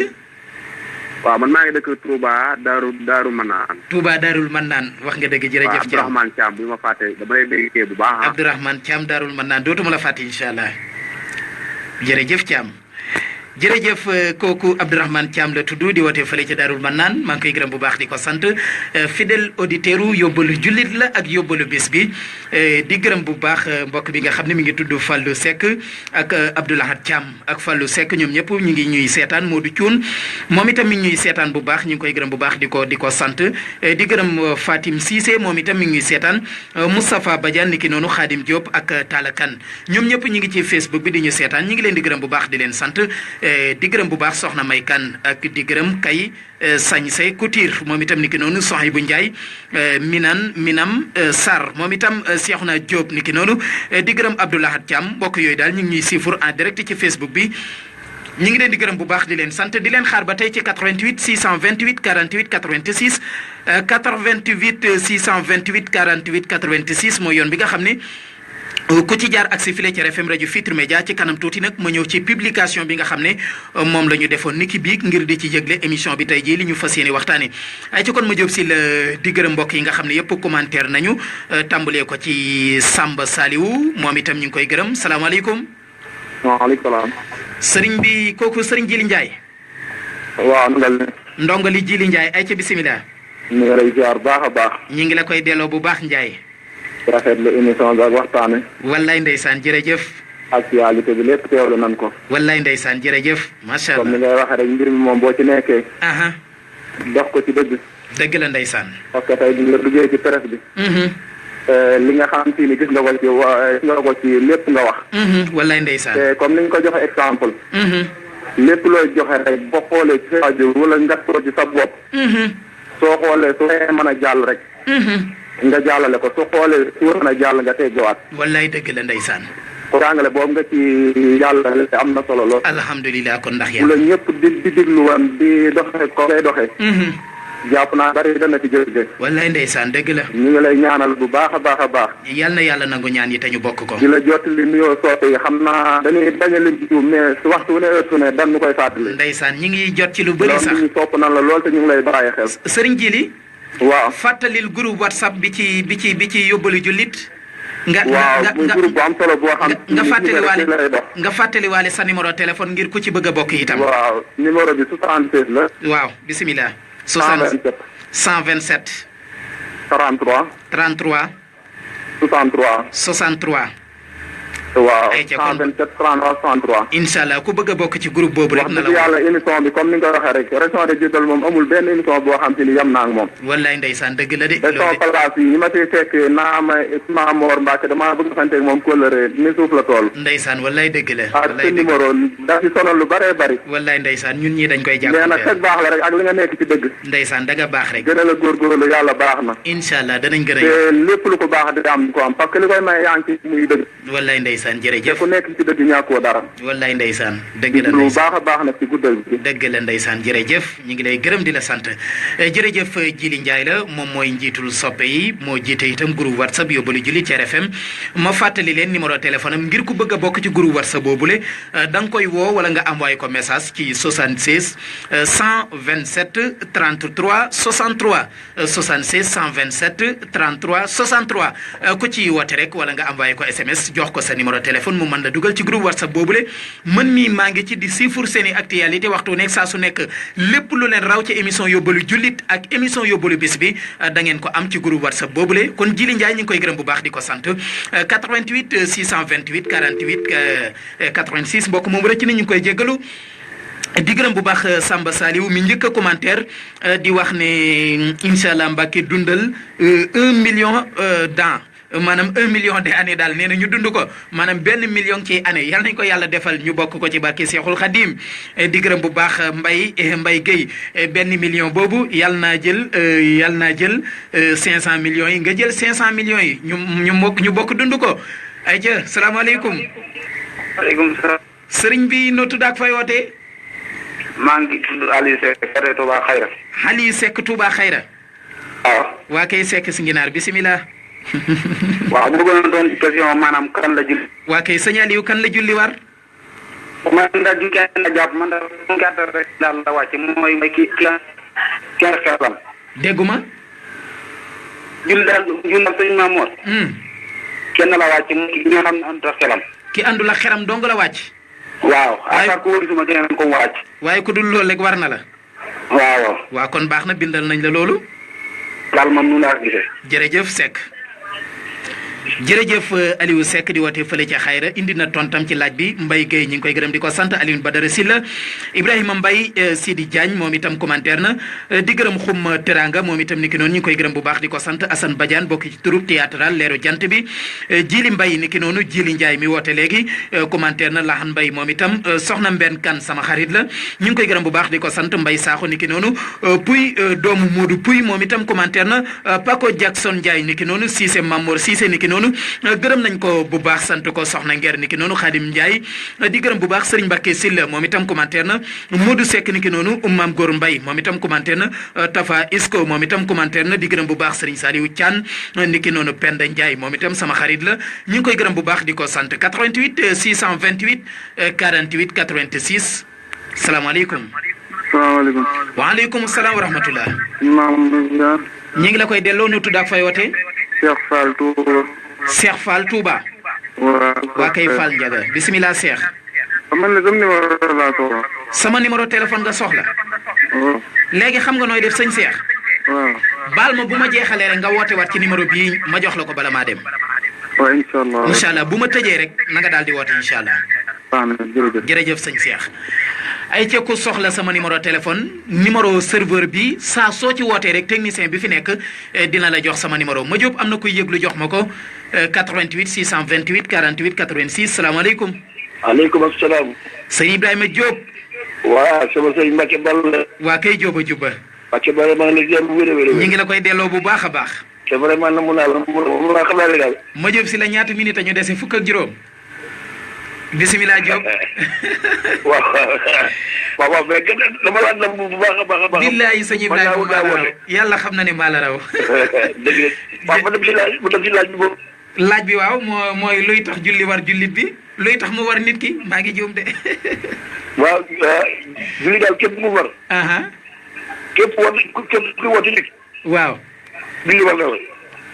waaw man maa ngi dëkk Touba Daaru Manaan. Touba Daarul Manaan wax nga dëgg jërëjëf. Thiam Abdourahmane Thiam bu ma fàtte dama lay déggee bu baax. Abdourahmane Thiam Daarul Manaan dootuma la fàtte incha allah jërëjëf Thiam. jërëjëf kooku Abdourahmane Thiam la tudd di woote fële ca Daarul Mannaan maa ngi koy gërëm bu baax di ko sant fidèle auditeur u yóbbalu jullit la ak yóbbalu bis bi di gërëm bu baax mbokk bi nga xam ne mi ngi tudd Fallou Seck ak Abdoulahad Thiam ak Fallou Seck ñoom ñëpp ñu ngi ñuy seetaan Modou Thioune moom itam mi ngi ñuy seetaan bu baax ñu ngi koy gërëm bu baax di ko sant di gërëm Fatim Cissé moom itam mi ngi ñuy seetaan Moustapha Badiane ni ki noonu Khadim Diop ak Talla Kane ñoom ñëpp ñu ngi ci Facebook bi di ñu seetaan ñu ngi leen di gërëm bu baax di leen sant di gërëm bu baax soxna May Kan ak di gërëm kay Sañse Couture moom itam ni ki noonu soxay bu Njaay Minam Sarr moom itam Seexuna Diop ni ki noonu di gërëm Abdoulahad Thiam mbokk yooyu daal ñu ngi ñuy siifur en direct ci Facebook bi ñu ngi leen di gërëm bu baax di leen sant di leen xaar ba tey ci 88 628 48 86 88 628 48 86 mooy yoon bi nga xam ne ku ci jaar ak si file ci RFM rajo Futurs Médias ci kanam tuuti nag ma ñëw ci publication bi nga xam ne moom la ñu defoon niki biig ngir di ci yëgle émission bi tey jii li ñu fas yéene waxtaane ay ci kon ma jóob si la di gërëm mbokk yi nga xam ne yëpp commentaire nañu tàmbalee ko ci Samba Saliou moom itam ñu ngi koy gërëm salaamaaleykum. waaleykum salaam. sëriñ bi kooku sëriñ Jili Ndiaye. waaw ndongali Jili Ndiaye ay ca bisimilah. ñu ngi lay ziar baax a baax. ñi ngi la koy delloo bu baax Ndiaye. rafetlu émission bi ak waxtaan wi. wallaay ndeysaan jërëjëf. actualité bi lépp teewlu nan ko. wallaay ndeysaan jërëjëf macha allah. comme ni ngay waxee rek mbir mi moom boo ci nekkee. dox ko ci dëgg. dëgg la ndeysaan. parce que tey bi nga duggee ci presse bi. li nga xam si ni gis nga ko ci lépp nga wax. wallaay ndeysaan. te comme ni nga ko joxe exemple. lépp looy joxe rek boo xoolee ci sa rajo wala nga toog ci sa bopp. soo xoolee su mën a jàll rek. nga jàllale ko su xoolee su mën a jàll nga teggewaat. wallaay dëgg la ndeysaan. ko jàngale boobu nga ci jàllale am na solo lool. alhamdulilah kon ndax yàlla. bu la ñëpp di déglu woon di doxe ko ngay doxee. jàpp naa bari dana ci jërëjëf. wallaay ndeysaan dëgg la. ñu ngi lay ñaanal bu baax a baax a baax. yal na yàlla nangu ñaan yi te ñu bokk ko. di la jottali nuyoo soppe yi xam naa dañuy bañ a lim ci jiw mais su waxtu wu ne heure su ne dan ñu koy fàttali. ndeysaan ñi ngi jot ci lu bëri sax loolu ñu sopp nan la lool te ñu ngi lay bàyyi xel. Sëriñ Jili. waaw fàttalil groupe WhatsApp bi ci yóbbalu jullit. waaw muy groupe bu am solo boo xam. nga fàttaliwaale sa numéro téléphone ngir ku ci bëgg a bokk itam. waaw numéro bi 76 la. waaw bisimilah. 127. 127. 33. 33. 63. 63. waaw 127 33 63. incha allah ku bëgg a bokk ci groupe boobu rek na la. wax dëgg yàlla émission bi comme ni nga ko waxee rek région de Diourbel moom amul benn émission boo xam te ni yem naa ak moom. wallaay ndeysaan dëgg la de. loolu de place yi ñi ma siy fekk naa ma Mamor Mbacke damaa bëgg santeeg moom kóllëre ni suuf la tool. ndeysaan wallaay dëgg la. ak sa numéro da ci sonal lu bëree bëri. wallaay ndeysaan ñun ñii dañ koy jàpp. mais nag fekk baax la rek ak li nga nekk ci dëgg. ndeysaan da nga baax rek. gën a la góorgóorlu yàlla baax na. incha allah danañ gën a te lépp lu ko baax di am ko am parce que li koy may yaa ngi ci muy dëgg. wallaay ndeysaan jërëjëf. ci dëgg ñàkkoo dara. wallaay ndeysaan dëgg la lu baax a baax nag ci guddal bi. dëgg la ndeysaan jërëjëf ñu ngi lay gërëm di la sant jërëjëf Jili Ndiaye la moom mooy njiitul soppe yi moo jiite itam groupe WhatsApp yóbbalu julli ci RFM ma fàttali leen numéro téléphone am ngir ku bëgg a bokk ci groupe WhatsApp boobule da nga koy woo wala nga envoyé ko message ci 76 127 33 63 76 127 33 63 ku ci woote rek wala nga envoyé ko SMS jox ko sa numéro téléphone mu mën la dugal ci groupe WhatsApp boobule mën mii maa ngi ci di siifur seen i actualité waxtu nekk saa su nekk lépp lu leen raw ci émission yóbbalu jullit ak émission yóbbalu bis bi da ngeen ko am ci groupe WhatsApp boobule kon Jili Ndiaye ñu ngi koy gërëm bu baax di ko sant 88 628 48 86 mbokk moom rek ci ni ñu ngi koy jéggalu di gërëm bu baax Samba Saliou mi njëkk a commentaire di wax ne incha allah Mbacke dundal 1 million d'ans maanaam 1 million de année daal nee na ñu dund ko maanaam 1 million ci année yal nañ ko yàlla defal ñu bokk ko ci barke Seexul Xadim di gërëm bu baax Mbaye Gueye 1 million boobu yal naa jël 500 millions yi nga jël 500 millions yi ñu bokk dund ko ayca salaamaaleykum. waaleykum salaam. sëriñ bi noo tudd ak fay wootee. maa ngi tudd Aliou Seck Touba Xayra. Aliou Seck Touba Xayra. waaw. waa kay Seck si nginaar bisimilah. waaw bu bëggoon doon question maanaam kan la julli. waa kay sëñ Aliou kan la julli war. man daal di kenn la jàpp man daal mu gàttal rek daal la wàcc mooy ki xelam. dégguma. julli daal sëñ Mamour. kenn la wàcc mu ki nga xam ne àndul ak xelam. ki àndul ak xelam dong la wàcc. waaw waaye ku wóor suma keneen ko wàcc. waaye ku dul loolu rek war na la. waaw. waaw kon baax na bindal nañ la loolu. daal man nu laa gisee. jërëjëf Seck. jërëjëf Aliou Seck di woote fële ca Xayra indi na tontam ci laaj bi Mbaye Gueye ñu ngi koy gërëm di ko sant Aliou Badara Sylla Ibrahima Mbaye Sidi Diagne moom itam commentaire na di gërëm Xum Teranga moom itam ni ki noonu ñu ngi koy gërëm bu baax di ko sant Assane Badiane bokk ci troupe théâtral leeru jant bi Jili Mbaye ni ki noonu Jili Ndiaye mi woote léegi commentaire na Lahan Mbaye moom itam soxna Mbenn Kan sama xarit la ñu ngi koy gërëm bu baax di ko sant Mbaye Sakho ni ki noonu Puy doomu Modou Puy moom itam commentaire na Paco Jackson Ndiaye ni ki noonu Cissé Mamour Cissé ni ki noonu gërëm nañ ko bu baax sant ko soxna Ngeer ni ki noonu Khadim Ndiaye di gërëm bu baax Serigne Mbacké Sylla moom itam commentaire na Modou Seck ni ki noonu Oumam Góor Mbaye moom itam commentaire na Tafa Isco moom itam commentaire na di gërëm bu baax Serigne Saliou Thian ni ki noonu Penda Ndiaye moom itam sama xarit la ñu ngi koy gërëm bu baax di ko sant 88 628 48 86 salaamaaleykum. salaamaaleykum. waaleykum salaam wa rahmatullah. ñu ngi la koy delloo nu tudd ak fay wootee. Cheikh Fall Touba. Cheikh Fall Touba. waa kay Fall Ndiaga bisimilah Cheikh. man la sama numéro laa soxla. sama numéro téléphone nga soxla. léegi xam nga nooy def sëñ Cheikh. baal ma bu ma jeexalee rek nga woote waat ci numéro bii ma jox la ko bala maa dem. waaw incha allah. incha allah bu ma tëjee rek na nga daal di woote incha allah. waaw jërëjëf. jërëjëf sëñ Cheikh. ay ca ku soxla sama numéro téléphone numéro serveur bi saa soo ci wootee rek technicien bi fi nekk dina la jox sama numéro ma Diop am na kuy yëglu jox ma ko 88 628 48 86 salaamaaleykum. aleykum salaam. sëñ Ibrahima Diop. waaw sama sëñ Mbacke Ball. waa kay Diop a jubba. Mbacke Ball maa ngi lay jëm bu wér a wér. ñu ngi la koy delloo bu baax a baax. te vraiment na mun naa la mun naa xam ne daal. ma Diop si la ñaata minute ñu dese fukk ak juróom. bisimilah Diop. waaw mais gën dama la nam bu baax a baax a baax. billahi sëñ Ibrahima maa la raw yàlla xam na ne maa la raw. dëgg la waaw ma dem si laaj bi boobu. laaj bi waaw mooy luy tax julli war jullit bi luy tax mu war nit ki maa ngi juum de. waaw julli daal képp mu war. képp kuy woote nit. waaw. julli war na la.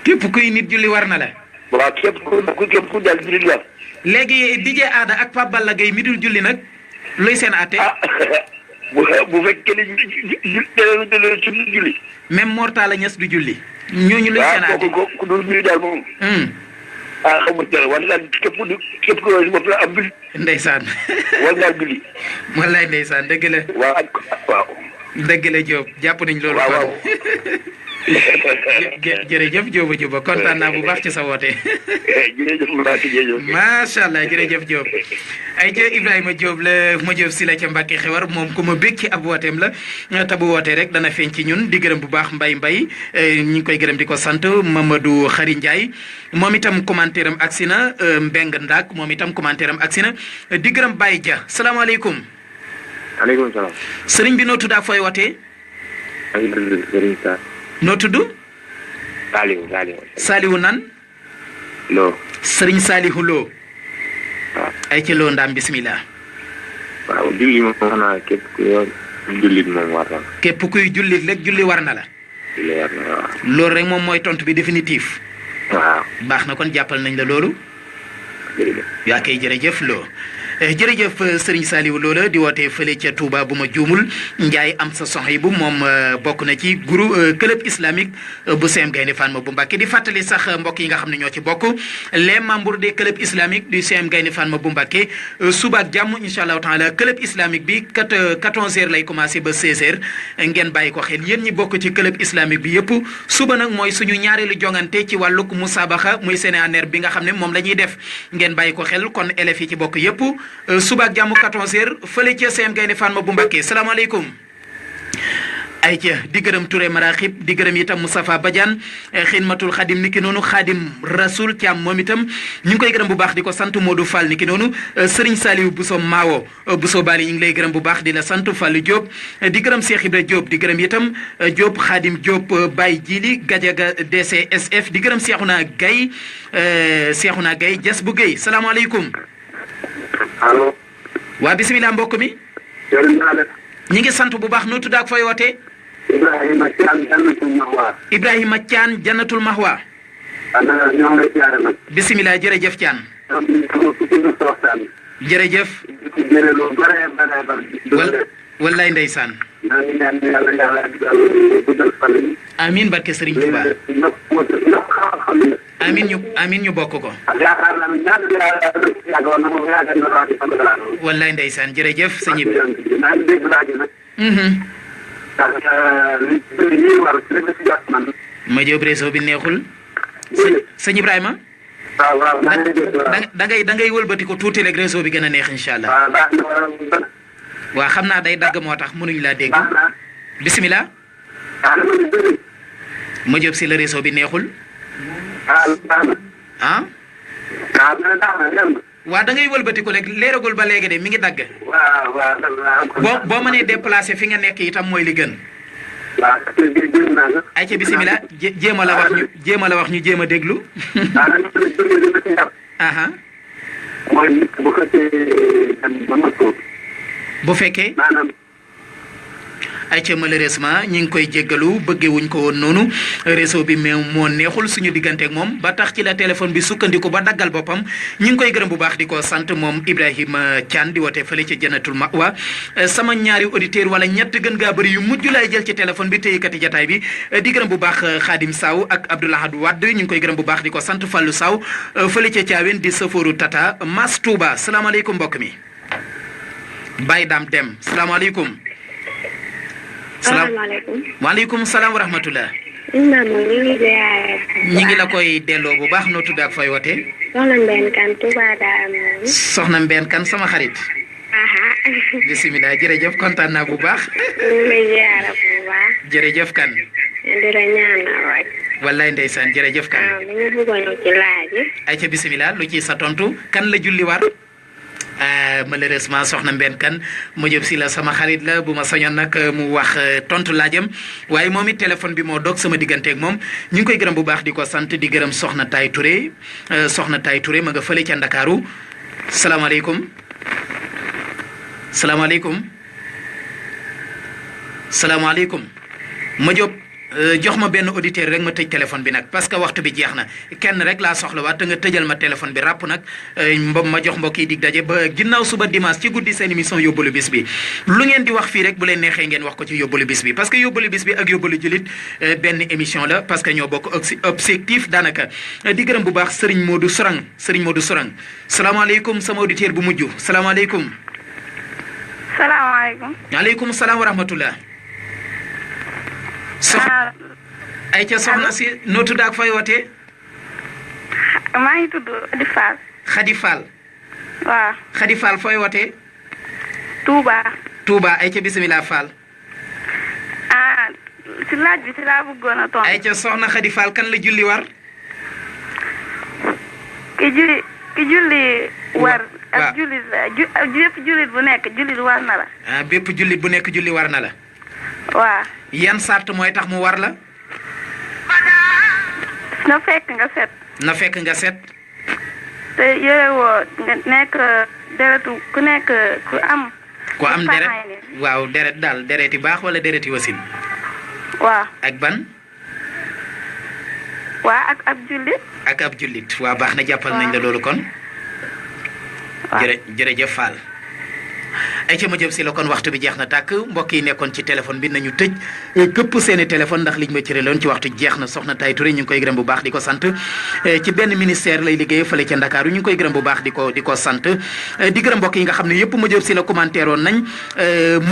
képp kuy nit julli war na la. waaw képp ku daal julli war. léegi DJ Ada ak Pape Balla Gaye mi dul julli nag luy seen àtte. bu fekkee ne ci julli. même Mortala Niass du julli. ñooñu luy seen àtte ku dul julli daal moom. xamul dara wala daal képp ku si bopp la am julli. ndeysaan. war ngaa julli. wallaay ndeysaan dëgg la. waaw. dëgg la Diop jàpp nañ loolu. waaw. jërëjëf Diop Diop kontaan naa bu baax ci sa woote. jërëjëf macha allah jërëjëf Diop. ay ca Ibrahima Diop la ma Diop si la ca Mbacke xewar moom ku ma bég ci ab wooteem la te bu wootee rek dana feeñ ci ñun di gërëm bu baax Mbaye ñu ngi koy gërëm di ko sant Mamadou Xari Ndiaye moom itam commentaire am agsi na Mbeng Ndak moom itam commentaire am agsi na di gërëm Baye Dia salaamaaleykum. maaleykum salaam. sëriñ bi noo tudd ak fooy wootee. noo tudd. Saliou nan. Lo. Sëriñ Saliou Lo. waaw. ay ci Lo ndaam bismillah. waaw julli moom xanaa képp ku yor jullit moom war na la. képp kuy jullit rek julli war na la. julli war na la waaw. loolu rek moom mooy tontu bi définitif. waaw. baax na kon jàppal nañ la loolu. jërëjëf. yaa koy jërëjëf Lo. jërëjëf Serigne Saliou loola di wootee fële ca Touba bu ma juumul Ndiaye am sa soxna bu moom bokk na ci groupe club islamique bu CM Gaynde Fatma bu Mbacké di fàttali sax mbokk yi nga xam ne ñoo ci bokk les membres des clubs islamiques du CM Gaynde Fatma bu Mbacké suba ak jàmm incha allahu taala club islamique bi 14h lay commencé ba 16h ngeen bàyyi ko xel yéen ñi bokk ci club islamique bi yëpp suba nag mooy suñu ñaareelu jongante ci wàllug musabaxa muy sénéaner bi nga xam ne moom la ñuy def ngeen bàyyi ko xel kon élèves yi ci bokk yëpp. suba ak jàmm 14h fële ca CM Gaynde Fatma bu Mbacké salaamaaleykum. ay ca di gërëm Touré Maraxib di gërëm itam Moustapha Badiane xidmatul xadim niki noonu xaadim rasul Thiam moom itam ñu ngi koy gërëm bu baax di ko sant Modou Fall niki noonu Serigne Saliou Bousso Mawo Bousso Bali ñu ngi lay gërëm bu baax di la sant Fallou Diop di gërëm Cheikh Ibra Diop di gërëm itam Diop xaadim Diop Baye Djili Gadiaga DCSF di gërëm Cheikhouna Gaye Jas bu Guèye salaamaaleykum. allo. waa bisimilah mbokk mi. ñi ngi sant bu baax noo tudd ak fooy wootee. Ibrahima Thian Jannatul Mahwa. Ibrahima Thian Jannatul Mahwa. ñoo ngi lay ziare nag. bisimilah jërëjëf Thian. jërëjëf. wallaay ndeysaan. amiin barke Serigne Touba. amiin ñu bokk ko. wallaay ndeysaan jërëjëf sëñ bi. ma jóob réseau bi neexul. sëñ Ibrahima. da ngay wëlbati ko tuuti rek réseau bi gën a neex incha allah. waa xam naa day dagg moo tax mënuñ laa dégg. bisimilah. ma jóob si la réseau bi neexul. ah. waa da ngay wëlbati ko rek leeragul ba léegi de mi ngi dagg. boo mënee déplacé fi nga nekk itam mooy li gën. ay ca bisimilah jéem a la wax ñu jéem a déglu. aha. bu fekkee. ay ca malheureusement ñi ngi koy jéggalu bëggewuñ ko woon noonu réseau bi mais moo neexul suñu diggante ak moom ba tax ci la téléphone bi sukkandiku ba daggal boppam ñi ngi koy gërëm bu baax di ko sant moom Ibrahima Thian di wootee fële ca Jannatul Mawa sama ñaari auditeur wala ñett gën gaa bëri yu mujj laay jël ci téléphone bi téykati jataay bi di gërëm bu baax Khadim Saw ak Abdoulahad Wade ñu ngi koy gërëm bu baax di ko sant Fallou Saw fële ca Thiawén di sëfooru Tata Mas Touba salaamaaleykum mbokk mi Baye Dame Dem salaamaaleykum. salaamaaleykum. waaleykum salaam wa rahmatulah. ñi ngi la koy delloo bu baax noo tudd ak fay wote. soxna Mbène Kane Touba Darou. soxna Mbène Kane sama xarit. bisimilah jërëjëf kontaan naa bu baax. ñu lay ziara bu baax. jërëjëf Kane. di la ñaanal rek. wallaay ndeysaan jërëjëf Kane. waaw li nga bëggoon ci laaj yi. ayca bisimilah lu ci sa tontu kan la julli war. malheureusement soxna Mbène Kane mu jëm si la sama xarit la bu ma sañoon nag mu wax tontu laajam waaye moom it téléphone bi moo dog sama digganteeg moom ñu ngi koy gërëm bu baax di ko sant di gërëm soxna Tay Touré ma nga fële ca Ndakaaru salaamaaleykum salaamaaleykum ma jóg jox ma benn auditeur rek ma tëj téléphone bi nag parce que waxtu bi jeex na kenn rek laa soxla waat te nga tëjal ma téléphone bi ràpp nag ma jox mbokk yi dig daje ba ginnaaw suba dimanche ci guddi seen émission yóbbalu bis bi lu ngeen di wax fii rek bu leen neexee ngeen wax ko ci yóbbalu bis bi parce que yóbbalu bis bi ak yóbbalu julit benn émission la parce que ñoo bokk objectif daanaka di gërëm bu baax Serigne Modou Sorang salaamaaleykum sama auditeur bu mujj salaamaaleykum. salaamaaleykum. waaleykum salaam wa rahmatullah. ay ca soxna si noo tudd ak fay wootee. maa ngi tudd Khady Fall. Khady Fall. waaw. Khady Fall fooy wootee. Touba ay ca bisimilah Fall. ci laaj bi ci laa bëggoon a tontu. ay ca soxna Khady Fall kan la julli war. ki julli war. ak jullit bépp jullit bu nekk jullit war na la. bépp jullit bu nekk julli war na la. waaw. yan sart mooy tax mu war la. na fekk nga set. te yore woo nga nekk deretu ku am. ku am deret waaw deret daal deret yi baax wala deret yi wasin. waaw. ak ban. waa ak ab jullit. ak ab jullit waa baax na jàppal nañ la loolu kon. waaw jërëjëf Fall. ay ca ma jëm si la kon waxtu bi jeex na tàkk mbokk yi nekkoon ci téléphone bi nañu tëj këpp seeni téléphone ndax liñ ma cëreloon ci waxtu jeex na soxna Tay Touré ñu ngi koy gërëm bu baax di ko sant ci benn ministère lay liggéey fële ca Ndakaaru ñu ngi koy gërëm bu baax di ko sant di gërëm mbokk yi nga xam ne yëpp ma jëm si la commentaire woon nañ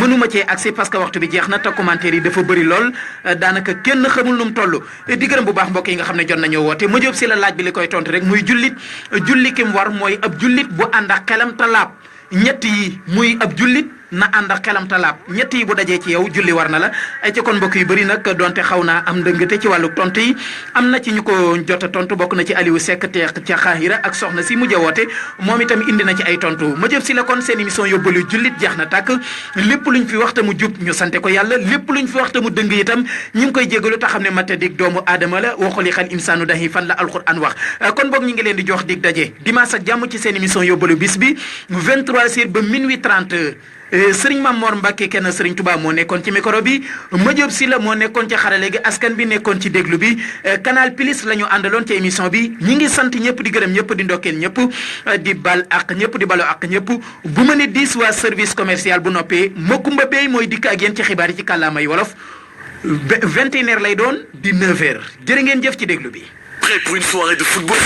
mënuma cee accès parce que waxtu bi jeex na te commentaire yi dafa bëri lool daanaka kenn xamul nu mu toll di gërëm bu baax mbokk yi nga xam ne jot nañoo woote ma jëm si la laaj bi li koy tontu rek muy julli kim war mooy ab jullit bu ànd ak xelam te laab ñett yi muy ab jullit na ànd ak xelam talaab ñett yi bu dajee ci yow julli war na la ay ci kon mbokk yu bëri nag donte xaw naa am ndëngate ci wàllu tontu yi am na ci ñu ko jot a tontu bokk na ci Aliou Seck teex ca Xaahira ak soxna si mujj a woote moom itam indi na ci ay tontu ma jëm si la kon seen émission yóbbalu jullit jeex na tàkk lépp luñ fi waxta mu jub ñu sante ko yàlla lépp luñ fi waxta mu dëng itam ñu ngi koy jégalu te xam ne mata dig doomu aadama la wa xuliqal insaanu da'iifan la alquran wax kon boog ñu ngi leen di jox dig daje dimanche ak jàmm ci seen émission yóbbalu bis bi 23h ba minuit 30 Sëriñ Mamor Mbacke kenn Sëriñ Touba moo nekkoon ci micro bi Madiop Sylla moo nekkoon ci xarale gi askan bi nekkoon ci déglu bi Canal Plus la ñu àndaloon ci émission bi ñi ngi sant ñëpp di gërëm ñëpp di ndokkeel ñëpp di bal ak ñëpp di balo ak ñëpp bu ma ne 10 waa service commercial bu noppee Makumba Bey mooy dikk ak yéen ci xibaar yi ci kàllaamay wolof 21h lay doon di 9h jërë ngeen jëf ci déglu bi. Prêt pour une soirée de football?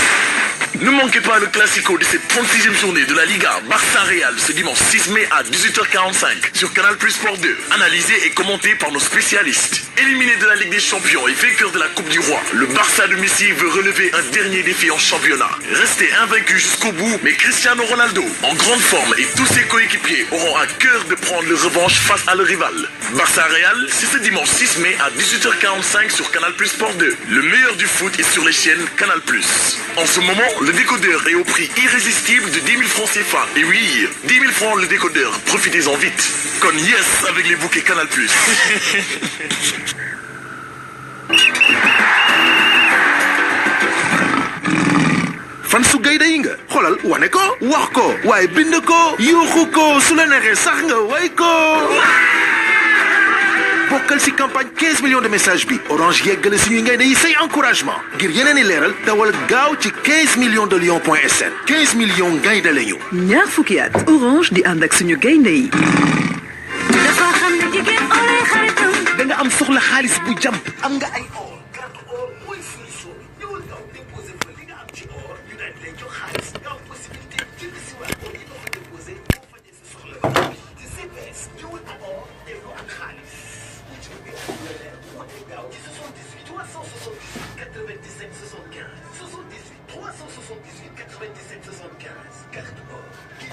Ne manquez pas le classico de cette 36e journée de la Liga Barça-Real ce dimanche 6 mai à 18h45 sur Canal Plus Sport 2. Analysé et commenté par nos spécialistes. Éliminé de la Ligue des Champions et vainqueur de la Coupe du Roi, le Barça de Messi veut relever un dernier défi en championnat. Resté invaincu jusqu'au bout, mais Cristiano Ronaldo, en grande forme et tous ses coéquipiers auront à cœur de prendre leur revanche face à leur rival. Barça-Real, c'est ce dimanche 6 mai à 18h45 sur Canal Plus Sport 2. Le meilleur du foot est sur les chaînes Canal Plus. En ce moment, le décodeur est au prix irrésistible de 10 000 francs CFA. Et oui, 10 000 francs le décodeur. Profitez-en vite. Comme yes avec les bouquets Canal+. fan su gayda yi nga xoolal wane ko wax ko waaye bind ko yuuxu ko su la neexee sax nga way ko bokkal si campagne 15 millions de messages bi Orange yeggale suñuy ngay ne yi say encouragement ngir yeneen i leeral dawal gaaw ci 15 millions de lions.sn 15 millions gaynde lañu. ñaar fukki at Orange di ànd ak suñu gaynde yi. dafa xam ne jigéen oray xaritam. da nga am soxla xaalis bu jàmp am nga ay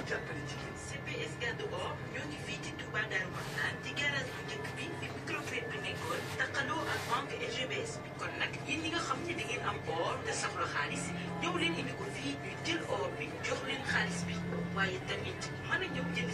CPS Garde Or ñoo ngi fii ci Touba Darou Marnane ci garage bu njëkk bi fi microfait bi nekkoon taqaloo ak banque SGBS bi kon nag yéen ñi nga xam ne da ngeen am or te soxla xaalis ñëw leen indi ko fii ñu jël or bi jox leen xaalis bi waaye tamit mën a ñëw jënd